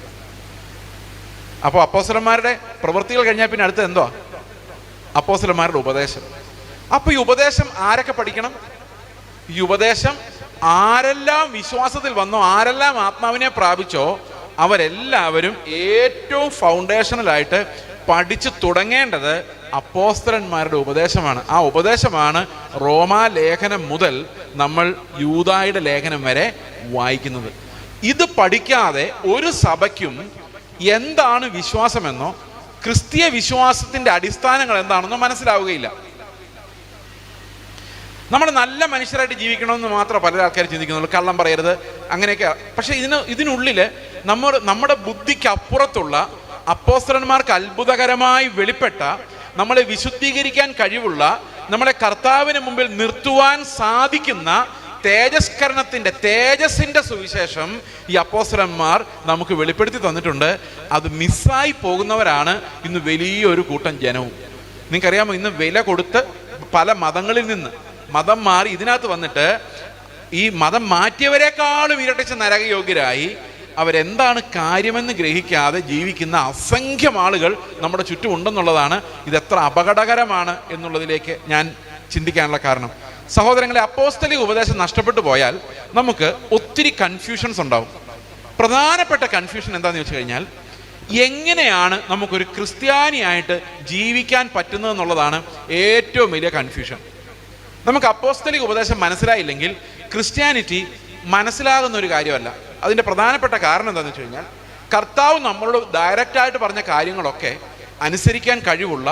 Speaker 1: അപ്പോൾ അപ്പോസ്തലന്മാരുടെ പ്രവൃത്തികൾ കഴിഞ്ഞാൽ പിന്നെ അടുത്ത് എന്തോ? അപ്പോസ്തലന്മാരുടെ ഉപദേശം. അപ്പോൾ ഈ ഉപദേശം ആരൊക്കെ പഠിക്കണം? ഈ ഉപദേശം ആരെല്ലാം വിശ്വാസത്തിൽ വന്നോ, ആരെല്ലാം ആത്മാവിനെ പ്രാപിച്ചോ, അവരെല്ലാവരും ഏറ്റവും ഫൗണ്ടേഷണലായിട്ട് പഠിച്ചു തുടങ്ങേണ്ടത് അപ്പോസ്തലന്മാരുടെ ഉപദേശമാണ്. ആ ഉപദേശമാണ് റോമാ ലേഖനം മുതൽ നമ്മൾ യൂദായുടെ ലേഖനം വരെ വായിക്കുന്നത്. ഇത് പഠിക്കാതെ ഒരു സഭയ്ക്കും എന്താണ് വിശ്വാസമെന്നോ ക്രിസ്തീയ വിശ്വാസത്തിന്റെ അടിസ്ഥാനങ്ങൾ എന്താണെന്നോ മനസ്സിലാവുകയില്ല. നമ്മൾ നല്ല മനുഷ്യരായിട്ട് ജീവിക്കണമെന്ന് മാത്രം പല ആൾക്കാർ ചിന്തിക്കുന്നുള്ളൂ. കള്ളം പറയരുത്, അങ്ങനെയൊക്കെ. പക്ഷെ ഇതിനുള്ളിൽ നമ്മുടെ ബുദ്ധിക്ക് അപ്പുറത്തുള്ള അപ്പോസ്തലന്മാർക്ക് അത്ഭുതകരമായി വെളിപ്പെട്ട, നമ്മളെ വിശുദ്ധീകരിക്കാൻ കഴിവുള്ള, നമ്മളെ കർത്താവിന് മുമ്പിൽ നിർത്തുവാൻ സാധിക്കുന്ന തേജസ്സിന്റെ സുവിശേഷം ഈ അപ്പോസ്തലന്മാർ നമുക്ക് വെളിപ്പെടുത്തി തന്നിട്ടുണ്ട്. അത് മിസ്സായി പോകുന്നവരാണ് ഇന്ന് വലിയൊരു കൂട്ടം ജനവും. നിങ്ങൾക്കറിയാമോ, ഇന്ന് വില കൊടുത്ത് പല മതങ്ങളിൽ നിന്ന് മതം മാറി ഇതിനകത്ത് വന്നിട്ട് ഈ മതം മാറ്റിയവരെക്കാളും ഇരട്ടിച്ച് നരകയോഗ്യരായി അവരെന്താണ് കാര്യമെന്ന് ഗ്രഹിക്കാതെ ജീവിക്കുന്ന അസംഖ്യം ആളുകൾ നമ്മുടെ ചുറ്റും ഉണ്ടെന്നുള്ളതാണ് ഇതെത്ര അപകടകരമാണ് എന്നുള്ളതിലേക്ക് ഞാൻ ചിന്തിക്കാനുള്ള കാരണം. സഹോദരങ്ങളെ, അപ്പോസ്തലിക ഉപദേശം നഷ്ടപ്പെട്ടു പോയാൽ നമുക്ക് ഒത്തിരി കൺഫ്യൂഷൻസ് ഉണ്ടാവും. പ്രധാനപ്പെട്ട കൺഫ്യൂഷൻ എന്താണെന്ന് വെച്ച് കഴിഞ്ഞാൽ, എങ്ങനെയാണ് നമുക്കൊരു ക്രിസ്ത്യാനിയായിട്ട് ജീവിക്കാൻ പറ്റുന്നതെന്നുള്ളതാണ് ഏറ്റവും വലിയ കൺഫ്യൂഷൻ. നമുക്ക് അപ്പോസ്തലിക ഉപദേശം മനസ്സിലായില്ലെങ്കിൽ ക്രിസ്ത്യാനിറ്റി മനസ്സിലാകുന്ന ഒരു കാര്യമല്ല. അതിൻ്റെ പ്രധാനപ്പെട്ട കാരണം എന്താണെന്ന് വെച്ച് കഴിഞ്ഞാൽ, കർത്താവ് നമ്മളോട് ഡയറക്റ്റായിട്ട് പറഞ്ഞ കാര്യങ്ങളൊക്കെ അനുസരിക്കാൻ കഴിവുള്ള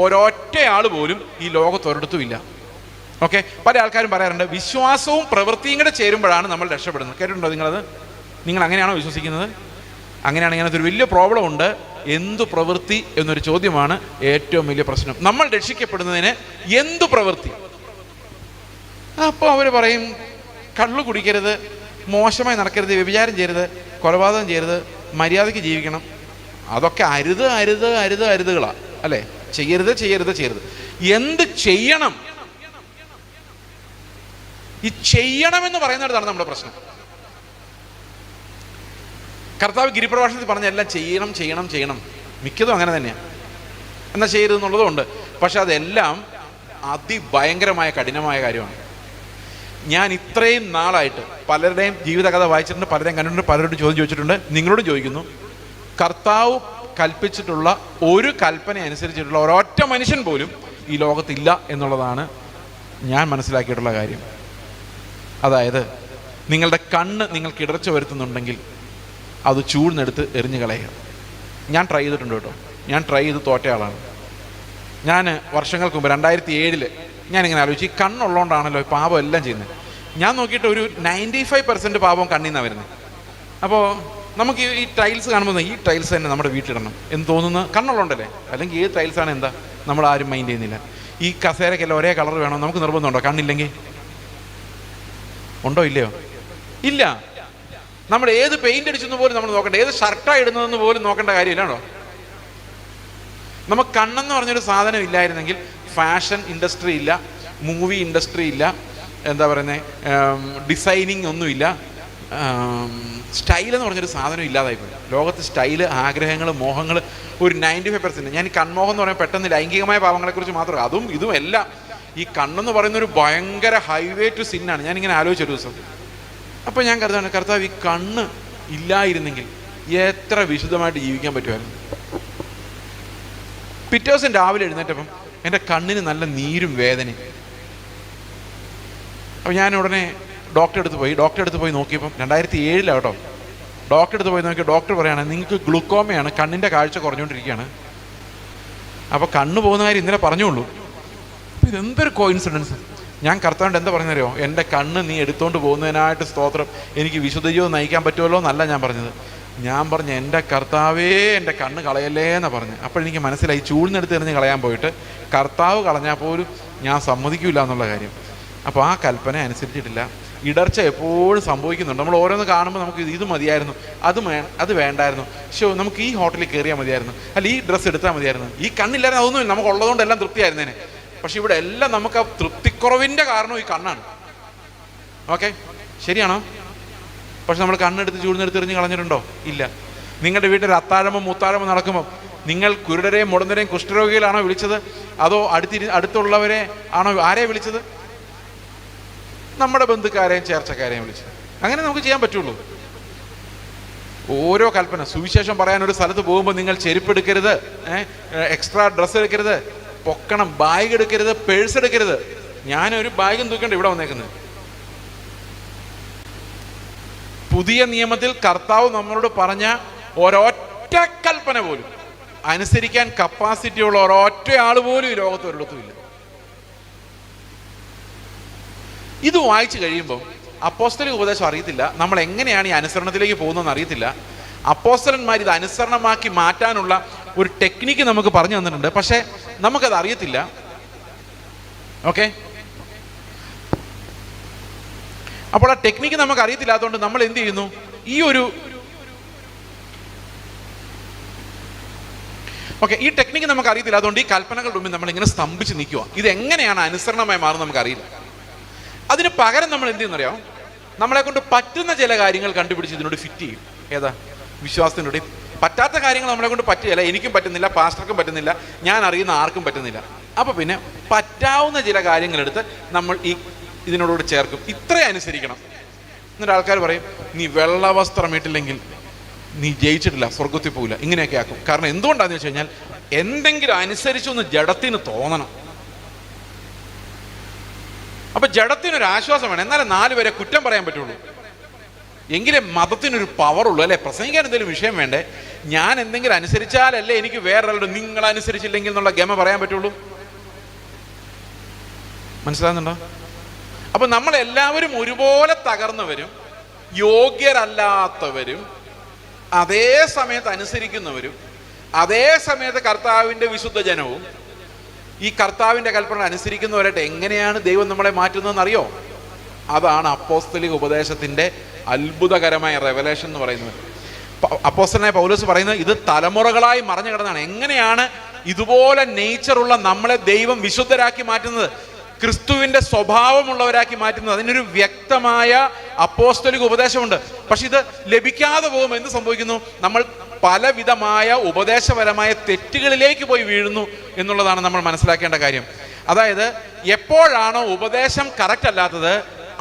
Speaker 1: ഒരൊറ്റയാൾ പോലും ഈ ലോകത്തൊരിടത്തുമില്ല. ഓക്കെ, പല ആൾക്കാരും പറയാറുണ്ട് വിശ്വാസവും പ്രവൃത്തിയും കൂടെ ചേരുമ്പോഴാണ് നമ്മൾ രക്ഷപ്പെടുന്നത്. കേട്ടിട്ടുണ്ടോ നിങ്ങളത്? നിങ്ങൾ അങ്ങനെയാണോ വിശ്വസിക്കുന്നത്? അങ്ങനെയാണെങ്കിൽ അതിനകത്തൊരു വലിയ പ്രോബ്ലം ഉണ്ട്. എന്തു പ്രവൃത്തി എന്നൊരു ചോദ്യമാണ് ഏറ്റവും വലിയ പ്രശ്നം. നമ്മൾ രക്ഷിക്കപ്പെടുന്നതിന് എന്തു പ്രവൃത്തി? അപ്പോൾ അവർ പറയും കള്ളു കുടിക്കരുത്, മോശമായി നടക്കരുത്, വ്യഭിചാരം ചെയ്യരുത്, കൊലപാതകം ചെയ്യരുത്, മര്യാദയ്ക്ക് ജീവിക്കണം. അതൊക്കെ അരുതുകളാ അല്ലേ? ചെയ്യരുത്. എന്ത് ചെയ്യണം? ഈ ചെയ്യണമെന്ന് പറയുന്നിടത്താണ് നമ്മുടെ പ്രശ്നം. കർത്താവ് ഗിരിപ്രഭാഷണത്തിൽ പറഞ്ഞ എല്ലാം ചെയ്യണം. മിക്കതും അങ്ങനെ തന്നെയാണ്. എന്നാൽ ചെയ്യരുതെന്നുള്ളതും ഉണ്ട്. പക്ഷെ അതെല്ലാം അതിഭയങ്കരമായ കഠിനമായ കാര്യമാണ്. ഞാൻ ഇത്രയും നാളായിട്ട് പലരുടെയും ജീവിതകഥ വായിച്ചിട്ടുണ്ട്, പലരെയും കണ്ടിട്ടുണ്ട്, പലരോട് ചോദിച്ചിട്ടുണ്ട്, നിങ്ങളോട് ചോദിക്കുന്നു. കർത്താവ് കൽപ്പിച്ചിട്ടുള്ള ഒരു കൽപ്പന അനുസരിച്ചിട്ടുള്ള ഒരൊറ്റ മനുഷ്യൻ പോലും ഈ ലോകത്തില്ല എന്നുള്ളതാണ് ഞാൻ മനസ്സിലാക്കിയിട്ടുള്ള കാര്യം. അതായത് നിങ്ങളുടെ കണ്ണ് നിങ്ങൾക്ക് ഇടർച്ച വരുത്തുന്നുണ്ടെങ്കിൽ അത് ചൂഴ്ന്നെടുത്ത് എറിഞ്ഞു കളയുക. ഞാൻ ട്രൈ ചെയ്തിട്ടുണ്ട് കേട്ടോ. ഞാൻ ട്രൈ ചെയ്ത് തോറ്റ ആളാണ്. ഞാൻ വർഷങ്ങൾക്ക് മുമ്പ് 2007 ഞാനിങ്ങനെ ആലോചിച്ചു, ഈ കണ്ണുള്ളതുകൊണ്ടാണല്ലോ പാപം എല്ലാം ചെയ്യുന്നത്. ഞാൻ നോക്കിയിട്ട് ഒരു 95% പാപം കണ്ണിൽ നിന്നാണ് വരുന്നത്. അപ്പോൾ നമുക്ക് ഈ ടൈൽസ് കാണുമ്പോൾ ഈ ടൈൽസ് തന്നെ നമ്മുടെ വീട്ടിലിടണം എന്ന് തോന്നുന്ന കണ്ണുള്ളതുകൊണ്ടല്ലേ. അല്ലെങ്കിൽ ഏത് ടൈൽസാണ് എന്താ നമ്മൾ ആരും മൈൻഡ് ചെയ്യുന്നില്ല. ഈ കസേരക്കെല്ലാം ഒരേ കളർ വേണം, നമുക്ക് നിർബന്ധമുണ്ടോ? കണ്ണില്ലെങ്കിൽ ഉണ്ടോ? ഇല്ലയോ? ഇല്ല. നമ്മൾ ഏത് പെയിന്റ് അടിച്ചെന്ന് പോലും നമ്മൾ നോക്കണ്ട, ഏത് ഷർട്ടാണ് ഇടുന്നതെന്ന് പോലും നോക്കേണ്ട കാര്യമില്ലാണോ? നമുക്ക് കണ്ണെന്ന് പറഞ്ഞൊരു സാധനം ഇല്ലായിരുന്നെങ്കിൽ ഫാഷൻ ഇൻഡസ്ട്രി ഇല്ല, മൂവി ഇൻഡസ്ട്രി ഇല്ല, എന്താ പറയുന്നത്, ഡിസൈനിങ് ഒന്നുമില്ല, സ്റ്റൈലെന്ന് പറഞ്ഞൊരു സാധനം ഇല്ലാതായിപ്പോയി. ലോകത്ത് സ്റ്റൈല്, ആഗ്രഹങ്ങൾ, മോഹങ്ങൾ ഒരു 95%. ഞാൻ ഈ കൺമോഹം എന്ന് പറയുമ്പോൾ പെട്ടെന്ന് ലൈംഗികമായ പാവങ്ങളെക്കുറിച്ച് മാത്രമേ, അതും ഇതും എല്ലാം. ഈ കണ്ണെന്ന് പറയുന്ന ഒരു ഭയങ്കര ഹൈവേ ടു സിന്നാണ്. ഞാനിങ്ങനെ ആലോചിച്ചൊരു ദിവസം. അപ്പോൾ ഞാൻ കരുതാണ്, കർത്താവ് ഈ കണ്ണ് ഇല്ലായിരുന്നെങ്കിൽ എത്ര വിശുദ്ധമായിട്ട് ജീവിക്കാൻ പറ്റുമായിരുന്നു. പിറ്റേ ദിവസം രാവിലെ എഴുന്നേറ്റപ്പം എൻ്റെ കണ്ണിന് നല്ല നീരും വേദനയും. അപ്പോൾ ഞാൻ ഉടനെ ഡോക്ടറെ അടുത്ത് പോയി നോക്കിയപ്പം 2007 കേട്ടോ. ഡോക്ടറെ അടുത്ത് പോയി നോക്കിയ ഡോക്ടർ പറയുകയാണ്, നിങ്ങൾക്ക് ഗ്ലൂക്കോമയാണ്, കണ്ണിൻ്റെ കാഴ്ച കുറഞ്ഞുകൊണ്ടിരിക്കുകയാണ്. അപ്പോൾ കണ്ണ് പോകുന്ന കാര്യം ഇന്നലെ പറഞ്ഞുള്ളൂ. അപ്പോൾ ഇതെന്തൊരു കോയിൻസിഡൻസ്. ഞാൻ കർത്താവിൻ്റെ എന്താ പറഞ്ഞറിയോ? എൻ്റെ കണ്ണ് നീ എടുത്തുകൊണ്ട് പോകുന്നതിനായിട്ട് സ്തോത്രം, എനിക്ക് വിശുദ്ധ ജീവിതം നയിക്കാൻ പറ്റുമല്ലോ എന്നല്ല ഞാൻ പറഞ്ഞത്. ഞാൻ പറഞ്ഞു, എൻ്റെ കർത്താവേ എൻ്റെ കണ്ണ് കളയല്ലേ എന്ന് പറഞ്ഞു. അപ്പോഴെനിക്ക് മനസ്സിലായി, ചൂടിനെടുത്ത് എറിഞ്ഞ് കളയാൻ പോയിട്ട് കർത്താവ് കളഞ്ഞാൽ പോലും ഞാൻ സമ്മതിക്കില്ല എന്നുള്ള കാര്യം. അപ്പോൾ ആ കൽപ്പന അനുസരിച്ചിട്ടില്ല. ഇടർച്ച എപ്പോഴും സംഭവിക്കുന്നുണ്ട്. നമ്മൾ ഓരോന്ന് കാണുമ്പോൾ നമുക്ക് ഇത് മതിയായിരുന്നു, അത് വേണ്ടായിരുന്നു, നമുക്ക് ഈ ഹോട്ടലിൽ കയറിയാൽ മതിയായിരുന്നു, അല്ല ഈ ഡ്രസ്സ് എടുത്താൽ മതിയായിരുന്നു, ഈ കണ്ണില്ലായിരുന്നു, അതൊന്നുമില്ല, നമുക്ക് ഉള്ളതുകൊണ്ട് എല്ലാം തൃപ്തിയായിരുന്നേനെ. പക്ഷെ ഇവിടെ എല്ലാം നമുക്ക് ആ തൃപ്തിക്കുറവിൻ്റെ കാരണം ഈ കണ്ണാണ്. ഓക്കെ, ശരിയാണോ? പക്ഷെ നമ്മൾ കണ്ണെടുത്ത് ചൂടിനെടുത്ത് എറിഞ്ഞ് കളഞ്ഞിട്ടുണ്ടോ? ഇല്ല. നിങ്ങളുടെ വീട്ടിൽ അത്താഴമോ മുത്താഴമോ നടക്കുമ്പോൾ നിങ്ങൾ കുരുടരെയും മുടന്തരെയും കുഷ്ഠരോഗികളാണോ വിളിച്ചത്? അതോ അടുത്തുള്ളവരെ ആണോ? ആരെയാണ് വിളിച്ചത്? നമ്മുടെ ബന്ധുക്കാരെയും ചേർച്ചക്കാരെയും വിളിച്ചത്. അങ്ങനെ നമുക്ക് ചെയ്യാൻ പറ്റുള്ളൂ. ഓരോ കൽപ്പന, സുവിശേഷം പറയാൻ ഒരു സ്ഥലത്ത് പോകുമ്പോൾ നിങ്ങൾ ചെരുപ്പെടുക്കരുത്, എക്സ്ട്രാ ഡ്രസ്സ് എടുക്കരുത്, പൊക്കണം, ബാഗ് എടുക്കരുത്, പേഴ്സ് എടുക്കരുത്. ഞാനൊരു ബാഗും തൂക്കണ്ട ഇവിടെ വന്നേക്കുന്നത്. പുതിയ നിയമത്തിൽ കർത്താവ് നമ്മളോട് പറഞ്ഞ ഒരൊറ്റ കൽപ്പന പോലും അനുസരിക്കാൻ കപ്പാസിറ്റി ഉള്ള ഒരൊറ്റ ആൾ പോലും ഈ ലോകത്ത് ഒരിടത്തുമില്ല. ഇത് വായിച്ചു കഴിയുമ്പോൾ അപ്പോസ്തലിക ഉപദേശം അറിയത്തില്ല, നമ്മൾ എങ്ങനെയാണ് ഈ അനുസരണത്തിലേക്ക് പോകുന്നതെന്ന് അറിയത്തില്ല. അപ്പോസ്തലന്മാർ ഇത് അനുസരണമാക്കി മാറ്റാനുള്ള ഒരു ടെക്നിക്ക് നമുക്ക് പറഞ്ഞു തന്നിട്ടുണ്ട്, പക്ഷേ നമുക്കത് അറിയത്തില്ല. ഓക്കെ, അപ്പോൾ ആ ടെക്നിക്ക് നമുക്ക് അറിയത്തില്ലാത്തതുകൊണ്ട് നമ്മൾ എന്ത് ചെയ്യുന്നു? ഈ ടെക്നിക്ക് നമുക്ക് അറിയത്തില്ലാത്തതുകൊണ്ട് ഈ കൽപ്പനകളുടെ മുമ്പിൽ നമ്മൾ ഇങ്ങനെ സ്തംഭിച്ച് നിൽക്കുക. ഇതെങ്ങനെയാണ് അനുസരണമായി മാറുന്നത് നമുക്കറിയില്ല. അതിന് പകരം നമ്മൾ എന്ത് ചെയ്യുന്നറിയാം? നമ്മളെ കൊണ്ട് പറ്റുന്ന ചില കാര്യങ്ങൾ കണ്ടുപിടിച്ച് ഇതിനോട് ഫിറ്റ് ചെയ്യും. ഏതാ? വിശ്വാസത്തിനോട്. പറ്റാത്ത കാര്യങ്ങൾ നമ്മളെ കൊണ്ട് പറ്റുകയില്ല, എനിക്കും പറ്റുന്നില്ല, പാസ്റ്റർക്കും പറ്റുന്നില്ല, ഞാൻ അറിയുന്ന ആർക്കും പറ്റുന്നില്ല. അപ്പോൾ പിന്നെ പറ്റാവുന്ന ചില കാര്യങ്ങളെടുത്ത് നമ്മൾ ഇതിനോടുകൂടി ചേർക്കും. ഇത്രയും അനുസരിക്കണം. എന്നിട്ട് ആൾക്കാർ പറയും, നീ വെള്ള വസ്ത്രം ഇട്ടില്ലെങ്കിൽ നീ ജയിച്ചിട്ടില്ല, സ്വർഗത്തിൽ പോകില്ല, ഇങ്ങനെയൊക്കെ ആക്കും. കാരണം എന്തുകൊണ്ടാണെന്ന് വെച്ച് കഴിഞ്ഞാൽ എന്തെങ്കിലും അനുസരിച്ചു എന്ന് ജഡത്തിന് തോന്നണം. അപ്പൊ ജഡത്തിനൊരു ആശ്വാസം വേണം, എന്നാലേ 4 പേരെ കുറ്റം പറയാൻ പറ്റുള്ളൂ, എങ്കിലേ മതത്തിനൊരു പവറുള്ളൂ. അല്ലെ, പ്രസംഗിക്കാൻ എന്തെങ്കിലും വിഷയം വേണ്ടേ? ഞാൻ എന്തെങ്കിലും അനുസരിച്ചാലല്ലേ എനിക്ക് വേറൊരാളോട് നിങ്ങൾ അനുസരിച്ചില്ലെങ്കിൽ എന്നുള്ള ഗമ പറയാൻ പറ്റുള്ളൂ. മനസ്സിലാകുന്നുണ്ടോ? അപ്പൊ നമ്മളെല്ലാവരും ഒരുപോലെ തകർന്നവരും യോഗ്യരല്ലാത്തവരും അതേ സമയത്ത് അനുസരിക്കുന്നവരും അതേ സമയത്ത് കർത്താവിൻ്റെ വിശുദ്ധ ജനവും ഈ കർത്താവിൻ്റെ കൽപ്പന അനുസരിക്കുന്നവരായിട്ട് എങ്ങനെയാണ് ദൈവം നമ്മളെ മാറ്റുന്നതെന്ന് അറിയോ? അതാണ് അപ്പോസ്തലിക ഉപദേശത്തിൻ്റെ അത്ഭുതകരമായ റെവലേഷൻ എന്ന് പറയുന്നത്. അപ്പോസ്തലനായ പൗലോസ് പറയുന്നത് ഇത് തലമുറകളായി മറഞ്ഞു കിടന്നാണ്. എങ്ങനെയാണ് ഇതുപോലെ നേച്ചറുള്ള നമ്മളെ ദൈവം വിശുദ്ധരാക്കി മാറ്റുന്നത്, ക്രിസ്തുവിൻ്റെ സ്വഭാവമുള്ളവരാക്കി മാറ്റുന്നത്? അതിനൊരു വ്യക്തമായ അപ്പോസ്തലിക ഉപദേശമുണ്ട്. പക്ഷെ ഇത് ലഭിക്കാതെ പോകുമ്പോൾ എന്ത് സംഭവിക്കുന്നു? നമ്മൾ പലവിധമായ ഉപദേശപരമായ തെറ്റുകളിലേക്ക് പോയി വീഴുന്നു എന്നുള്ളതാണ് നമ്മൾ മനസ്സിലാക്കേണ്ട കാര്യം. അതായത് എപ്പോഴാണോ ഉപദേശം കറക്റ്റ് അല്ലാത്തത്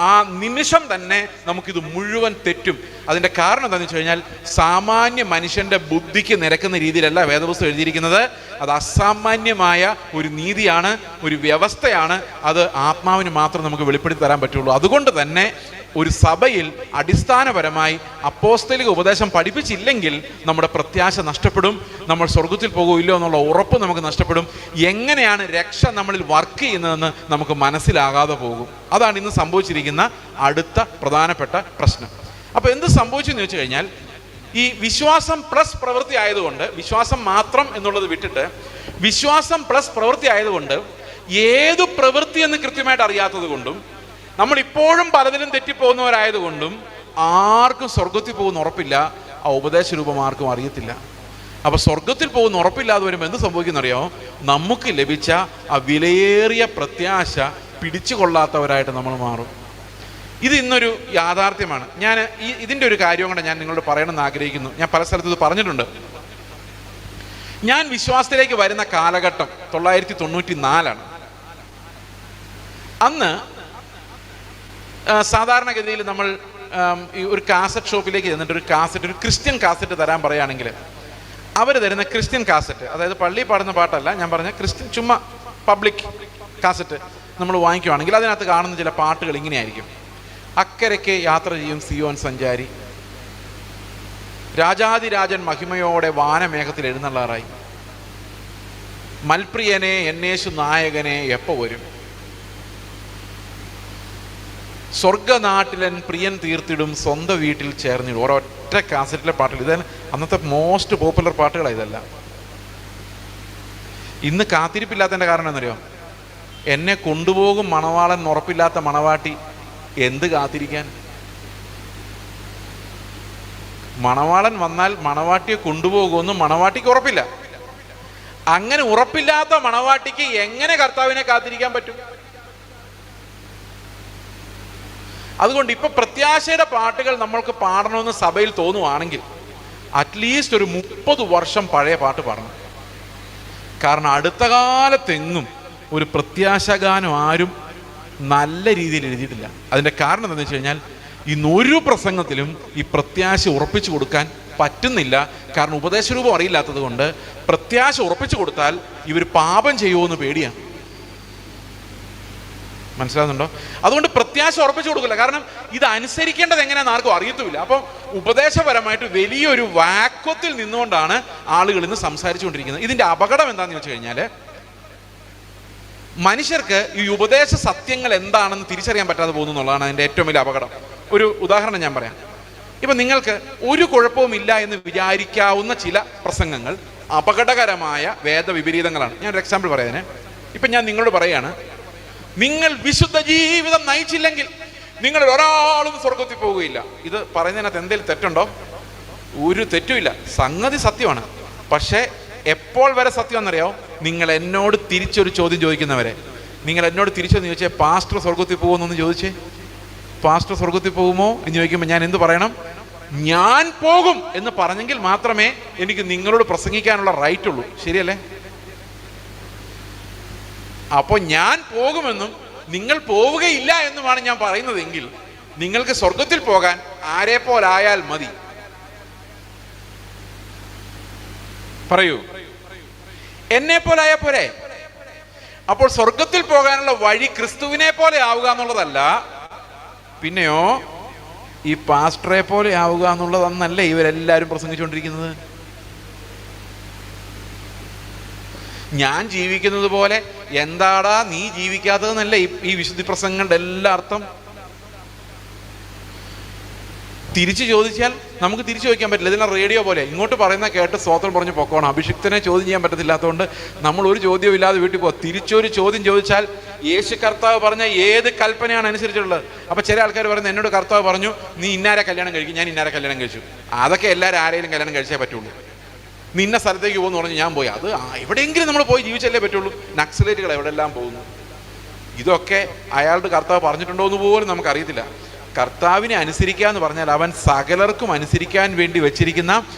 Speaker 1: ആ നിമിഷം തന്നെ നമുക്കിത് മുഴുവൻ തെറ്റും. അതിൻ്റെ കാരണം എന്താണെന്ന് വെച്ച് കഴിഞ്ഞാൽ സാമാന്യ മനുഷ്യൻ്റെ ബുദ്ധിക്ക് നിരക്കുന്ന രീതിയിലല്ല വേദപുസ്തകം എഴുതിയിരിക്കുന്നത്. അത് അസാമാന്യമായ ഒരു നീതിയാണ്, ഒരു വ്യവസ്ഥയാണ്. അത് ആത്മാവിന് മാത്രം നമുക്ക് വെളിപ്പെടുത്തി തരാൻ പറ്റുള്ളൂ. അതുകൊണ്ട് തന്നെ ഒരു സഭയിൽ അടിസ്ഥാനപരമായി അപ്പോസ്തലിക ഉപദേശം പഠിപ്പിച്ചില്ലെങ്കിൽ നമ്മുടെ പ്രത്യാശ നഷ്ടപ്പെടും, നമ്മൾ സ്വർഗത്തിൽ പോകുമല്ലോ എന്നുള്ള ഉറപ്പ് നമുക്ക് നഷ്ടപ്പെടും. എങ്ങനെയാണ് രക്ഷ നമ്മളിൽ വർക്ക് ചെയ്യുന്നതെന്ന് നമുക്ക് മനസ്സിലാകാതെ പോകും. അതാണ് ഇന്ന് സംഭവിച്ചിരിക്കുന്ന അടുത്ത പ്രധാനപ്പെട്ട പ്രശ്നം. അപ്പോൾ എന്ത് സംഭവിച്ചു എന്ന് വെച്ച് കഴിഞ്ഞാൽ ഈ വിശ്വാസം പ്ലസ് പ്രവൃത്തി ആയതുകൊണ്ട്, വിശ്വാസം മാത്രം എന്നുള്ളത് വിട്ടിട്ട് വിശ്വാസം പ്ലസ് പ്രവൃത്തി ആയതുകൊണ്ട് ഏതു പ്രവൃത്തി എന്ന് കൃത്യമായിട്ട് അറിയാത്തത് കൊണ്ടും നമ്മൾ ഇപ്പോഴും പലതിലും തെറ്റിപ്പോകുന്നവരായതുകൊണ്ടും ആർക്കും സ്വർഗത്തിൽ പോകുന്ന ഉറപ്പില്ല. ആ ഉപദേശ രൂപം ആർക്കും അറിയത്തില്ല. അപ്പൊ സ്വർഗത്തിൽ പോകുന്ന ഉറപ്പില്ലാതെ വരുമ്പോൾ എന്ത് സംഭവിക്കുന്നറിയോ? നമുക്ക് ലഭിച്ച ആ വിലയേറിയ പ്രത്യാശ പിടിച്ചു കൊള്ളാത്തവരായിട്ട് നമ്മൾ മാറും. ഇത് ഇന്നൊരു യാഥാർത്ഥ്യമാണ്. ഞാൻ ഇതിൻ്റെ ഒരു കാര്യം കൂടെ ഞാൻ നിങ്ങളോട് പറയണമെന്ന് ആഗ്രഹിക്കുന്നു. ഞാൻ പല സ്ഥലത്തും ഇത് പറഞ്ഞിട്ടുണ്ട്. ഞാൻ വിശ്വാസത്തിലേക്ക് വരുന്ന കാലഘട്ടം 1994 അന്ന് സാധാരണഗതിയിൽ നമ്മൾ ഈ ഒരു കാസറ്റ് ഷോപ്പിലേക്ക് ചെന്നിട്ട് ഒരു ക്രിസ്ത്യൻ കാസറ്റ് തരാൻ പറയുകയാണെങ്കിൽ അവർ തരുന്ന ക്രിസ്ത്യൻ കാസറ്റ്, അതായത് പള്ളി പാടുന്ന പാട്ടല്ല, ഞാൻ പറഞ്ഞ ക്രിസ്ത്യൻ ചുമ്മാ പബ്ലിക് കാസറ്റ് നമ്മൾ വാങ്ങിക്കുവാണെങ്കിൽ അതിനകത്ത് കാണുന്ന ചില പാട്ടുകൾ ഇങ്ങനെയായിരിക്കും. അക്കരയ്ക്ക് യാത്ര ചെയ്യും സിയോൻ സഞ്ചാരി, രാജാതിരാജൻ മഹിമയോടെ വാനമേഘത്തിൽ എഴുന്നള്ളാറായി, മൽപ്രിയനെ എന്നേശു നായകനെ എപ്പോ വരും, സ്വർഗനാട്ടിലൻ പ്രിയൻ തീർത്തിടും സ്വന്തം വീട്ടിൽ ചേർന്നിടും. ഒരൊറ്റ കാസറ്റിലെ പാട്ടുകൾ. ഇത് അന്നത്തെ മോസ്റ്റ് പോപ്പുലർ പാട്ടുകളാണ് ഇതെല്ലാം. ഇന്ന് കാത്തിരിപ്പില്ലാത്തതിൻ്റെ കാരണം എന്നറിയോ? എന്നെ കൊണ്ടുപോകും മണവാളൻ ഉറപ്പില്ലാത്ത മണവാട്ടി എന്ത് കാത്തിരിക്കാൻ? മണവാളൻ വന്നാൽ മണവാട്ടിയെ കൊണ്ടുപോകുമെന്ന് മണവാട്ടിക്ക് ഉറപ്പില്ല. അങ്ങനെ ഉറപ്പില്ലാത്ത മണവാട്ടിക്ക് എങ്ങനെ കർത്താവിനെ കാത്തിരിക്കാൻ പറ്റും? അതുകൊണ്ട് ഇപ്പൊ പ്രത്യാശയുടെ പാട്ടുകൾ നമ്മൾക്ക് പാടണമെന്ന് സഭയിൽ തോന്നുവാണെങ്കിൽ അറ്റ്ലീസ്റ്റ് ഒരു 30 വർഷം പഴയ പാട്ട് പാടണം. കാരണം അടുത്ത കാലത്തെങ്ങും ഒരു പ്രത്യാശഗാനം ആരും നല്ല രീതിയിൽ എഴുതിയിട്ടില്ല. അതിൻ്റെ കാരണം എന്താണെന്ന് വെച്ച് കഴിഞ്ഞാൽ ഇന്നൊരു പ്രസംഗത്തിലും ഈ പ്രത്യാശ ഉറപ്പിച്ചു കൊടുക്കാൻ പറ്റുന്നില്ല. കാരണം ഉപദേശരൂപം അറിയില്ലാത്തത് കൊണ്ട് പ്രത്യാശ ഉറപ്പിച്ചു കൊടുത്താൽ ഇവർ പാപം ചെയ്യുമോ എന്ന് പേടിയാണ്. മനസ്സിലാകുന്നുണ്ടോ? അതുകൊണ്ട് പ്രത്യാശ ഉറപ്പിച്ചു കൊടുക്കില്ല. കാരണം ഇത് അനുസരിക്കേണ്ടത് എങ്ങനെയാണെന്ന് ആർക്കും അറിയത്തുമില്ല. അപ്പം ഉപദേശപരമായിട്ട് വലിയൊരു വാക്വത്തിൽ നിന്നുകൊണ്ടാണ് ആളുകൾ ഇന്ന് സംസാരിച്ചുകൊണ്ടിരിക്കുന്നത്. ഇതിൻ്റെ അപകടം എന്താണെന്ന് വെച്ച് കഴിഞ്ഞാൽ മനുഷ്യർക്ക് ഈ ഉപദേശ സത്യങ്ങൾ എന്താണെന്ന് തിരിച്ചറിയാൻ പറ്റാതെ പോകുന്നു എന്നുള്ളതാണ് അതിൻ്റെ ഏറ്റവും വലിയ അപകടം. ഒരു ഉദാഹരണം ഞാൻ പറയാം. ഇപ്പം നിങ്ങൾക്ക് ഒരു കുഴപ്പവുമില്ല എന്ന് വിചാരിക്കാവുന്ന ചില പ്രസംഗങ്ങൾ അപകടകരമായ വേദവിപരീതങ്ങളാണ്. ഞാനൊരു എക്സാമ്പിൾ പറയാനെ. ഇപ്പം ഞാൻ നിങ്ങളോട് പറയാണ്, നിങ്ങൾ വിശുദ്ധ ജീവിതം നയിച്ചില്ലെങ്കിൽ നിങ്ങൾ ഒരാളും സ്വർഗത്തിൽ പോവുകയില്ല. ഇത് പറയുന്നതിനകത്ത് എന്തെങ്കിലും തെറ്റുണ്ടോ? ഒരു തെറ്റുമില്ല. സംഗതി സത്യമാണ്. പക്ഷേ എപ്പോൾ വരെ സത്യം എന്നറിയാമോ? നിങ്ങൾ എന്നോട് തിരിച്ചൊരു ചോദ്യം ചോദിക്കുന്നവരെ. നിങ്ങൾ എന്നോട് തിരിച്ചൊന്ന് ചോദിച്ചേ, പാസ്റ്റർ സ്വർഗത്തിൽ പോകുമെന്നൊന്ന് ചോദിച്ചേ, പാസ്റ്റർ സ്വർഗത്തിൽ പോകുമോ എന്ന് ചോദിക്കുമ്പോൾ ഞാൻ എന്ത് പറയണം? ഞാൻ പോകും എന്ന് പറഞ്ഞെങ്കിൽ മാത്രമേ എനിക്ക് നിങ്ങളോട് പ്രസംഗിക്കാനുള്ള റൈറ്റ് ഉള്ളൂ. ശരിയല്ലേ? അപ്പോൾ ഞാൻ പോകുമെന്നും നിങ്ങൾ പോവുകയില്ല എന്നുമാണ് ഞാൻ പറയുന്നതെങ്കിൽ നിങ്ങൾക്ക് സ്വർഗത്തിൽ പോകാൻ ആരെ പോലായാൽ മതി? പറയൂ, എന്നെ പോലായ പോരെ? അപ്പോൾ സ്വർഗത്തിൽ പോകാനുള്ള വഴി ക്രിസ്തുവിനെ പോലെ ആവുക എന്നുള്ളതല്ല, പിന്നെയോ ഈ പാസ്റ്ററെ പോലെ ആവുക എന്നുള്ളതെന്നല്ലേ ഇവരെല്ലാവരും പ്രസംഗിച്ചുകൊണ്ടിരിക്കുന്നത്. ഞാൻ ജീവിക്കുന്നത് പോലെ എന്താടാ നീ ജീവിക്കാത്തതെന്നല്ലേ ഈ വിശുദ്ധി പ്രസംഗങ്ങളുടെ എല്ലാ അർത്ഥം. തിരിച്ചു ചോദിച്ചാൽ നമുക്ക് തിരിച്ചു ചോദിക്കാൻ പറ്റില്ല. ഇതിനെ റേഡിയോ പോലെ ഇങ്ങോട്ട് പറയുന്ന കേട്ട് സ്തോത്രം പറഞ്ഞ് പൊക്കോണം. അഭിഷിക്തനെ ചോദ്യം ചെയ്യാൻ പറ്റത്തില്ലാത്തതുകൊണ്ട് നമ്മൾ ഒരു ചോദ്യവും ഇല്ലാതെ വീട്ടിൽ പോകും. തിരിച്ചൊരു ചോദ്യം ചോദിച്ചാൽ യേശു കർത്താവ് പറഞ്ഞ ഏത് കൽപ്പനയാണ് അനുസരിച്ചുള്ളത്? അപ്പം ചില ആൾക്കാർ പറയുന്നത്, എന്നോട് കർത്താവ് പറഞ്ഞു നീ ഇന്നാരെ കല്യാണം കഴിക്കും, ഞാൻ ഇന്നാരെ കല്യാണം കഴിച്ചു. അതൊക്കെ എല്ലാവരും ആരെങ്കിലും കല്യാണം കഴിച്ചേ പറ്റുള്ളൂ. നിന്ന സ്ഥലത്തേക്ക് പോകുന്നു പറഞ്ഞ് ഞാൻ പോയി. അത് എവിടെയെങ്കിലും നമ്മൾ പോയി ജീവിച്ചല്ലേ പറ്റുള്ളൂ. നക്സലേറ്റുകൾ എവിടെയെല്ലാം പോകുന്നു. ഇതൊക്കെ അയാളുടെ കർത്താവ് പറഞ്ഞിട്ടുണ്ടോ എന്ന് പോലും നമുക്കറിയത്തില്ല. കർത്താവിനെ അനുസരിക്കുക എന്ന് പറഞ്ഞാൽ അവൻ സകലർക്കും അനുസരിക്കാൻ വേണ്ടി വെച്ചിരിക്കുന്ന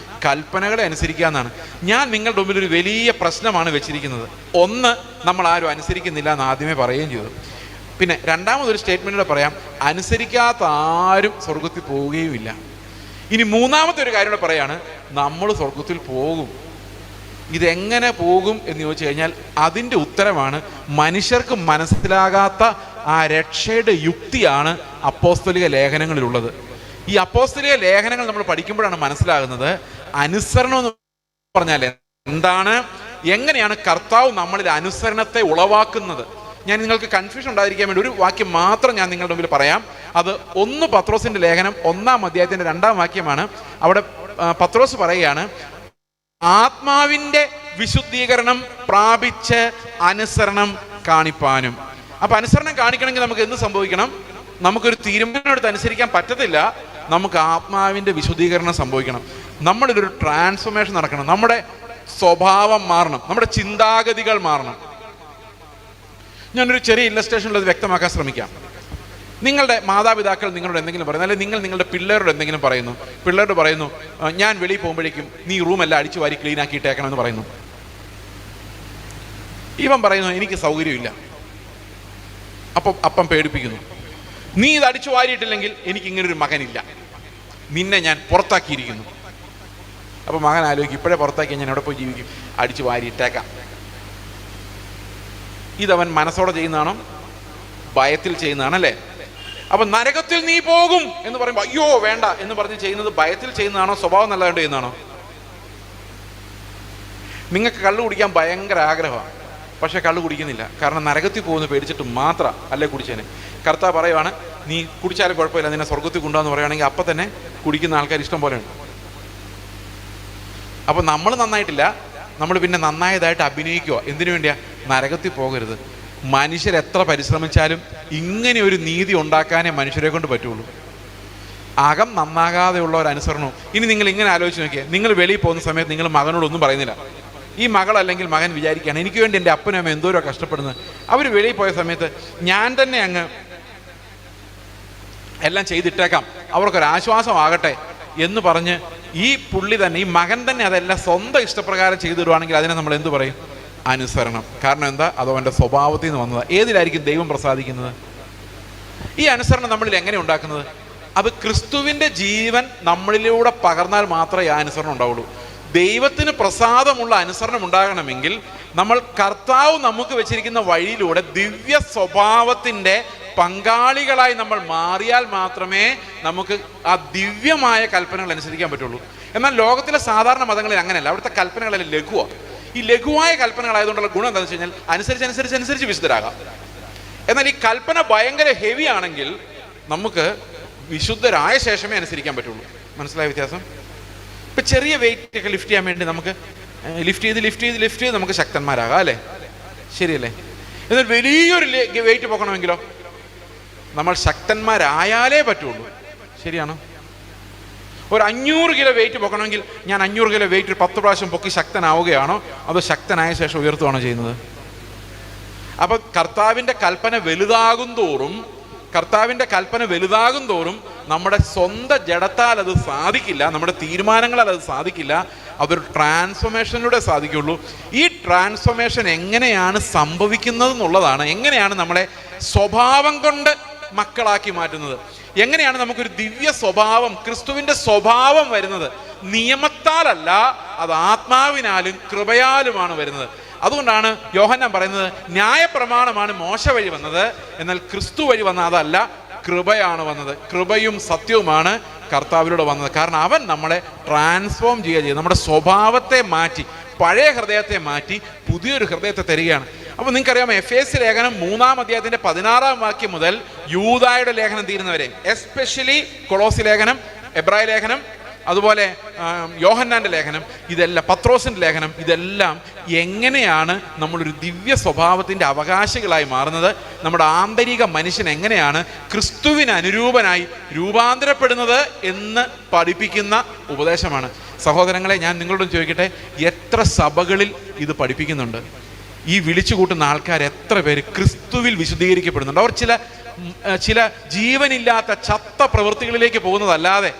Speaker 1: കൽപ്പനകളെ അനുസരിക്കുക എന്നാണ്. ഞാൻ നിങ്ങളുടെ മുമ്പിൽ ഒരു വലിയ പ്രശ്നമാണ് വെച്ചിരിക്കുന്നത്. ഒന്ന്, നമ്മൾ ആരും അനുസരിക്കുന്നില്ല എന്ന് ആദ്യമേ പറയുകയും ചെയ്തു. പിന്നെ രണ്ടാമതൊരു സ്റ്റേറ്റ്മെൻറ്റിലൂടെ പറയാം, അനുസരിക്കാത്ത ആരും സ്വർഗത്തിൽ പോവുകയുമില്ല. ഇനി മൂന്നാമത്തെ ഒരു കാര്യം കൂടെ പറയാണ്, നമ്മൾ സ്വർഗത്തിൽ പോകും. ഇതെങ്ങനെ പോകും എന്ന് ചോദിച്ചു കഴിഞ്ഞാൽ അതിൻ്റെ ഉത്തരമാണ് മനുഷ്യർക്ക് മനസ്സിലാകാത്ത ആ രക്ഷയുടെ യുക്തിയാണ് അപ്പോസ്തലിക ലേഖനങ്ങളിലുള്ളത്. ഈ അപ്പോസ്തലിക ലേഖനങ്ങൾ നമ്മൾ പഠിക്കുമ്പോഴാണ് മനസ്സിലാകുന്നത് അനുസരണം എന്ന് പറഞ്ഞാൽ എന്താണ്, എങ്ങനെയാണ് കർത്താവ് നമ്മളിൽ അനുസരണത്തെ ഉളവാക്കുന്നത്. ഞാൻ നിങ്ങൾക്ക് കൺഫ്യൂഷൻ ഉണ്ടായിരിക്കാൻ വേണ്ടി ഒരു വാക്യം മാത്രം ഞാൻ നിങ്ങളുടെ മുമ്പിൽ പറയാം. അത് 1 പത്രോസിന്റെ ലേഖനം 1-ാം അധ്യായത്തിന്റെ 2-ാം വാക്യമാണ്. അവിടെ പത്രോസ് പറയുകയാണ്, ആത്മാവിൻ്റെ വിശുദ്ധീകരണം പ്രാപിച്ച് അനുസരണം കാണിപ്പാനും. അപ്പൊ അനുസരണം കാണിക്കണമെങ്കിൽ നമുക്ക് എന്ത് സംഭവിക്കണം? നമുക്കൊരു തീരുമാനം എടുത്ത് അനുസരിക്കാൻ പറ്റത്തില്ല. നമുക്ക് ആത്മാവിൻ്റെ വിശുദ്ധീകരണം സംഭവിക്കണം. നമ്മളിലൊരു ട്രാൻസ്ഫോർമേഷൻ നടക്കണം. നമ്മുടെ സ്വഭാവം മാറണം, നമ്മുടെ ചിന്താഗതികൾ മാറണം. ഞാനൊരു ചെറിയ ഇല്ലസ്ട്രേഷനിൽ അത് വ്യക്തമാക്കാൻ ശ്രമിക്കാം. നിങ്ങളുടെ മാതാപിതാക്കൾ നിങ്ങളോട് എന്തെങ്കിലും പറയുന്നു, അല്ലെങ്കിൽ നിങ്ങൾ നിങ്ങളുടെ പിള്ളേരോട് എന്തെങ്കിലും പറയുന്നു. പിള്ളേരോട് പറയുന്നു, ഞാൻ വെളിയിൽ പോകുമ്പോഴേക്കും നീ റൂമെല്ലാം അടിച്ചു വാരി ക്ലീൻ ആക്കിയിട്ടേക്കണമെന്ന് പറയുന്നു. ഇവൻ പറയുന്നു, എനിക്ക് സൗകര്യമില്ല. അപ്പം പേടിപ്പിക്കുന്നു, നീ ഇത് അടിച്ചു വാരിയിട്ടില്ലെങ്കിൽ എനിക്ക് ഇങ്ങനൊരു മകനില്ല, നിന്നെ ഞാൻ പുറത്താക്കിയിരിക്കുന്നു. അപ്പൊ മകൻ ആലോചിക്കും, ഇപ്പോഴേ പുറത്താക്കി ഞാൻ എവിടെ പോയി ജീവിക്കും, അടിച്ചു വാരിയിട്ടേക്കാം. ഇതവൻ മനസ്സോടെ ചെയ്യുന്നതാണോ ഭയത്തിൽ ചെയ്യുന്നതാണല്ലേ? അപ്പൊ നരകത്തിൽ നീ പോകും എന്ന് പറയുമ്പോൾ അയ്യോ വേണ്ട എന്ന് പറഞ്ഞ് ചെയ്യുന്നത് ഭയത്തിൽ ചെയ്യുന്നതാണോ, സ്വഭാവം നല്ലതായിട്ട് ചെയ്യുന്നതാണോ? നിങ്ങൾക്ക് കള്ളു കുടിക്കാൻ ഭയങ്കര ആഗ്രഹമാണ്, പക്ഷെ കള്ളു കുടിക്കുന്നില്ല. കാരണം നരകത്തിൽ പോകുന്നു പേടിച്ചിട്ട് മാത്രം അല്ലേ കുടിച്ചേനെ. കർത്താവ് പറയുവാണ്, നീ കുടിച്ചാലും കുഴപ്പമില്ല, നിന്നെ സ്വർഗത്തിൽ കൊണ്ടുവന്ന് പറയുകയാണെങ്കിൽ അപ്പം തന്നെ കുടിക്കുന്ന ആൾക്കാർ ഇഷ്ടം പോലെയുണ്ട്. അപ്പം നമ്മൾ നന്നായിട്ടില്ല, നമ്മൾ പിന്നെ നന്നായതായിട്ട് അഭിനയിക്കുക. എന്തിനു വേണ്ടിയാ? നരകത്തിൽ പോകരുത്. മനുഷ്യരെത്ര പരിശ്രമിച്ചാലും ഇങ്ങനെ ഒരു നീതി ഉണ്ടാക്കാനേ മനുഷ്യരെ കൊണ്ട് പറ്റുള്ളൂ. അകം നന്നാകാതെയുള്ള ഒരു അനുസരണവും. ഇനി നിങ്ങൾ ഇങ്ങനെ ആലോചിച്ച് നോക്കിയാൽ, നിങ്ങൾ വെളിയിൽ പോകുന്ന സമയത്ത് നിങ്ങൾ മകനോടൊന്നും പറയുന്നില്ല. ഈ മകൾ അല്ലെങ്കിൽ മകൻ വിചാരിക്കുകയാണ്, എനിക്ക് വേണ്ടി എൻ്റെ അപ്പനും അമ്മ എന്തോരോ കഷ്ടപ്പെടുന്നത്. അവർ വെളിയിൽ പോയ സമയത്ത് ഞാൻ തന്നെ അങ്ങ് എല്ലാം ചെയ്തിട്ടേക്കാം, അവർക്കൊരാശ്വാസമാകട്ടെ എന്ന് പറഞ്ഞ് ഈ പുള്ളി തന്നെ, ഈ മകൻ തന്നെ അതെല്ലാം സ്വന്തം ഇഷ്ടപ്രകാരം ചെയ്തിടുവാണെങ്കിൽ അതിനെ നമ്മൾ എന്ത് പറയും? അനുസരണം. കാരണം എന്താ? അത് അവൻ്റെ സ്വഭാവത്തിൽ നിന്ന് വന്നതാണ്. ഏതിലായിരിക്കും ദൈവം പ്രസാദിക്കുന്നത്? ഈ അനുസരണം നമ്മളിൽ എങ്ങനെ ഉണ്ടാക്കുന്നത്? അത് ക്രിസ്തുവിൻ്റെ ജീവൻ നമ്മളിലൂടെ പകർന്നാൽ മാത്രമേ ആ അനുസരണം ഉണ്ടാവുള്ളൂ. ദൈവത്തിന് പ്രസാദമുള്ള അനുസരണം ഉണ്ടാകണമെങ്കിൽ നമ്മൾ കർത്താവ് നമുക്ക് വെച്ചിരിക്കുന്ന വഴിയിലൂടെ ദിവ്യ സ്വഭാവത്തിൻ്റെ പങ്കാളികളായി നമ്മൾ മാറിയാൽ മാത്രമേ നമുക്ക് ആ ദിവ്യമായ കൽപ്പനകൾ അനുസരിക്കാൻ പറ്റുള്ളൂ. എന്നാൽ ലോകത്തിലെ സാധാരണ മതങ്ങളിൽ അങ്ങനെയല്ല. അവിടുത്തെ കൽപ്പനകളെല്ലാം ലഘുവാണ്. ഈ ലഘുവായ കൽപ്പനകളായതുകൊണ്ടുള്ള ഗുണം എന്താണെന്ന് വെച്ച് കഴിഞ്ഞാൽ അനുസരിച്ച് വിശുദ്ധരാകാം. എന്നാൽ ഈ കൽപ്പന ഭയങ്കര ഹെവി ആണെങ്കിൽ നമുക്ക് വിശുദ്ധരായ ശേഷമേ അനുസരിക്കാൻ പറ്റുള്ളൂ. മനസ്സിലായ വ്യത്യാസം? ഇപ്പം ചെറിയ വെയിറ്റ് ഒക്കെ ലിഫ്റ്റ് ചെയ്യാൻ വേണ്ടി നമുക്ക് ലിഫ്റ്റ് ചെയ്ത് നമുക്ക് ശക്തന്മാരാകാം, അല്ലേ? ശരിയല്ലേ? എന്നാൽ വലിയൊരു വെയിറ്റ് പോക്കണമെങ്കിലോ നമ്മൾ ശക്തന്മാരായാലേ പറ്റുള്ളൂ. ശരിയാണോ? ഒരു 500 കിലോ വെയിറ്റ് പൊക്കണമെങ്കിൽ ഞാൻ 500 കിലോ വെയിറ്റ് 10 പ്രാവശ്യം പൊക്കി ശക്തനാവുകയാണോ അതോ ശക്തനായ ശേഷം ഉയർത്തുകയാണോ ചെയ്യുന്നത്? അപ്പൊ കർത്താവിൻ്റെ കൽപ്പന വലുതാകും തോറും നമ്മുടെ സ്വന്തം ജഡത്താൽ അത് സാധിക്കില്ല, നമ്മുടെ തീരുമാനങ്ങളാൽ അത് സാധിക്കില്ല. അതൊരു ട്രാൻസ്ഫോർമേഷനിലൂടെ സാധിക്കുള്ളൂ. ഈ ട്രാൻസ്ഫോർമേഷൻ എങ്ങനെയാണ് സംഭവിക്കുന്നത് എന്നുള്ളതാണ്, എങ്ങനെയാണ് നമ്മളെ സ്വഭാവം കൊണ്ട് മക്കളാക്കി മാറ്റുന്നത്, എങ്ങനെയാണ് നമുക്കൊരു ദിവ്യ സ്വഭാവം, ക്രിസ്തുവിൻ്റെ സ്വഭാവം വരുന്നത്. നിയമത്താലല്ല, അത് ആത്മാവിനാലും കൃപയാലുമാണ് വരുന്നത്. അതുകൊണ്ടാണ് യോഹന്നാൻ പറയുന്നത്, ന്യായപ്രമാണമാണ് മോശ വഴി വന്നത്, എന്നാൽ ക്രിസ്തു വഴി വന്ന അതല്ല, കൃപയാണ് വന്നത്. കൃപയും സത്യവുമാണ് കർത്താവിലൂടെ വന്നത്. കാരണം അവൻ നമ്മളെ ട്രാൻസ്ഫോം ചെയ്യുക, നമ്മുടെ സ്വഭാവത്തെ മാറ്റി, പഴയ ഹൃദയത്തെ മാറ്റി പുതിയൊരു ഹൃദയത്തെ തരികയാണ്. അപ്പോൾ നിങ്ങൾക്കറിയാമോ, എഫേസ്യ ലേഖനം 3-ാം അധ്യായത്തിൻ്റെ 16-ാം വാക്യം മുതൽ യൂദായുടെ ലേഖനം തീരുന്നവരെ, എസ്പെഷ്യലി കൊളോസി ലേഖനം, എബ്രായ ലേഖനം, അതുപോലെ യോഹന്നാൻ്റെ ലേഖനം, ഇതെല്ലാം പത്രോസിൻ്റെ ലേഖനം, ഇതെല്ലാം എങ്ങനെയാണ് നമ്മളൊരു ദിവ്യ സ്വഭാവത്തിൻ്റെ അവകാശികളായി മാറുന്നത്, നമ്മുടെ ആന്തരിക മനുഷ്യൻ എങ്ങനെയാണ് ക്രിസ്തുവിന് അനുരൂപനായി രൂപാന്തരപ്പെടുന്നത് എന്ന് പഠിപ്പിക്കുന്ന ഉപദേശമാണ്. സഹോദരങ്ങളെ, ഞാൻ നിങ്ങളോട് ചോദിക്കട്ടെ, എത്ര സഭകളിൽ ഇത് പഠിപ്പിക്കുന്നുണ്ട്? ഈ വിളിച്ചു കൂട്ടുന്ന ആൾക്കാർ എത്ര പേര് ക്രിസ്തുവിൽ വിശുദ്ധീകരിക്കപ്പെടുന്നുണ്ട്? അവർ ചില ജീവനില്ലാത്ത ചത്ത പ്രവൃത്തികളിലേക്ക് പോകുന്നതല്ലാതെ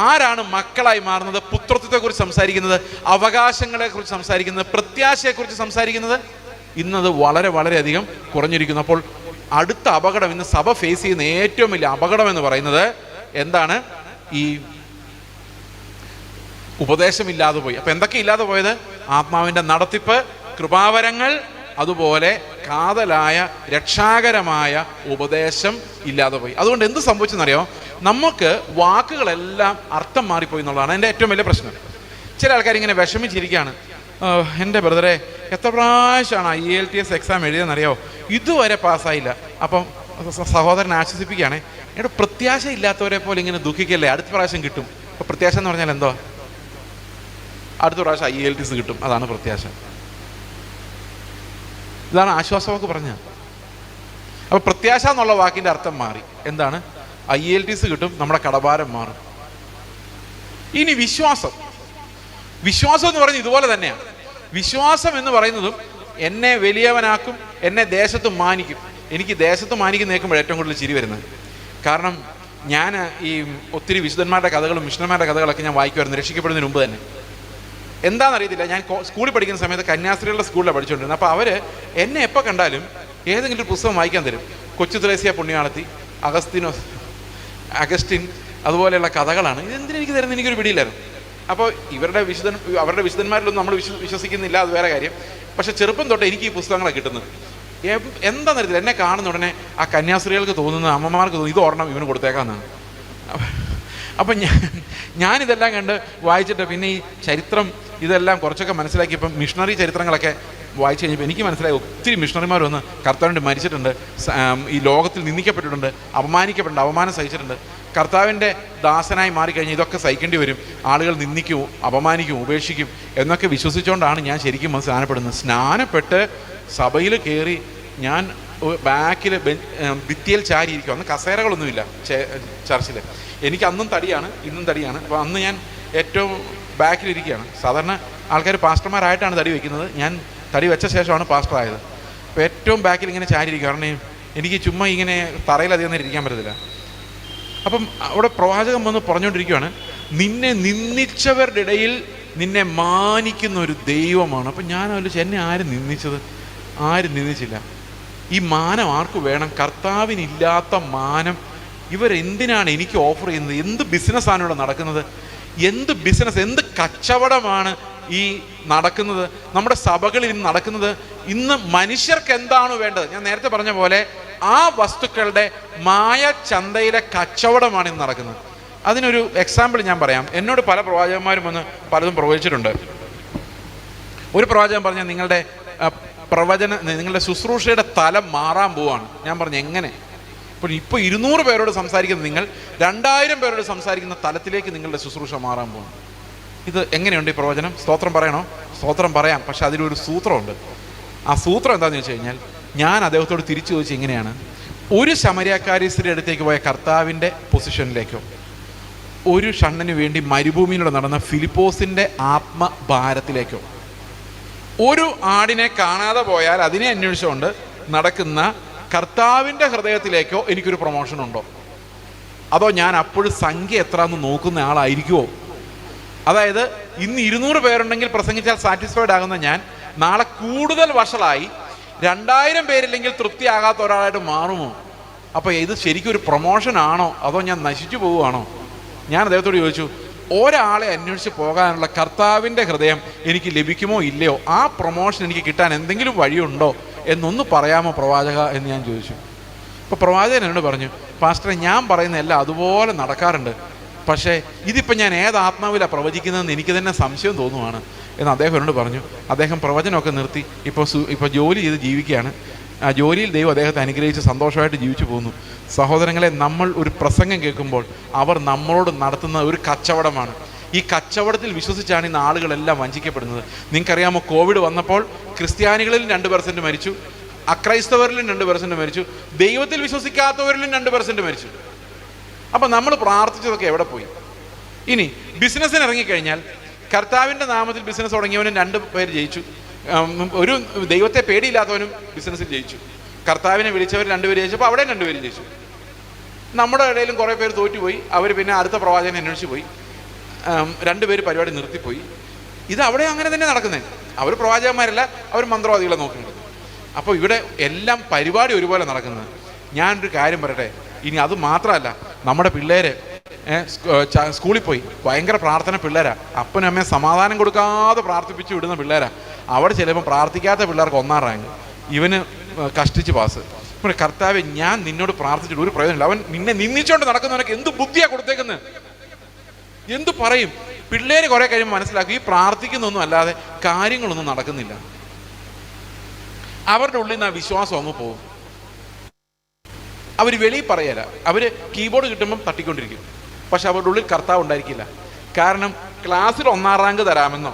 Speaker 1: ആരാണ് മക്കളായി മാറുന്നത്? പുത്രത്വത്തെക്കുറിച്ച് സംസാരിക്കുന്നത്, അവകാശങ്ങളെക്കുറിച്ച് സംസാരിക്കുന്നത്, പ്രത്യാശയെക്കുറിച്ച് സംസാരിക്കുന്നത്, ഇന്നത് വളരെ വളരെയധികം കുറഞ്ഞിരിക്കുന്നു. അപ്പോൾ അടുത്ത അപകടം, ഇന്ന് സഭ ഫേസ് ചെയ്യുന്ന ഏറ്റവും വലിയ അപകടം എന്ന് പറയുന്നത് എന്താണ്? ഈ ഉപദേശമില്ലാതെ പോയി. അപ്പം എന്തൊക്കെ ഇല്ലാതെ പോയത്? ആത്മാവിൻ്റെ നടത്തിപ്പ്, കൃപാവരങ്ങൾ, അതുപോലെ കാതലായ രക്ഷാകരമായ ഉപദേശം ഇല്ലാതെ പോയി. അതുകൊണ്ട് എന്ത് സംഭവിച്ചെന്നറിയോ? നമുക്ക് വാക്കുകളെല്ലാം അർത്ഥം മാറിപ്പോയി എന്നുള്ളതാണ് എൻ്റെ ഏറ്റവും വലിയ പ്രശ്നം. ചില ആൾക്കാർ ഇങ്ങനെ വിഷമിച്ചിരിക്കുകയാണ്, എൻ്റെ ബ്രദറെ എത്ര പ്രാവശ്യമാണ് IELTS എക്സാം എഴുതിയെന്നറിയാമോ, ഇതുവരെ പാസ്സായില്ല. അപ്പം സഹോദരൻ ആശ്വസിപ്പിക്കുകയാണേ, എന്നോട് പ്രത്യാശ ഇല്ലാത്തവരെ പോലെ ഇങ്ങനെ ദുഃഖിക്കല്ലേ, അടുത്ത പ്രാവശ്യം കിട്ടും. അപ്പോൾ പ്രത്യാശ എന്ന് പറഞ്ഞാൽ എന്തോ? അടുത്ത പ്രാവശ്യം IELTS കിട്ടും. അതാണ് പ്രത്യാശ. ഇതാണ് ആശ്വാസമൊക്കെ പറഞ്ഞത്. അപ്പോൾ പ്രത്യാശ എന്നുള്ള വാക്കിൻ്റെ അർത്ഥം മാറി. എന്താണ്? IELTS കിട്ടും, നമ്മുടെ കടഭാരം മാറും. ഇനി വിശ്വാസം എന്ന് പറയുന്നത് ഇതുപോലെ തന്നെയാണ്. വിശ്വാസം എന്ന് പറയുന്നതും എന്നെ വലിയവനാക്കും, എന്നെ ദേശത്ത് മാനിക്കും. എനിക്ക് ദേശത്ത് മാനിക്കും കേൾക്കുമ്പോൾ ഏറ്റവും കൂടുതൽ ചിരി വരുന്നത്. കാരണം ഞാൻ ഈ ഒത്തിരി വിശുദ്ധന്മാരുടെ കഥകളും മിഷണന്മാരുടെ കഥകളൊക്കെ ഞാൻ വായിക്കുമായിരുന്നു രക്ഷിക്കപ്പെടുന്നതിന് മുമ്പ് തന്നെ. എന്താണെന്നറിയത്തില്ല, ഞാൻ സ്കൂളിൽ പഠിക്കുന്ന സമയത്ത് കന്യാസ്ത്രീകളുടെ സ്കൂളിലാണ് പഠിച്ചുകൊണ്ടിരുന്നത്. അപ്പോൾ അവർ എന്നെ എപ്പോൾ കണ്ടാലും ഏതെങ്കിലും ഒരു പുസ്തകം വായിക്കാൻ തരും. കൊച്ചു ത്രേസ്യ പുണ്യാളത്തി, അഗസ്റ്റിൻ, അതുപോലെയുള്ള കഥകളാണ്. ഇതെന്തിനെനിക്ക് തരുന്നത് എനിക്കൊരു പിടിയില്ലായിരുന്നു. അപ്പോൾ അവരുടെ വിശുദ്ധന്മാരിലൊന്നും നമ്മൾ വിശ്വസിക്കുന്നില്ല, അത് വേറെ കാര്യം. പക്ഷെ ചെറുപ്പം തൊട്ട് എനിക്ക് ഈ പുസ്തകങ്ങളൊക്കെ കിട്ടുന്നത്. എന്താണെന്നറിയത്തില്ല, എന്നെ കാണുന്ന ഉടനെ ആ കന്യാസ്ത്രീകൾക്ക് തോന്നുന്നത്, അമ്മമാർക്ക് തോന്നുന്നു ഇത് ഒരെണ്ണം ഇവന് കൊടുത്തേക്കാന്നാണ്. അപ്പം ഞാനിതെല്ലാം കണ്ട് വായിച്ചിട്ട് പിന്നെ ഈ ചരിത്രം ഇതെല്ലാം കുറച്ചൊക്കെ മനസ്സിലാക്കിയപ്പം മിഷണറി ചരിത്രങ്ങളൊക്കെ വായിച്ചു കഴിഞ്ഞപ്പോൾ എനിക്ക് മനസ്സിലായി ഒത്തിരി മിഷണറിമാർ വന്ന് കർത്താവിൻ്റെ മരിച്ചിട്ടുണ്ട്, ഈ ലോകത്തിൽ നിന്ദിക്കപ്പെട്ടിട്ടുണ്ട്, അപമാനിക്കപ്പെട്ടിട്ടുണ്ട്, അപമാനം സഹിച്ചിട്ടുണ്ട്. കർത്താവിൻ്റെ ദാസനായി മാറിക്കഴിഞ്ഞാൽ ഇതൊക്കെ സഹിക്കേണ്ടി വരും, ആളുകൾ നിന്ദിക്കും, അപമാനിക്കും, ഉപേക്ഷിക്കും എന്നൊക്കെ വിശ്വസിച്ചുകൊണ്ടാണ് ഞാൻ ശരിക്കും സ്നാനപ്പെടുന്നത്. സ്നാനപ്പെട്ട് സഭയിൽ കയറി ഞാൻ ബാക്കിൽ ഭിത്തിയിൽ ചാരിയിരിക്കും. അന്ന് കസേരകളൊന്നുമില്ല ചർച്ചിൽ. എനിക്ക് അന്നും തടിയാണ്, ഇന്നും തടിയാണ്. അപ്പോൾ അന്ന് ഞാൻ ഏറ്റവും ബാക്കിലിരിക്കുകയാണ്. സാധാരണ ആൾക്കാർ പാസ്റ്റർമാരായിട്ടാണ് തടി വയ്ക്കുന്നത്. ഞാൻ തടി വെച്ച ശേഷമാണ് പാസ്റ്ററായത്. അപ്പോൾ ഏറ്റവും ബാക്കിൽ ഇങ്ങനെ ചാരിയിരിക്കുക. കാരണം എനിക്ക് ചുമ്മാ ഇങ്ങനെ തറയിലധികം നേരം ഇരിക്കാൻ പറ്റത്തില്ല. അപ്പം അവിടെ പ്രവാചകൻ വന്ന് പറഞ്ഞുകൊണ്ടിരിക്കുകയാണ്, നിന്നെ നിന്ദിച്ചവരുടെ ഇടയിൽ നിന്നെ മാനിക്കുന്ന ഒരു ദൈവമാണ്. അപ്പം ഞാൻ ആലോചിച്ചു, എന്നെ ആരും നിന്ദിച്ചത്? ആരും നിന്ദിച്ചില്ല. ഈ മാനം ആർക്ക് വേണം? കർത്താവിനില്ലാത്ത മാനം ഇവരെന്തിനാണ് എനിക്ക് ഓഫർ ചെയ്യുന്നത്? എന്ത് ബിസിനസ്സാണ് ഇവിടെ നടക്കുന്നത്? എന്ത് ബിസിനസ്, എന്ത് കച്ചവടമാണ് ഈ നടക്കുന്നത്? നമ്മുടെ സഭകളിൽ ഇന്ന് നടക്കുന്നത്, ഇന്ന് മനുഷ്യർക്ക് എന്താണ് വേണ്ടത്? ഞാൻ നേരത്തെ പറഞ്ഞ പോലെ ആ വസ്തുക്കളുടെ മായ ചന്തയിലെ കച്ചവടമാണ് ഇന്ന് നടക്കുന്നത്. അതിനൊരു എക്സാമ്പിൾ ഞാൻ പറയാം. എന്നോട് പല പ്രവാചകന്മാരും വന്ന് പലതും പ്രവചിച്ചിട്ടുണ്ട്. ഒരു പ്രവാചകൻ പറഞ്ഞാൽ നിങ്ങളുടെ ശുശ്രൂഷയുടെ തലം മാറാൻ പോവാണ്. ഞാൻ പറഞ്ഞു എങ്ങനെ? ഇപ്പോൾ 200 പേരോട് സംസാരിക്കുന്ന നിങ്ങൾ 2000 പേരോട് സംസാരിക്കുന്ന തലത്തിലേക്ക് നിങ്ങളുടെ ശുശ്രൂഷ മാറാൻ പോകുന്നു. ഇത് എങ്ങനെയുണ്ട് ഈ പ്രവചനം? സ്തോത്രം പറയണോ? സ്തോത്രം പറയാം. പക്ഷെ അതിലൊരു സൂത്രമുണ്ട്. ആ സൂത്രം എന്താണെന്ന് വെച്ച് കഴിഞ്ഞാൽ, ഞാൻ അദ്ദേഹത്തോട് തിരിച്ചു ചോദിച്ചു, ഇങ്ങനെയാണ്: ഒരു ശമരിയാക്കാരി സ്ത്രീ അടുത്തേക്ക് പോയ കർത്താവിൻ്റെ പൊസിഷനിലേക്കോ, ഒരു ഷണ്ണന് വേണ്ടി മരുഭൂമിയിലൂടെ നടന്ന ഫിലിപ്പോസിൻ്റെ ആത്മഭാരത്തിലേക്കോ, ഒരു ആടിനെ കാണാതെ പോയാൽ അതിനെ അന്വേഷിച്ചുകൊണ്ട് നടക്കുന്ന കർത്താവിൻ്റെ ഹൃദയത്തിലേക്കോ എനിക്കൊരു പ്രൊമോഷൻ ഉണ്ടോ? അതോ ഞാൻ അപ്പോഴും സംഖ്യ എത്രയെന്ന് നോക്കുന്ന ആളായിരിക്കുമോ? അതായത് ഇന്ന് 200 പേരുണ്ടെങ്കിൽ പ്രസംഗിച്ചാൽ സാറ്റിസ്ഫൈഡ് ആകുന്ന ഞാൻ നാളെ കൂടുതൽ വഷളായി 2000 പേരില്ലെങ്കിൽ തൃപ്തിയാകാത്ത ഒരാളായിട്ട് മാറുമോ? അപ്പോൾ ഇത് ശരിക്കും ഒരു പ്രൊമോഷൻ ആണോ, അതോ ഞാൻ നശിച്ചു പോവുകയാണോ? ഞാൻ അദ്ദേഹത്തോട് ചോദിച്ചു, ഒരാളെ അന്വേഷിച്ച് പോകാനുള്ള കർത്താവിൻ്റെ ഹൃദയം എനിക്ക് ലഭിക്കുമോ ഇല്ലയോ? ആ പ്രൊമോഷൻ എനിക്ക് കിട്ടാൻ എന്തെങ്കിലും വഴിയുണ്ടോ എന്നൊന്ന് പറയാമോ പ്രവാചക എന്ന് ഞാൻ ചോദിച്ചു. അപ്പോൾ പ്രവാചകൻ എന്നോട് പറഞ്ഞു, പാസ്റ്ററെ, ഞാൻ പറയുന്ന എല്ലാം അതുപോലെ നടക്കാറുണ്ട്, പക്ഷേ ഇതിപ്പോൾ ഞാൻ ഏത് ആത്മാവിലാണ് പ്രവചിക്കുന്നതെന്ന് എനിക്ക് തന്നെ സംശയം തോന്നുവാണ് എന്ന് അദ്ദേഹം എന്നോട് പറഞ്ഞു. അദ്ദേഹം പ്രവചനമൊക്കെ നിർത്തി ഇപ്പോൾ ജോലി ചെയ്ത് ജീവിക്കുകയാണ്. ആ ജോലിയിൽ ദൈവം അദ്ദേഹത്തെ അനുഗ്രഹിച്ച് സന്തോഷമായിട്ട് ജീവിച്ചു പോകുന്നു. സഹോദരങ്ങളെ, നമ്മൾ ഒരു പ്രസംഗം കേൾക്കുമ്പോൾ അവർ നമ്മളോട് നടത്തുന്ന ഒരു കച്ചവടമാണ്. ഈ കച്ചവടത്തിൽ വിശ്വസിച്ചാണ് ഇന്ന് ആളുകളെല്ലാം വഞ്ചിക്കപ്പെടുന്നത്. നിങ്ങൾക്കറിയാമോ, കോവിഡ് വന്നപ്പോൾ ക്രിസ്ത്യാനികളിലും 2% മരിച്ചു, അക്രൈസ്തവരിലും 2% മരിച്ചു, ദൈവത്തിൽ വിശ്വസിക്കാത്തവരിലും 2% മരിച്ചു. അപ്പം നമ്മൾ പ്രാർത്ഥിച്ചതൊക്കെ എവിടെ പോയി? ഇനി ബിസിനസ്സിന് ഇറങ്ങിക്കഴിഞ്ഞാൽ കർത്താവിൻ്റെ നാമത്തിൽ ബിസിനസ് തുടങ്ങിയവനും 2 പേര് ജയിച്ചു. ഒരു ദൈവത്തെ പേടിയില്ലാത്തവനും ബിസിനസ്സിൽ ജയിച്ചു. കർത്താവിനെ വിളിച്ചവർ 2 പേര് ജയിച്ചപ്പോൾ അവിടെയും 2 പേര് ജയിച്ചു. നമ്മുടെ ഇടയിലും കുറേ പേര് തോറ്റുപോയി. അവർ പിന്നെ അടുത്ത പ്രവാചകനെ അന്വേഷിച്ച് പോയി. 2 പേര് പരിപാടി നിർത്തിപ്പോയി. ഇത് അവിടെ അങ്ങനെ തന്നെ നടക്കുന്നത്. അവർ പ്രവാചകന്മാരല്ല, അവർ മന്ത്രവാദികളെ നോക്കുന്നത്. അപ്പോൾ ഇവിടെ എല്ലാം പരിപാടി ഒരുപോലെ നടക്കുന്നത്. ഞാനൊരു കാര്യം പറയട്ടെ, ഇനി അത് മാത്രമല്ല, നമ്മുടെ പിള്ളേർ സ്കൂളിൽ പോയി ഭയങ്കര പ്രാർത്ഥന പിള്ളേരാണ്. അപ്പനും അമ്മയും സമാധാനം കൊടുക്കാതെ പ്രാർത്ഥിപ്പിച്ച് വിടുന്ന പിള്ളേരാണ്. അവിടെ ചിലപ്പോൾ പ്രാർത്ഥിക്കാത്ത പിള്ളേർക്ക് 1ാം റാങ്ക്, ഇവന് കഷ്ടിച്ച് പാസ്. ഇപ്പോൾ കർത്താവെ, ഞാൻ നിന്നോട് പ്രാർത്ഥിച്ചിട്ട് ഒരു പ്രയോജനമില്ല. അവൻ നിന്നെ നിന്ദിച്ചുകൊണ്ട് നടക്കുന്നവനൊക്കെ എന്ത് ബുദ്ധിയാണ് കൊടുത്തേക്കുന്നത്? എന്തു പറയും? പിള്ളേർ കുറെ കഴിയുമ്പോൾ മനസ്സിലാക്കും, ഈ പ്രാർത്ഥിക്കുന്നൊന്നും അല്ലാതെ കാര്യങ്ങളൊന്നും നടക്കുന്നില്ല. അവരുടെ ഉള്ളിൽ നിന്ന് ആ വിശ്വാസം അങ്ങ് പോകും. അവർ വെളിയിൽ പറയല. അവർ കീബോർഡ് കിട്ടുമ്പം തട്ടിക്കൊണ്ടിരിക്കും, പക്ഷെ അവരുടെ ഉള്ളിൽ കർത്താവ് ഉണ്ടായിരിക്കില്ല. കാരണം ക്ലാസ്സിൽ 1-ാം റാങ്ക് തരാമെന്നോ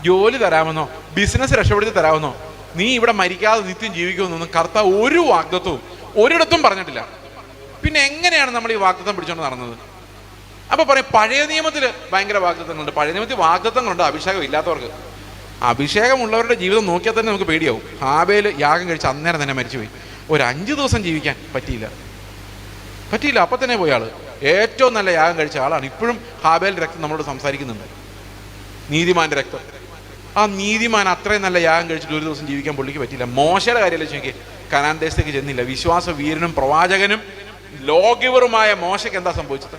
Speaker 1: ജോലി തരാമെന്നോ ബിസിനസ് രക്ഷപ്പെടുത്തി തരാമെന്നോ നീ ഇവിടെ മരിക്കാതെ നിത്യം ജീവിക്കുമെന്നൊന്നും കർത്താവ് ഒരു വാഗ്ദത്വവും ഒരിടത്തും പറഞ്ഞിട്ടില്ല. പിന്നെ എങ്ങനെയാണ് നമ്മൾ ഈ വാഗ്ദത്തം പിടിച്ചുകൊണ്ട് നടന്നത്? അപ്പൊ പറയും പഴയ നിയമത്തിൽ ഭയങ്കര വാഗ്ദത്തങ്ങളുണ്ട്. പഴയ നിയമത്തിൽ വാഗ്ദത്തങ്ങളുണ്ട് അഭിഷേകം ഇല്ലാത്തവർക്ക്. അഭിഷേകമുള്ളവരുടെ ജീവിതം നോക്കിയാൽ തന്നെ നമുക്ക് പേടിയാവും. ഹാബേൽ യാഗം കഴിച്ച് അന്നേരം തന്നെ മരിച്ചുപോയി. ഒരു 5 ദിവസം ജീവിക്കാൻ പറ്റിയില്ല. അപ്പൊ തന്നെ പോയ ആള് ഏറ്റവും നല്ല യാഗം കഴിച്ച ആളാണ്. ഇപ്പോഴും ഹാബേലിന്റെ രക്തം നമ്മളോട് സംസാരിക്കുന്നുണ്ട്, നീതിമാന്റെ രക്തം. ആ നീതിമാൻ അത്രയും നല്ല യാഗം കഴിച്ചിട്ട് ഒരു ദിവസം ജീവിക്കാൻ പുള്ളിക്ക് പറ്റിയില്ല. മോശയുടെ കാര്യമല്ലേ ചോദിക്കേ, കനാൻ ദേശത്തേക്ക് ചെന്നില്ല. വിശ്വാസ വീരനും പ്രവാചകനും ലോകിവറുമായ മോശയ്ക്ക് എന്താ സംഭവിച്ചത്?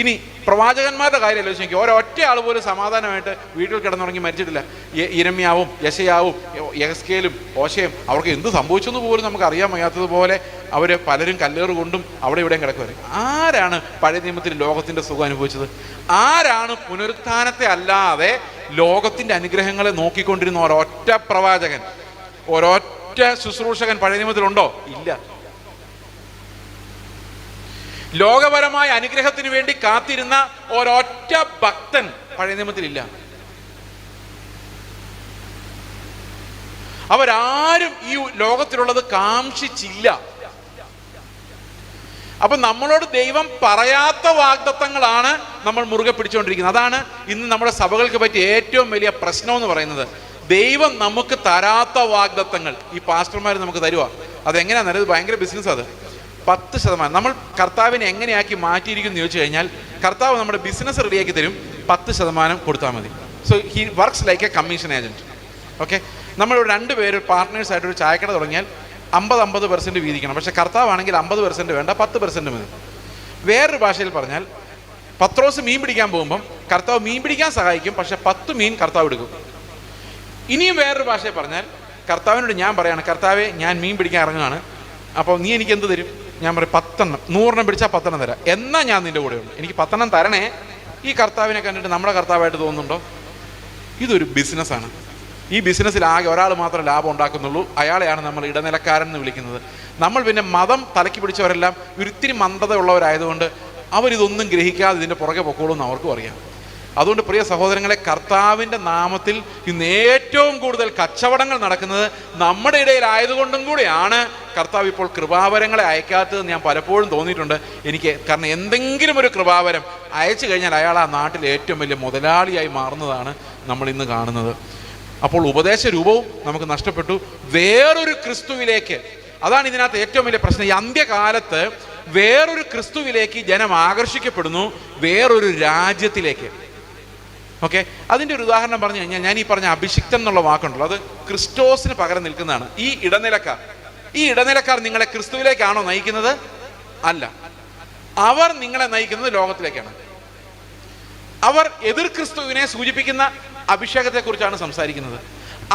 Speaker 1: ഇനി പ്രവാചകന്മാരുടെ കാര്യമല്ലോ ചോദിക്കുക, ഒരൊറ്റ ആൾ പോലും സമാധാനമായിട്ട് വീട്ടിൽ കിടന്നുറങ്ങി മരിച്ചിട്ടില്ല. ഇരമ്യാവും യെശയ്യാവും യെഹെസ്കേലും ഓശയും അവർക്ക് എന്ത് സംഭവിച്ചെന്ന് പോലും നമുക്ക് അറിയാൻ വയ്യാത്തതുപോലെ അവർ പലരും കല്ലേറ് കൊണ്ടും അവിടെ ഇവിടെയും കിടക്കുമായിരുന്നു. ആരാണ് പഴയ നിയമത്തിൽ ലോകത്തിന്റെ സുഖം അനുഭവിച്ചത്? ആരാണ് പുനരുത്ഥാനത്തെ അല്ലാതെ ലോകത്തിന്റെ അനുഗ്രഹങ്ങളെ നോക്കിക്കൊണ്ടിരുന്ന ഒരൊറ്റ പ്രവാചകൻ, ഒരൊറ്റ ശുശ്രൂഷകൻ പഴയ നിയമത്തിലുണ്ടോ? ഇല്ല. ലോകപരമായ അനുഗ്രഹത്തിന് വേണ്ടി കാത്തിരുന്ന ഒരൊറ്റ ഭക്തൻ പഴയ നിയമത്തിലില്ല. അവരാരും ഈ ലോകത്തിലുള്ളത് കാംക്ഷിച്ചില്ല. അപ്പൊ നമ്മളോട് ദൈവം പറയാത്ത വാഗ്ദത്തങ്ങളാണ് നമ്മൾ മുറുകെ പിടിച്ചുകൊണ്ടിരിക്കുന്നത്. അതാണ് ഇന്ന് നമ്മുടെ സഭകൾക്ക് പറ്റിയ ഏറ്റവും വലിയ പ്രശ്നം എന്ന് പറയുന്നത്. ദൈവം നമുക്ക് തരാത്ത വാഗ്ദത്തങ്ങൾ ഈ പാസ്റ്റർമാർ നമുക്ക് തരുക. അതെങ്ങനെയാണെന്ന് ഇത് ഭയങ്കര ബിസിനസ്. അത് 10% നമ്മൾ കർത്താവിനെ എങ്ങനെയാക്കി മാറ്റിയിരിക്കുന്നു ചോദിച്ചു കഴിഞ്ഞാൽ, കർത്താവ് നമ്മുടെ ബിസിനസ് റെഡിയാക്കി തരും, 10% കൊടുത്താൽ മതി. So he works like A commission agent. Okay, നമ്മൾ 2 പേര് പാർട്ട്നേഴ്സായിട്ട് ഒരു ചായക്കട തുടങ്ങിയാൽ 50% വീതിക്കണം. പക്ഷെ കർത്താവാണെങ്കിൽ 50% വേണ്ട, 10% മതി. വേറൊരു ഭാഷയിൽ പറഞ്ഞാൽ, പത്രോസ് മീൻ പിടിക്കാൻ പോകുമ്പം കർത്താവ് മീൻ പിടിക്കാൻ സഹായിക്കും, പക്ഷെ 10 മീൻ കർത്താവ് എടുക്കും. ഇനിയും വേറൊരു ഭാഷയിൽ പറഞ്ഞാൽ, കർത്താവിനോട് ഞാൻ പറയാണ്, കർത്താവെ ഞാൻ മീൻ പിടിക്കാൻ ഇറങ്ങുകയാണ്, അപ്പോൾ നീ എനിക്ക് എന്ത് തരും? ഞാൻ പറയും 10 100 പിടിച്ചാൽ 10 തരാം. എന്നാൽ ഞാൻ നിൻ്റെ കൂടെ ഉണ്ട്, എനിക്ക് 10 തരണേ. ഈ കർത്താവിനെ കണ്ടിട്ട് നമ്മുടെ കർത്താവായിട്ട് തോന്നുന്നുണ്ടോ? ഇതൊരു ബിസിനസ്സാണ്. ഈ ബിസിനസ്സിൽ ആകെ ഒരാൾ മാത്രം ലാഭം ഉണ്ടാക്കുന്നുള്ളൂ, അയാളെയാണ് നമ്മൾ ഇടനിലക്കാരൻ എന്ന് വിളിക്കുന്നത്. നമ്മൾ പിന്നെ മതം തലക്കി പിടിച്ചവരെല്ലാം ഒരിത്തിരി മന്ദത ഉള്ളവരായതുകൊണ്ട് അവരിതൊന്നും ഗ്രഹിക്കാതെ ഇതിൻ്റെ പുറകെ പൊക്കോളൂ എന്ന് അവർക്കും അറിയാം. അതുകൊണ്ട് പ്രിയ സഹോദരങ്ങളെ, കർത്താവിൻ്റെ നാമത്തിൽ ഇന്ന് ഏറ്റവും കൂടുതൽ കച്ചവടങ്ങൾ നടക്കുന്നത് നമ്മുടെ ഇടയിലായതുകൊണ്ടും കൂടെയാണ് കർത്താവ് ഇപ്പോൾ കൃപാവരങ്ങളെ അയക്കാത്തതെന്ന് ഞാൻ പലപ്പോഴും തോന്നിയിട്ടുണ്ട് എനിക്ക്. കാരണം എന്തെങ്കിലും ഒരു കൃപാവരം അയച്ചു കഴിഞ്ഞാൽ അയാൾ ആ നാട്ടിൽ ഏറ്റവും വലിയ മുതലാളിയായി മാറുന്നതാണ് നമ്മൾ ഇന്ന് കാണുന്നത്. അപ്പോൾ ഉപദേശ രൂപവും നമുക്ക് നഷ്ടപ്പെട്ടു. വേറൊരു ക്രിസ്തുവിലേക്ക്, അതാണ് ഇതിനകത്ത് ഏറ്റവും വലിയ പ്രശ്നം. ഈ അന്ത്യകാലത്ത് വേറൊരു ക്രിസ്തുവിലേക്ക് ജനം ആകർഷിക്കപ്പെടുന്നു, വേറൊരു രാജ്യത്തിലേക്ക്. ഓക്കെ, അതിൻ്റെ ഒരു ഉദാഹരണം പറഞ്ഞു കഴിഞ്ഞാൽ, ഞാൻ ഈ പറഞ്ഞ അഭിഷിക്തൻ എന്നുള്ള വാക്കുണ്ടല്ലോ, അത് ക്രിസ്റ്റോസിന് പകരം നിൽക്കുന്നതാണ്. ഈ ഇടനിലക്കാർ നിങ്ങളെ ക്രിസ്തുവിലേക്കാണോ നയിക്കുന്നത്? അല്ല, അവർ നിങ്ങളെ നയിക്കുന്നത് ലോകത്തിലേക്കാണ്. അവർ എതിർ ക്രിസ്തുവിനെ സൂചിപ്പിക്കുന്ന അഭിഷേകത്തെക്കുറിച്ചാണ് സംസാരിക്കുന്നത്.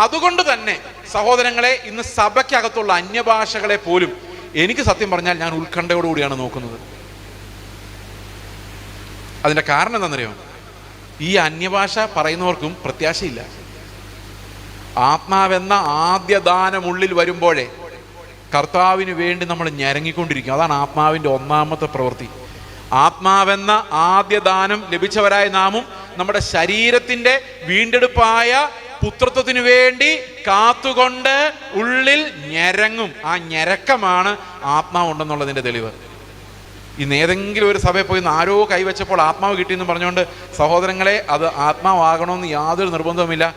Speaker 1: അതുകൊണ്ട് തന്നെ സഹോദരങ്ങളെ, ഇന്ന് സഭയ്ക്കകത്തുള്ള അന്യഭാഷകളെ പോലും എനിക്ക് സത്യം പറഞ്ഞാൽ ഞാൻ ഉത്കണ്ഠയോടുകൂടിയാണ് നോക്കുന്നത്. അതിൻ്റെ കാരണം എന്താണെന്നറിയോ? ഈ അന്യഭാഷ പറയുന്നവർക്കും പ്രത്യാശയില്ല. ആത്മാവെന്ന ആദ്യ ദാനം ഉള്ളിൽ വരുമ്പോഴേ കർത്താവിന് വേണ്ടി നമ്മൾ ഞരങ്ങിക്കൊണ്ടിരിക്കും. അതാണ് ആത്മാവിൻ്റെ ഒന്നാമത്തെ പ്രവൃത്തി. ആത്മാവെന്ന ആദ്യ ദാനം ലഭിച്ചവരായ നാമും നമ്മുടെ ശരീരത്തിൻ്റെ വീണ്ടെടുപ്പായ പുത്രത്വത്തിനു വേണ്ടി കാത്തുകൊണ്ട് ഉള്ളിൽ ഞരങ്ങും. ആ ഞരക്കമാണ് ആത്മാവുണ്ടെന്നുള്ളതിൻ്റെ തെളിവ്. ഇന്ന് ഏതെങ്കിലും ഒരു സഭയിൽ പോയി ആരോ കൈവച്ചപ്പോൾ ആത്മാവ് കിട്ടിയെന്ന് പറഞ്ഞുകൊണ്ട് സഹോദരങ്ങളെ, അത് ആത്മാവാകണമെന്ന് യാതൊരു നിർബന്ധവുമില്ല.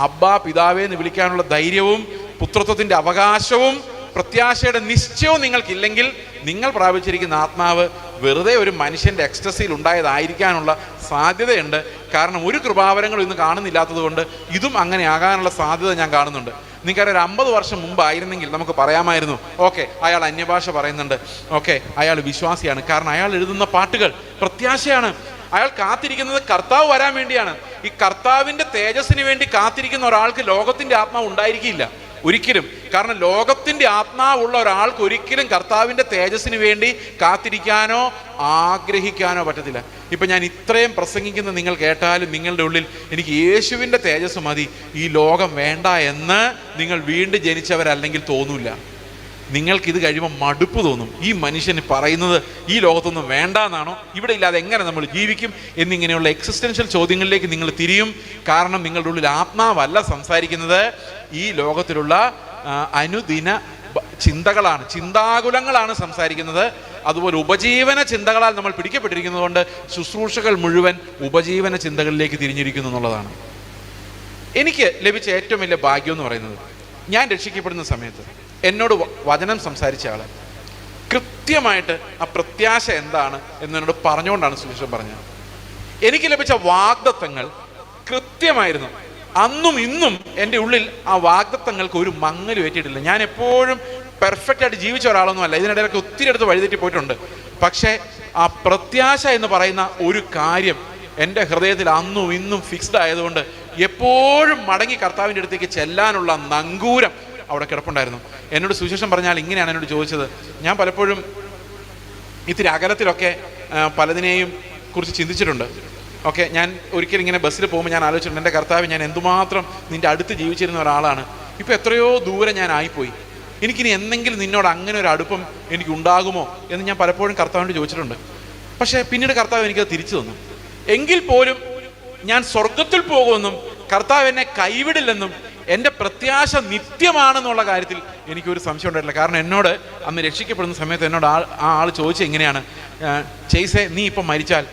Speaker 1: അബ്ബാ പിതാവേ എന്ന് വിളിക്കാനുള്ള ധൈര്യവും പുത്രത്വത്തിൻ്റെ അവകാശവും പ്രത്യാശയുടെ നിശ്ചയവും നിങ്ങൾക്കില്ലെങ്കിൽ നിങ്ങൾ പ്രാപിച്ചിരിക്കുന്ന ആത്മാവ് വെറുതെ ഒരു മനുഷ്യൻ്റെ എക്സ്റ്റസിയിൽ ഉണ്ടായതായിരിക്കാനുള്ള സാധ്യതയുണ്ട്. കാരണം ഒരു കൃപാവരങ്ങളും ഇന്ന് കാണുന്നില്ലാത്തത് കൊണ്ട് ഇതും അങ്ങനെ ആകാനുള്ള സാധ്യത ഞാൻ കാണുന്നുണ്ട്. നിങ്ങൾക്കറിയാം, ഒരു 50 വർഷം മുമ്പായിരുന്നെങ്കിൽ നമുക്ക് പറയാമായിരുന്നു, ഓക്കെ അയാൾ അന്യഭാഷ പറയുന്നുണ്ട്, ഓക്കെ അയാൾ വിശ്വാസിയാണ്. കാരണം അയാൾ എഴുതുന്ന പാട്ടുകൾ പ്രത്യാശയാണ്. അയാൾ കാത്തിരിക്കുന്നത് കർത്താവ് വരാൻ വേണ്ടിയാണ്. ഈ കർത്താവിൻ്റെ തേജസ്സിന് വേണ്ടി കാത്തിരിക്കുന്ന ഒരാൾക്ക് ലോകത്തിൻ്റെ ആത്മാവ് ഉണ്ടായിരിക്കില്ല ഒരിക്കലും. കാരണം ലോകത്തിൻ്റെ ആത്മാവുള്ള ഒരാൾക്ക് ഒരിക്കലും കർത്താവിൻ്റെ തേജസ്സിന് വേണ്ടി കാത്തിരിക്കാനോ ആഗ്രഹിക്കാനോ പറ്റത്തില്ല. ഇപ്പം ഞാൻ ഇത്രയും പ്രസംഗിക്കുന്നത് നിങ്ങൾ കേട്ടാലും നിങ്ങളുടെ ഉള്ളിൽ എനിക്ക് യേശുവിൻ്റെ തേജസ് മതി, ഈ ലോകം വേണ്ട എന്ന് നിങ്ങൾ വീണ്ടും ജനിച്ചവരല്ലെങ്കിൽ തോന്നൂല. നിങ്ങൾക്കിത് കഴിയുമ്പോൾ മടുപ്പ് തോന്നും. ഈ മനുഷ്യന് പറയുന്നത് ഈ ലോകത്തൊന്നും വേണ്ടാന്നാണോ, ഇവിടെ ഇല്ലാതെ എങ്ങനെ നമ്മൾ ജീവിക്കും എന്നിങ്ങനെയുള്ള എക്സിസ്റ്റൻഷ്യൽ ചോദ്യങ്ങളിലേക്ക് നിങ്ങൾ തിരിയും. കാരണം നിങ്ങളുടെ ഉള്ളിൽ ആത്മാവല്ല സംസാരിക്കുന്നത്, ഈ ലോകത്തിലുള്ള അനുദിന ചിന്തകളാണ്, ചിന്താകുലങ്ങളാണ് സംസാരിക്കുന്നത്. അതുപോലെ ഉപജീവന ചിന്തകളാൽ നമ്മൾ പിടിക്കപ്പെട്ടിരിക്കുന്നത് കൊണ്ട് ശുശ്രൂഷകൾ മുഴുവൻ ഉപജീവന ചിന്തകളിലേക്ക് തിരിഞ്ഞിരിക്കുന്നു എന്നുള്ളതാണ്. എനിക്ക് ലഭിച്ച ഏറ്റവും വലിയ ഭാഗ്യം എന്ന് പറയുന്നത്, ഞാൻ രക്ഷിക്കപ്പെടുന്ന സമയത്ത് എന്നോട് വചനം സംസാരിച്ച ആൾ കൃത്യമായിട്ട് ആ പ്രത്യാശ എന്താണ് എന്നോട് പറഞ്ഞുകൊണ്ടാണ് സുവിശേഷം പറഞ്ഞത്. എനിക്ക് ലഭിച്ച വാഗ്ദത്തങ്ങൾ കൃത്യമായിരുന്നു. അന്നും ഇന്നും എൻ്റെ ഉള്ളിൽ ആ വാഗ്ദത്തങ്ങൾക്ക് ഒരു മങ്ങലും ഏറ്റിട്ടില്ല. ഞാൻ എപ്പോഴും പെർഫെക്റ്റ് ആയിട്ട് ജീവിച്ച ഒരാളൊന്നും അല്ല, ഇതിനിടയിലൊക്കെ ഒത്തിരി അടുത്ത് വഴിതെറ്റി പോയിട്ടുണ്ട്. പക്ഷേ ആ പ്രത്യാശ എന്ന് പറയുന്ന ഒരു കാര്യം എൻ്റെ ഹൃദയത്തിൽ അന്നും ഇന്നും ഫിക്സ്ഡ് ആയതുകൊണ്ട് എപ്പോഴും മടങ്ങി കർത്താവിൻ്റെ അടുത്തേക്ക് ചെല്ലാനുള്ള നങ്കൂരം അവിടെ കിടപ്പുണ്ടായിരുന്നു. എന്നോട് സുവിശേഷം പറഞ്ഞാൽ ഇങ്ങനെയാണ് എന്നോട് ചോദിച്ചത്. ഞാൻ പലപ്പോഴും ഇത്തിരി അകലത്തിലൊക്കെ പലതിനെയും കുറിച്ച് ചിന്തിച്ചിട്ടുണ്ട്. ഓക്കെ, ഞാൻ ഒരിക്കലും ഇങ്ങനെ ബസ്സിൽ പോകുമ്പോൾ ഞാൻ ആലോചിച്ചിട്ടുണ്ട്, എൻ്റെ കർത്താവ്, ഞാൻ എന്തുമാത്രം നിൻ്റെ അടുത്ത് ജീവിച്ചിരുന്ന ഒരാളാണ്, ഇപ്പോൾ എത്രയോ ദൂരെ ഞാൻ ആയിപ്പോയി, എനിക്കിനി എന്തെങ്കിലും നിന്നോട് അങ്ങനെ ഒരു അടുപ്പം എനിക്ക് ഉണ്ടാകുമോ എന്ന് ഞാൻ പലപ്പോഴും കർത്താവിനോട് ചോദിച്ചിട്ടുണ്ട്. പക്ഷേ പിന്നീട് കർത്താവ് എനിക്കത് തിരിച്ചു തന്നു. എങ്കിൽ പോലും ഞാൻ സ്വർഗത്തിൽ പോകുമെന്നും കർത്താവ് എന്നെ കൈവിടില്ലെന്നും എൻ്റെ പ്രത്യാശ നിത്യമാണെന്നുള്ള കാര്യത്തിൽ എനിക്കൊരു സംശയം ഉണ്ടായിട്ടില്ല. കാരണം എന്നോട് അന്ന് രക്ഷിക്കപ്പെടുന്ന സമയത്ത് എന്നോട് ആ ആൾ ചോദിച്ചത് എങ്ങനെയാണ്, ചെയ്സേ നീ ഇപ്പം മരിച്ചാൽ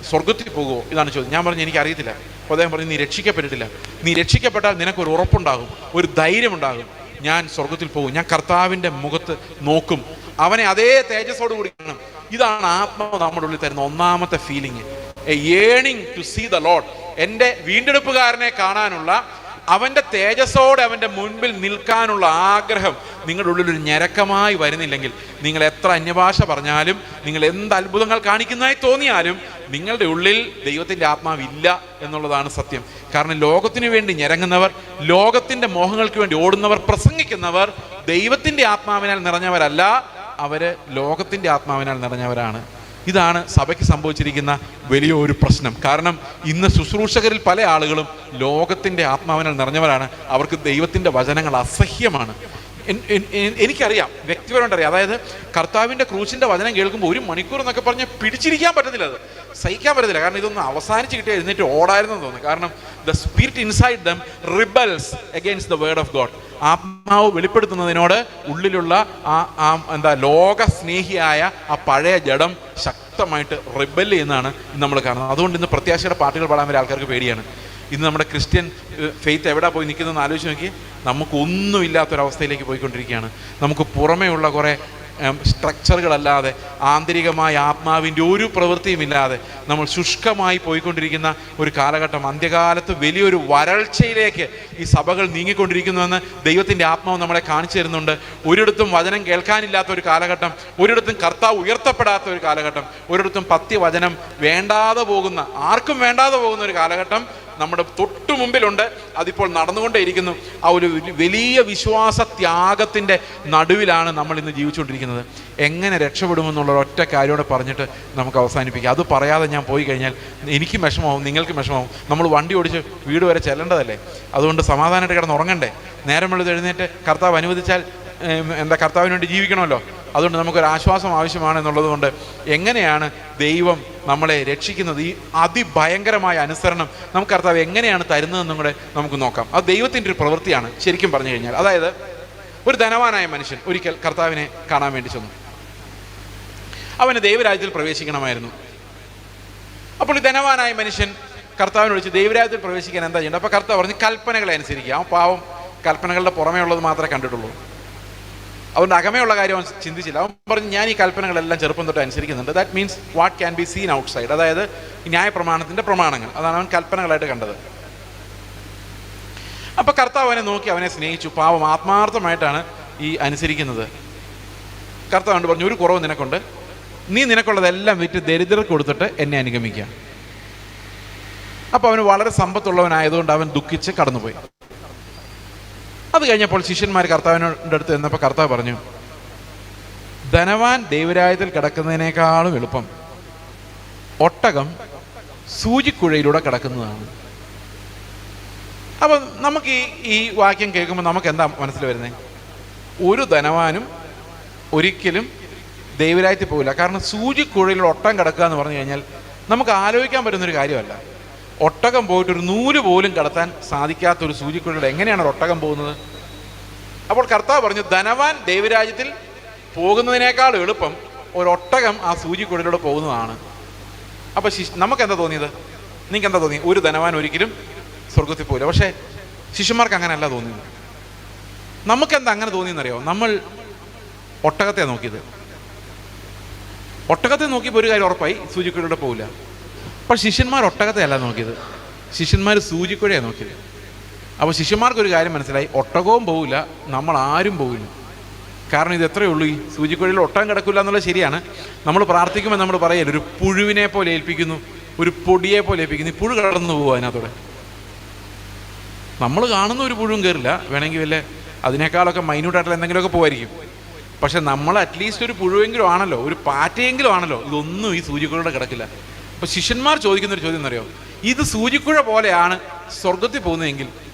Speaker 1: സ്വർഗത്തിൽ പോകുമോ, ഇതാണ് ചോദ്യം. ഞാൻ പറഞ്ഞു എനിക്കറിയത്തില്ല. അപ്പോൾ അദ്ദേഹം പറഞ്ഞു, നീ രക്ഷിക്കപ്പെട്ടിട്ടില്ല, നീ രക്ഷിക്കപ്പെട്ടാൽ നിനക്കൊരു ഉറപ്പുണ്ടാകും, ഒരു ധൈര്യമുണ്ടാകും, ഞാൻ സ്വർഗത്തിൽ പോകും, ഞാൻ കർത്താവിൻ്റെ മുഖത്ത് നോക്കും, അവനെ അതേ തേജസ്സോട് കൂടി കാണും. ഇതാണ് ആത്മാവ് നമ്മുടെ ഉള്ളിൽ തരുന്ന ഒന്നാമത്തെ feeling, a yearning to see the Lord. എൻ്റെ വീണ്ടെടുപ്പുകാരനെ കാണാനുള്ള, അവൻ്റെ തേജസ്സോടെ അവൻ്റെ മുൻപിൽ നിൽക്കാനുള്ള ആഗ്രഹം നിങ്ങളുടെ ഉള്ളിലൊരു ഞരക്കമായി വരുന്നില്ലെങ്കിൽ, നിങ്ങൾ എത്ര അന്യഭാഷ പറഞ്ഞാലും, നിങ്ങൾ എന്ത് അത്ഭുതങ്ങൾ കാണിക്കുന്നതായി തോന്നിയാലും, നിങ്ങളുടെ ഉള്ളിൽ ദൈവത്തിൻ്റെ ആത്മാവില്ല എന്നുള്ളതാണ് സത്യം. കാരണം ലോകത്തിന് വേണ്ടി ഞരങ്ങുന്നവർ, ലോകത്തിൻ്റെ മോഹങ്ങൾക്ക് വേണ്ടി ഓടുന്നവർ, പ്രസംഗിക്കുന്നവർ ദൈവത്തിൻ്റെ ആത്മാവിനാൽ നിറഞ്ഞവരല്ല, അവർ ലോകത്തിൻ്റെ ആത്മാവിനാൽ നിറഞ്ഞവരാണ്. ഇതാണ് സഭയ്ക്ക് സംഭവിച്ചിരിക്കുന്ന വലിയൊരു പ്രശ്നം. കാരണം ഇന്ന് ശുശ്രൂഷകരിൽ പല ആളുകളും ലോകത്തിൻ്റെ ആത്മാവിനാൽ നിറഞ്ഞവരാണ്. അവർക്ക് ദൈവത്തിൻ്റെ വചനങ്ങൾ അസഹ്യമാണ്. എനിക്കറിയാം, വ്യക്തിപരമായിട്ട് അറിയാം. അതായത് കർത്താവിൻ്റെ ക്രൂശിൻ്റെ വചനം കേൾക്കുമ്പോൾ 1 മണിക്കൂർ എന്നൊക്കെ പറഞ്ഞ് പിടിച്ചിരിക്കാൻ പറ്റത്തില്ല, അത് സഹിക്കാൻ പറ്റത്തില്ല. കാരണം ഇതൊന്ന് അവസാനിച്ച് കിട്ടിയ എഴുന്നേറ്റ് ഓടായിരുന്നു തോന്നുന്നു. കാരണം the spirit inside dum rebels against the word of God. ആത്മാവ് വെളിപ്പെടുത്തുന്നതിനോട് ഉള്ളിലുള്ള ആ ലോക സ്നേഹിയായ ആ പഴയ ജഡം ശക്തമായിട്ട് റിബൽ ചെയ്യുന്നതാണ് നമ്മൾ കാണുന്നത്. അതുകൊണ്ട് ഇന്ന് പ്രത്യാശയുടെ പാട്ടുകൾ പാടാൻ വരെ ആൾക്കാർക്ക് പേടിയാണ്. ഇന്ന് നമ്മുടെ ക്രിസ്ത്യൻ ഫെയ്ത്ത് എവിടെ പോയി നിൽക്കുന്നതെന്ന് ആലോചിച്ച് നോക്കി. നമുക്കൊന്നുമില്ലാത്തൊരവസ്ഥയിലേക്ക് പോയിക്കൊണ്ടിരിക്കുകയാണ്. നമുക്ക് പുറമേ ഉള്ള കുറേ സ്ട്രക്ചറുകളല്ലാതെ, ആന്തരികമായ ആത്മാവിൻ്റെ ഒരു പ്രവൃത്തിയും ഇല്ലാതെ നമ്മൾ ശുഷ്കമായി പോയിക്കൊണ്ടിരിക്കുന്ന ഒരു കാലഘട്ടം. അന്ത്യകാലത്ത് വലിയൊരു വരൾച്ചയിലേക്ക് ഈ സഭകൾ നീങ്ങിക്കൊണ്ടിരിക്കുന്നുവെന്ന് ദൈവത്തിൻ്റെ ആത്മാവ് നമ്മളെ കാണിച്ചു തരുന്നുണ്ട്. ഒരിടത്തും വചനം കേൾക്കാനില്ലാത്ത ഒരു കാലഘട്ടം, ഒരിടത്തും കർത്താവ് ഉയർത്തപ്പെടാത്ത ഒരു കാലഘട്ടം, ഒരിടത്തും പത്യവചനം വേണ്ടാതെ പോകുന്ന, ആർക്കും വേണ്ടാതെ പോകുന്ന ഒരു കാലഘട്ടം നമ്മുടെ തൊട്ടു മുമ്പിലുണ്ട്. അതിപ്പോൾ നടന്നുകൊണ്ടേയിരിക്കുന്നു. ആ ഒരു വലിയ വിശ്വാസ ത്യാഗത്തിൻ്റെ നടുവിലാണ് നമ്മൾ ഇന്ന് ജീവിച്ചുകൊണ്ടിരിക്കുന്നത്. എങ്ങനെ രക്ഷപ്പെടുമെന്നുള്ള ഒറ്റ കാര്യത്തോടെ പറഞ്ഞിട്ട് നമുക്ക് അവസാനിപ്പിക്കാം. അത് പറയാതെ ഞാൻ പോയി കഴിഞ്ഞാൽ എനിക്കും വിഷമമാവും, നിങ്ങൾക്കും വിഷമമാവും. നമ്മൾ വണ്ടി ഓടിച്ച് വീട് വരെ ചെല്ലേണ്ടതല്ലേ. അതുകൊണ്ട് സമാധാനമായിട്ട് കിടന്ന് ഉറങ്ങണ്ടേ. നേരം വെളുത്ത് എഴുന്നേറ്റ് കർത്താവ് അനുവദിച്ചാൽ കർത്താവിന് വേണ്ടി ജീവിക്കണമല്ലോ. അതുകൊണ്ട് നമുക്കൊരു ആശ്വാസം ആവശ്യമാണ് എന്നുള്ളത് കൊണ്ട് എങ്ങനെയാണ് ദൈവം നമ്മളെ രക്ഷിക്കുന്നത്, ഈ അതിഭയങ്കരമായ അനുസരണം നമുക്ക് കർത്താവ് എങ്ങനെയാണ് തരുന്നതെന്നും കൂടെ നമുക്ക് നോക്കാം. അത് ദൈവത്തിൻ്റെ ഒരു പ്രവൃത്തിയാണ് ശരിക്കും പറഞ്ഞു കഴിഞ്ഞാൽ. അതായത് ഒരു ധനവാനായ മനുഷ്യൻ ഒരിക്കൽ കർത്താവിനെ കാണാൻ വേണ്ടി ചെന്നു. അവന് ദൈവരാജ്യത്തിൽ പ്രവേശിക്കണമായിരുന്നു. അപ്പോൾ ഈ ധനവാനായ മനുഷ്യൻ കർത്താവിനെ വിളിച്ച് ദൈവരാജ്യത്തിൽ പ്രവേശിക്കാൻ എന്താ ചെയ്യേണ്ടത്? അപ്പോൾ കർത്താവ് പറഞ്ഞു, കൽപ്പനകളെ അനുസരിക്കുക. അവൻ പാവം കൽപ്പനകളുടെ പുറമേ ഉള്ളത് മാത്രമേ കണ്ടിട്ടുള്ളൂ. അവൻ്റെ അകമയുള്ള കാര്യം അവൻ ചിന്തിച്ചില്ല. അവൻ പറഞ്ഞു, ഞാൻ ഈ കൽപ്പനകളെല്ലാം ചെറുപ്പം തൊട്ട് അനുസരിക്കുന്നുണ്ട്. That means what can be seen outside. അതായത് ന്യായപ്രമാണത്തിൻ്റെ പ്രമാണങ്ങൾ, അതാണ് അവൻ കൽപ്പനകളായിട്ട് കണ്ടത്. അപ്പോൾ കർത്താവ് അവനെ നോക്കി, അവനെ സ്നേഹിച്ചു. പാവം ആത്മാർത്ഥമായിട്ടാണ് ഈ അനുസരിക്കുന്നത്. കർത്താവ് കൊണ്ട് പറഞ്ഞു, ഒരു കുറവ് നിനക്കുണ്ട്, നീ നിനക്കുള്ളതെല്ലാം വിറ്റ് ദരിദ്രർക്ക് കൊടുത്തിട്ട് എന്നെ അനുഗമിക്കുക. അപ്പോൾ അവന് വളരെ സമ്പത്തുള്ളവനായതുകൊണ്ട് അവൻ ദുഃഖിച്ച് കടന്നുപോയി. അത് കഴിഞ്ഞപ്പോൾ ശിഷ്യന്മാർ കർത്താവിനോട് അടുത്ത് ചെന്നപ്പോൾ കർത്താവ് പറഞ്ഞു, ധനവാൻ ദൈവരാജ്യത്തിൽ കിടക്കുന്നതിനേക്കാളും എളുപ്പം ഒട്ടകം സൂചിക്കുഴയിലൂടെ കിടക്കുന്നതാണ്. അപ്പം നമുക്ക് ഈ വാക്യം കേൾക്കുമ്പോൾ നമുക്ക് എന്താ മനസ്സിൽ വരുന്നത്? ഒരു ധനവാനും ഒരിക്കലും ദൈവരാജ്യത്തിൽ പോകില്ല. കാരണം സൂചിക്കുഴയിൽ ഒട്ടകം കിടക്കുക എന്ന് പറഞ്ഞു കഴിഞ്ഞാൽ നമുക്ക് ആലോചിക്കാൻ പറ്റുന്നൊരു കാര്യമല്ല. ഒട്ടകം പോയിട്ട് ഒരു നൂല് പോലും കടത്താൻ സാധിക്കാത്തൊരു സൂചിക്കുഴയിൽ എങ്ങനെയാണ് ഒരു ഒട്ടകം പോകുന്നത്? അപ്പോൾ കർത്താവ് പറഞ്ഞു, ധനവാൻ ദൈവരാജ്യത്തിൽ പോകുന്നതിനേക്കാൾ എളുപ്പം ഒരൊട്ടകം ആ സൂചിക്കുഴലിലൂടെ പോകുന്നതാണ്. അപ്പോൾ നമുക്ക് എന്താ തോന്നിയത്? നിങ്ങൾക്ക് എന്താ തോന്നി? ഒരു ധനവാൻ ഒരിക്കലും സ്വർഗത്തിൽ പോയില്ല. പക്ഷേ ശിഷ്യന്മാർക്ക് അങ്ങനെയല്ല തോന്നിയത്. നമുക്കെന്താ അങ്ങനെ തോന്നിയെന്നറിയോ? നമ്മൾ ഒട്ടകത്തെ നോക്കിയത്. ഒട്ടകത്തെ നോക്കിയപ്പോൾ ഒരു കാര്യം ഉറപ്പായി, സൂചിക്കുഴയിലൂടെ പോകില്ല. അപ്പോൾ ശിഷ്യന്മാർ ഒട്ടകത്തെ അല്ല നോക്കിയത്, ശിഷ്യന്മാർ സൂചിക്കുഴയാണ് നോക്കിയത്. അപ്പോൾ ശിഷ്യന്മാർക്കൊരു കാര്യം മനസ്സിലായി, ഒട്ടകവും പോകില്ല, നമ്മൾ ആരും പോകില്ല. കാരണം ഇത് എത്രയേ ഉള്ളൂ, ഈ സൂചിക്കുഴയിൽ ഒട്ടകം കിടക്കില്ല എന്നുള്ളത് ശരിയാണ്. നമ്മൾ പ്രാർത്ഥിക്കുമ്പോൾ നമ്മൾ പറയല്ലോ, ഒരു പുഴുവിനെ പോലെ ഏൽപ്പിക്കുന്നു, ഒരു പൊടിയെ പോലെ ഏൽപ്പിക്കുന്നു, ഈ പുഴു കടന്നു പോകും അതിനകത്തോടെ. നമ്മൾ കാണുന്ന ഒരു പുഴുവും കയറില്ല, വേണമെങ്കിൽ വല്ല അതിനേക്കാളൊക്കെ മൈന്യൂട്ടായിട്ടുള്ള എന്തെങ്കിലുമൊക്കെ പോയിരിക്കും. പക്ഷെ നമ്മൾ അറ്റ്ലീസ്റ്റ് ഒരു പുഴുവെങ്കിലും ആണല്ലോ, ഒരു പാറ്റയെങ്കിലും ആണല്ലോ. ഇതൊന്നും ഈ സൂചിക്കുഴയുടെ കിടക്കില്ല. അപ്പോൾ ശിഷ്യന്മാർ ചോദിക്കുന്നൊരു ചോദ്യം എന്നറിയോ? ഇത് സൂചിക്കുഴ പോലെയാണ് സ്വർഗത്തിൽ പോകുന്നതെങ്കിൽ,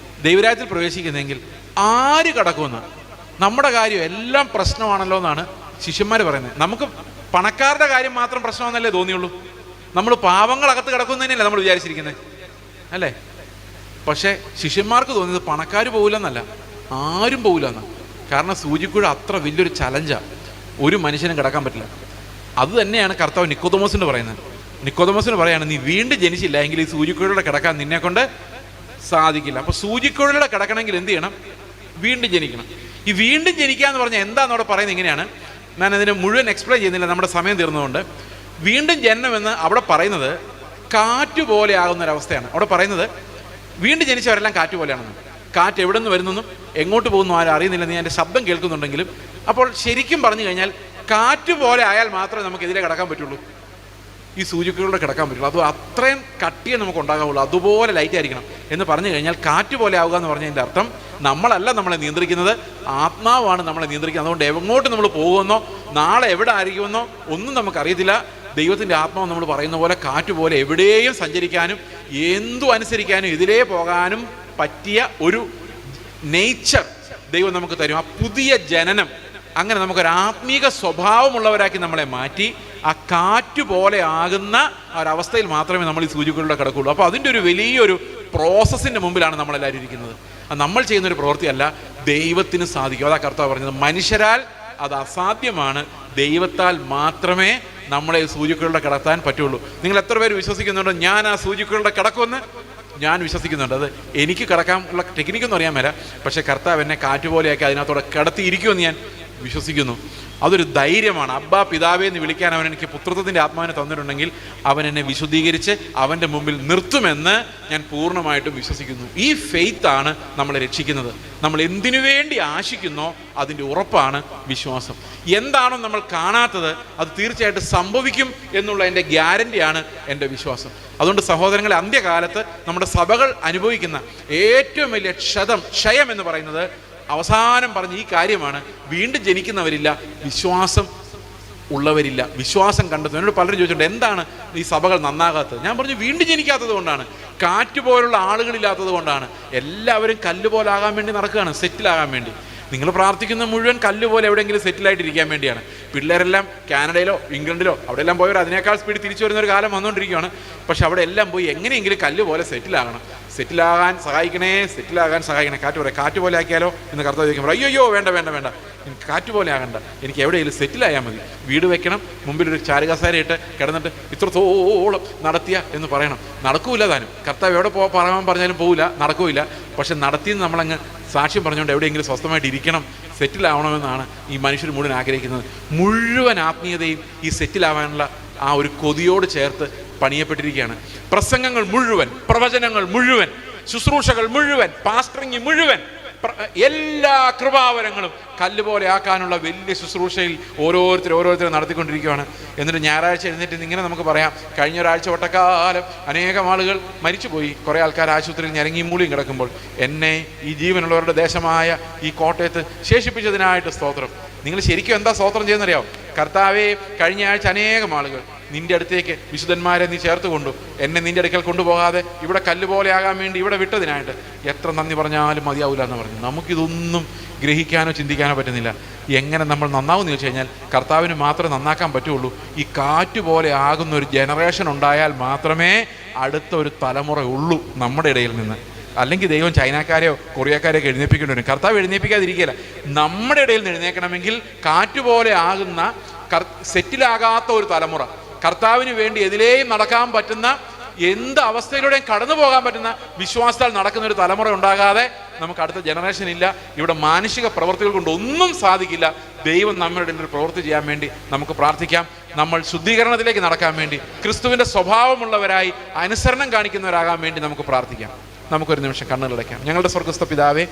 Speaker 1: ദൈവരാജ്യത്തിൽ പ്രവേശിക്കുന്നതെങ്കിൽ ആര് കടക്കുമെന്ന്? നമ്മുടെ കാര്യം എല്ലാം പ്രശ്നമാണല്ലോ എന്നാണ് ശിഷ്യന്മാർ പറയുന്നത്. നമുക്ക് പണക്കാരുടെ കാര്യം മാത്രം പ്രശ്നമെന്നല്ലേ തോന്നിയുള്ളൂ. നമ്മൾ പാവങ്ങളകത്ത് കിടക്കുന്നതന്നെയല്ലേ നമ്മൾ വിചാരിച്ചിരിക്കുന്നത്, അല്ലേ? പക്ഷേ ശിഷ്യന്മാർക്ക് തോന്നിയത് പണക്കാർ പോകില്ലെന്നല്ല, ആരും പോകില്ല എന്നാണ്. കാരണം സൂചിക്കുഴ അത്ര വലിയൊരു ചലഞ്ചാണ്, ഒരു മനുഷ്യനും കിടക്കാൻ പറ്റില്ല. അത് തന്നെയാണ് കർത്താവ് നിക്കോദമോസിന് പറയുന്നത്. നിക്കോദമോസിന് പറയാണ്, നീ വീണ്ടും ജനിച്ചില്ല എങ്കിൽ ഈ സൂചിക്കുഴയുടെ കിടക്കാൻ നിന്നെ കൊണ്ട് സാധിക്കില്ല. അപ്പോൾ സൂചിക്കുഴയുടെ കിടക്കണമെങ്കിൽ എന്ത് ചെയ്യണം? വീണ്ടും ജനിക്കണം. ഈ വീണ്ടും ജനിക്കുക എന്ന് പറഞ്ഞാൽ എന്താണെന്ന് അവിടെ പറയുന്നത് ഇങ്ങനെയാണ്. ഞാൻ അതിന് മുഴുവൻ എക്സ്പ്ലെയിൻ ചെയ്യുന്നില്ല, നമ്മുടെ സമയം തീർന്നതുകൊണ്ട്. വീണ്ടും ജനനമെന്ന് അവിടെ പറയുന്നത് കാറ്റ് പോലെ ആകുന്നൊരവസ്ഥയാണ്. അവിടെ പറയുന്നത് വീണ്ടും ജനിച്ചവരെല്ലാം കാറ്റ് പോലെയാണെന്ന്. കാറ്റ് എവിടെ നിന്ന് വരുന്നെന്നും എങ്ങോട്ട് പോകുന്നു ആരും അറിയുന്നില്ല. നീ എൻ്റെ ശബ്ദം കേൾക്കുന്നുണ്ടെങ്കിലും. അപ്പോൾ ശരിക്കും പറഞ്ഞു കഴിഞ്ഞാൽ കാറ്റ് പോലെ ആയാൽ മാത്രമേ നമുക്ക് ഇതിലെ കിടക്കാൻ പറ്റുള്ളൂ, ഈ സൂചിക്കുഴയിലൂടെ കിടക്കാൻ പറ്റുള്ളൂ. അത് അത്രയും കട്ടിയേ നമുക്ക് ഉണ്ടാകാവുള്ളൂ, അതുപോലെ ലൈറ്റ് ആയിരിക്കണം എന്ന് പറഞ്ഞു കഴിഞ്ഞാൽ കാറ്റ് പോലെ ആവുക എന്ന് പറഞ്ഞതിൻ്റെ അർത്ഥം നമ്മളല്ല നമ്മളെ നിയന്ത്രിക്കുന്നത്, ആത്മാവാണ് നമ്മളെ നിയന്ത്രിക്കുന്നത്. അതുകൊണ്ട് എങ്ങോട്ട് നമ്മൾ പോകുമെന്നോ നാളെ എവിടെ ആയിരിക്കുമെന്നോ ഒന്നും നമുക്കറിയത്തില്ല. ദൈവത്തിൻ്റെ ആത്മാവ് നമ്മൾ പറയുന്ന പോലെ കാറ്റ് പോലെ എവിടെയും സഞ്ചരിക്കാനും എന്തു അനുസരിക്കാനും ഇതിലേ പോകാനും പറ്റിയ ഒരു നേച്ചർ ദൈവം നമുക്ക് തരും. ആ പുതിയ ജനനം, അങ്ങനെ നമുക്കൊരു ആത്മീക സ്വഭാവമുള്ളവരാക്കി നമ്മളെ മാറ്റി ആ കാറ്റ് പോലെ ആകുന്ന ഒരവസ്ഥയിൽ മാത്രമേ നമ്മൾ ഈ സൂചിക്കുഴയിലൂടെ കിടക്കുകയുള്ളൂ. അപ്പോൾ അതിൻ്റെ ഒരു വലിയൊരു പ്രോസസ്സിൻ്റെ മുമ്പിലാണ് നമ്മളെല്ലാവരും ഇരിക്കുന്നത്. അത് നമ്മൾ ചെയ്യുന്നൊരു പ്രവൃത്തിയല്ല, ദൈവത്തിന് സാധിക്കും. അതാ കർത്താവ് പറഞ്ഞത്, മനുഷ്യരാൽ അത് അസാധ്യമാണ്, ദൈവത്താൽ മാത്രമേ നമ്മളെ സൂചിക്കുഴയിലൂടെ കിടത്താൻ പറ്റുള്ളൂ. നിങ്ങൾ എത്ര പേര് വിശ്വസിക്കുന്നുണ്ടോ ഞാൻ ആ സൂചിക്കുഴയിലൂടെ കിടക്കുമെന്ന്? ഞാൻ വിശ്വസിക്കുന്നുണ്ട്. അത് എനിക്ക് കിടക്കാനുള്ള ടെക്നിക്കൊന്നും അറിയാൻ മേല, പക്ഷേ കർത്താവ് എന്നെ കാറ്റുപോലെയാക്കി അതിനകത്തോടെ കിടത്തിയിരിക്കുമെന്ന് ഞാൻ വിശ്വസിക്കുന്നു. അതൊരു ധൈര്യമാണ്. അബ്ബാ പിതാവേ എന്ന് വിളിക്കാൻ അവൻ എനിക്ക് പുത്രത്വത്തിൻ്റെ ആത്മാവിനെ തന്നിട്ടുണ്ടെങ്കിൽ അവൻ എന്നെ വിശുദ്ധീകരിച്ച് അവൻ്റെ മുമ്പിൽ നിർത്തുമെന്ന് ഞാൻ പൂർണ്ണമായിട്ടും വിശ്വസിക്കുന്നു. ഈ ഫെയ്ത്താണ് നമ്മളെ രക്ഷിക്കുന്നത്. നമ്മൾ എന്തിനു വേണ്ടി ആശിക്കുന്നോ അതിൻ്റെ ഉറപ്പാണ് വിശ്വാസം. എന്താണോ നമ്മൾ കാണാത്തത് അത് തീർച്ചയായിട്ടും സംഭവിക്കും എന്നുള്ള എൻ്റെ ഗ്യാരൻ്റിയാണ് എൻ്റെ വിശ്വാസം. അതുകൊണ്ട് സഹോദരങ്ങളെ, അന്ത്യകാലത്ത് നമ്മുടെ സഭകൾ അനുഭവിക്കുന്ന ഏറ്റവും വലിയ ക്ഷയം എന്ന് പറയുന്നത് അവസാനം പറഞ്ഞ ഈ കാര്യമാണ്. വീണ്ടും ജനിക്കുന്നവരില്ല, വിശ്വാസം ഉള്ളവരില്ല, വിശ്വാസം കണ്ടെത്തും. എന്നോട് പലരും ചോദിച്ചിട്ടുണ്ട്, എന്താണ് ഈ സഭകൾ നന്നാകാത്തത്? ഞാൻ പറഞ്ഞു, വീണ്ടും ജനിക്കാത്തത് കൊണ്ടാണ്, കാറ്റ് പോലുള്ള ആളുകളില്ലാത്തത് കൊണ്ടാണ്. എല്ലാവരും കല്ല് പോലെ ആകാൻ വേണ്ടി നടക്കുകയാണ്, സെറ്റിലാകാൻ വേണ്ടി. നിങ്ങൾ പ്രാർത്ഥിക്കുന്ന മുഴുവൻ കല്ല് പോലെ എവിടെയെങ്കിലും സെറ്റിലായിട്ടിരിക്കാൻ വേണ്ടിയാണ്. പിള്ളേരെല്ലാം കാനഡയിലോ ഇംഗ്ലണ്ടിലോ അവിടെയെല്ലാം പോയവർ അതിനേക്കാൾ സ്പീഡ് തിരിച്ചു വരുന്നൊരു കാലം വന്നുകൊണ്ടിരിക്കുകയാണ്. പക്ഷെ അവിടെ എല്ലാം പോയി എങ്ങനെയെങ്കിലും കല്ല് പോലെ സെറ്റിലാകണം. സെറ്റിലാകാൻ സഹായിക്കണേ. കാറ്റ് പോലെ ആക്കിയാലോ എന്ന് കർത്താവ് ചോദിക്കുമ്പോൾ അയ്യോ വേണ്ട, എനിക്ക് കാറ്റ് പോലെ ആകണ്ട, എനിക്ക് എവിടെയെങ്കിലും സെറ്റിലായാൽ മതി. വീട് വെക്കണം, മുമ്പിലൊരു ചാരുകസേരയിട്ട് കിടന്നിട്ട് ഇത്രത്തോളം നടത്തിയ എന്ന് പറയണം. നടക്കൂല താനും. കർത്താവ് എവിടെ പറയാൻ പറഞ്ഞാലും പോവില്ല, നടക്കൂല. പക്ഷെ നടത്തിയെന്ന് നമ്മളങ്ങ് സാക്ഷ്യം പറഞ്ഞുകൊണ്ട് എവിടെയെങ്കിലും സ്വസ്ഥമായിട്ട് ഇരിക്കണം, സെറ്റിലാവണമെന്നാണ് ഈ മനുഷ്യർ മുഴുവൻ ആഗ്രഹിക്കുന്നത്. മുഴുവൻ ആത്മീയതയും ഈ സെറ്റിലാവാനുള്ള ആ ഒരു കൊതിയോട് ചേർത്ത് പണിയപ്പെട്ടിരിക്കുകയാണ്. പ്രസംഗങ്ങൾ മുഴുവൻ, പ്രവചനങ്ങൾ മുഴുവൻ, ശുശ്രൂഷകൾ മുഴുവൻ, പാസ്റ്ററിങ് മുഴുവൻ, എല്ലാ കൃപാവരങ്ങളും കല്ലുപോലെ ആക്കാനുള്ള വലിയ ശുശ്രൂഷയിൽ ഓരോരുത്തരും നടത്തിക്കൊണ്ടിരിക്കുകയാണ്. എന്നിട്ട് ഞായറാഴ്ച എഴുന്നേറ്റ് ഇങ്ങനെ നമുക്ക് പറയാം, കഴിഞ്ഞ ഒരാഴ്ച ഒട്ടക്കാലം അനേകം ആളുകൾ മരിച്ചുപോയി, കുറേ ആൾക്കാർ ആശുപത്രിയിൽ ഞരങ്ങിയും മൂളിയും കിടക്കുമ്പോൾ എന്നെ ഈ ജീവനുള്ളവരുടെ ദേശമായ ഈ കോട്ടയത്ത് ശേഷിപ്പിച്ചതിനായിട്ട് സ്തോത്രം. നിങ്ങൾ ശരിക്കും എന്താ സ്തോത്രം ചെയ്യുന്നറിയാം? കർത്താവേ, കഴിഞ്ഞ ആഴ്ച അനേകം ആളുകൾ നിന്റെ അടുത്തേക്ക് വിശുദ്ധന്മാരെ നീ ചേർത്ത് കൊണ്ടു, എന്നെ നിന്റെ അടുക്കൽ കൊണ്ടുപോകാതെ ഇവിടെ കല്ല് പോലെ ആകാൻ വേണ്ടി ഇവിടെ വിട്ടതിനായിട്ട് എത്ര നന്ദി പറഞ്ഞാലും മതിയാവില്ല എന്ന് പറഞ്ഞു. നമുക്കിതൊന്നും ഗ്രഹിക്കാനോ ചിന്തിക്കാനോ പറ്റുന്നില്ല. എങ്ങനെ നമ്മൾ നന്നാവുമെന്ന് ചോദിച്ചു കഴിഞ്ഞാൽ കർത്താവിന് മാത്രമേ നന്നാക്കാൻ പറ്റുള്ളൂ. ഈ കാറ്റ് പോലെ ആകുന്ന ഒരു ജനറേഷൻ ഉണ്ടായാൽ മാത്രമേ അടുത്ത ഒരു തലമുറ ഉള്ളൂ നമ്മുടെ ഇടയിൽ നിന്ന്. അല്ലെങ്കിൽ ദൈവം ചൈനക്കാരെയോ കൊറിയക്കാരെയോ ഒക്കെ എഴുന്നേൽപ്പിക്കേണ്ടി വരും. കർത്താവ് എഴുന്നേൽപ്പിക്കാതിരിക്കുകയില്ല. നമ്മുടെ ഇടയിൽ നിന്ന് എഴുന്നേൽക്കണമെങ്കിൽ കാറ്റുപോലെ ആകുന്ന സെറ്റിലാകാത്ത ഒരു തലമുറ, കർത്താവിന് വേണ്ടി എതിലേയും നടക്കാൻ പറ്റുന്ന, എന്ത് അവസ്ഥയിലൂടെയും കടന്നു പോകാൻ പറ്റുന്ന വിശ്വാസത്താൽ നടക്കുന്ന ഒരു തലമുറ ഉണ്ടാകാതെ നമുക്ക് അടുത്ത ജനറേഷൻ ഇല്ല. ഇവിടെ മാനുഷിക പ്രവൃത്തികൾ കൊണ്ട് ഒന്നും സാധിക്കില്ല. ദൈവം നമ്മുടെ ഒരു പ്രവൃത്തി ചെയ്യാൻ വേണ്ടി നമുക്ക് പ്രാർത്ഥിക്കാം. നമ്മൾ ശുദ്ധീകരണത്തിലേക്ക് നടക്കാൻ വേണ്ടി, ക്രിസ്തുവിൻ്റെ സ്വഭാവമുള്ളവരായി അനുസരണം കാണിക്കുന്നവരാകാൻ വേണ്ടി നമുക്ക് പ്രാർത്ഥിക്കാം. നമുക്കൊരു നിമിഷം കണ്ണുകളടയ്ക്കാം. ഞങ്ങളുടെ സ്വർഗ്ഗസ്ഥ പിതാവേ,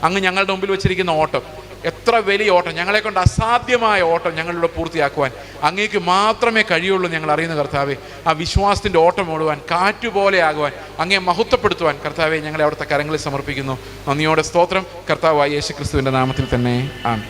Speaker 1: അങ്ങ് ഞങ്ങളുടെ മുമ്പിൽ വെച്ചിരിക്കുന്ന ഓട്ടം എത്ര വലിയ ഓട്ടം, ഞങ്ങളെ കൊണ്ട് അസാധ്യമായ ഓട്ടം ഞങ്ങളിലൂടെ പൂർത്തിയാക്കുവാൻ അങ്ങേക്ക് മാത്രമേ കഴിയുള്ളൂ ഞങ്ങൾ അറിയുന്ന കർത്താവേ. ആ വിശ്വാസത്തിൻ്റെ ഓട്ടം ഓടുവാൻ, കാറ്റുപോലെ ആകുവാൻ, അങ്ങേ മഹത്വപ്പെടുത്തുവാൻ കർത്താവെ ഞങ്ങളെ അവിടുത്തെ കരങ്ങളിൽ സമർപ്പിക്കുന്നു. നന്ദിയോടെ സ്തോത്രം. കർത്താവായ യേശു ക്രിസ്തുവിൻ്റെ നാമത്തിൽ തന്നെ ആമേൻ.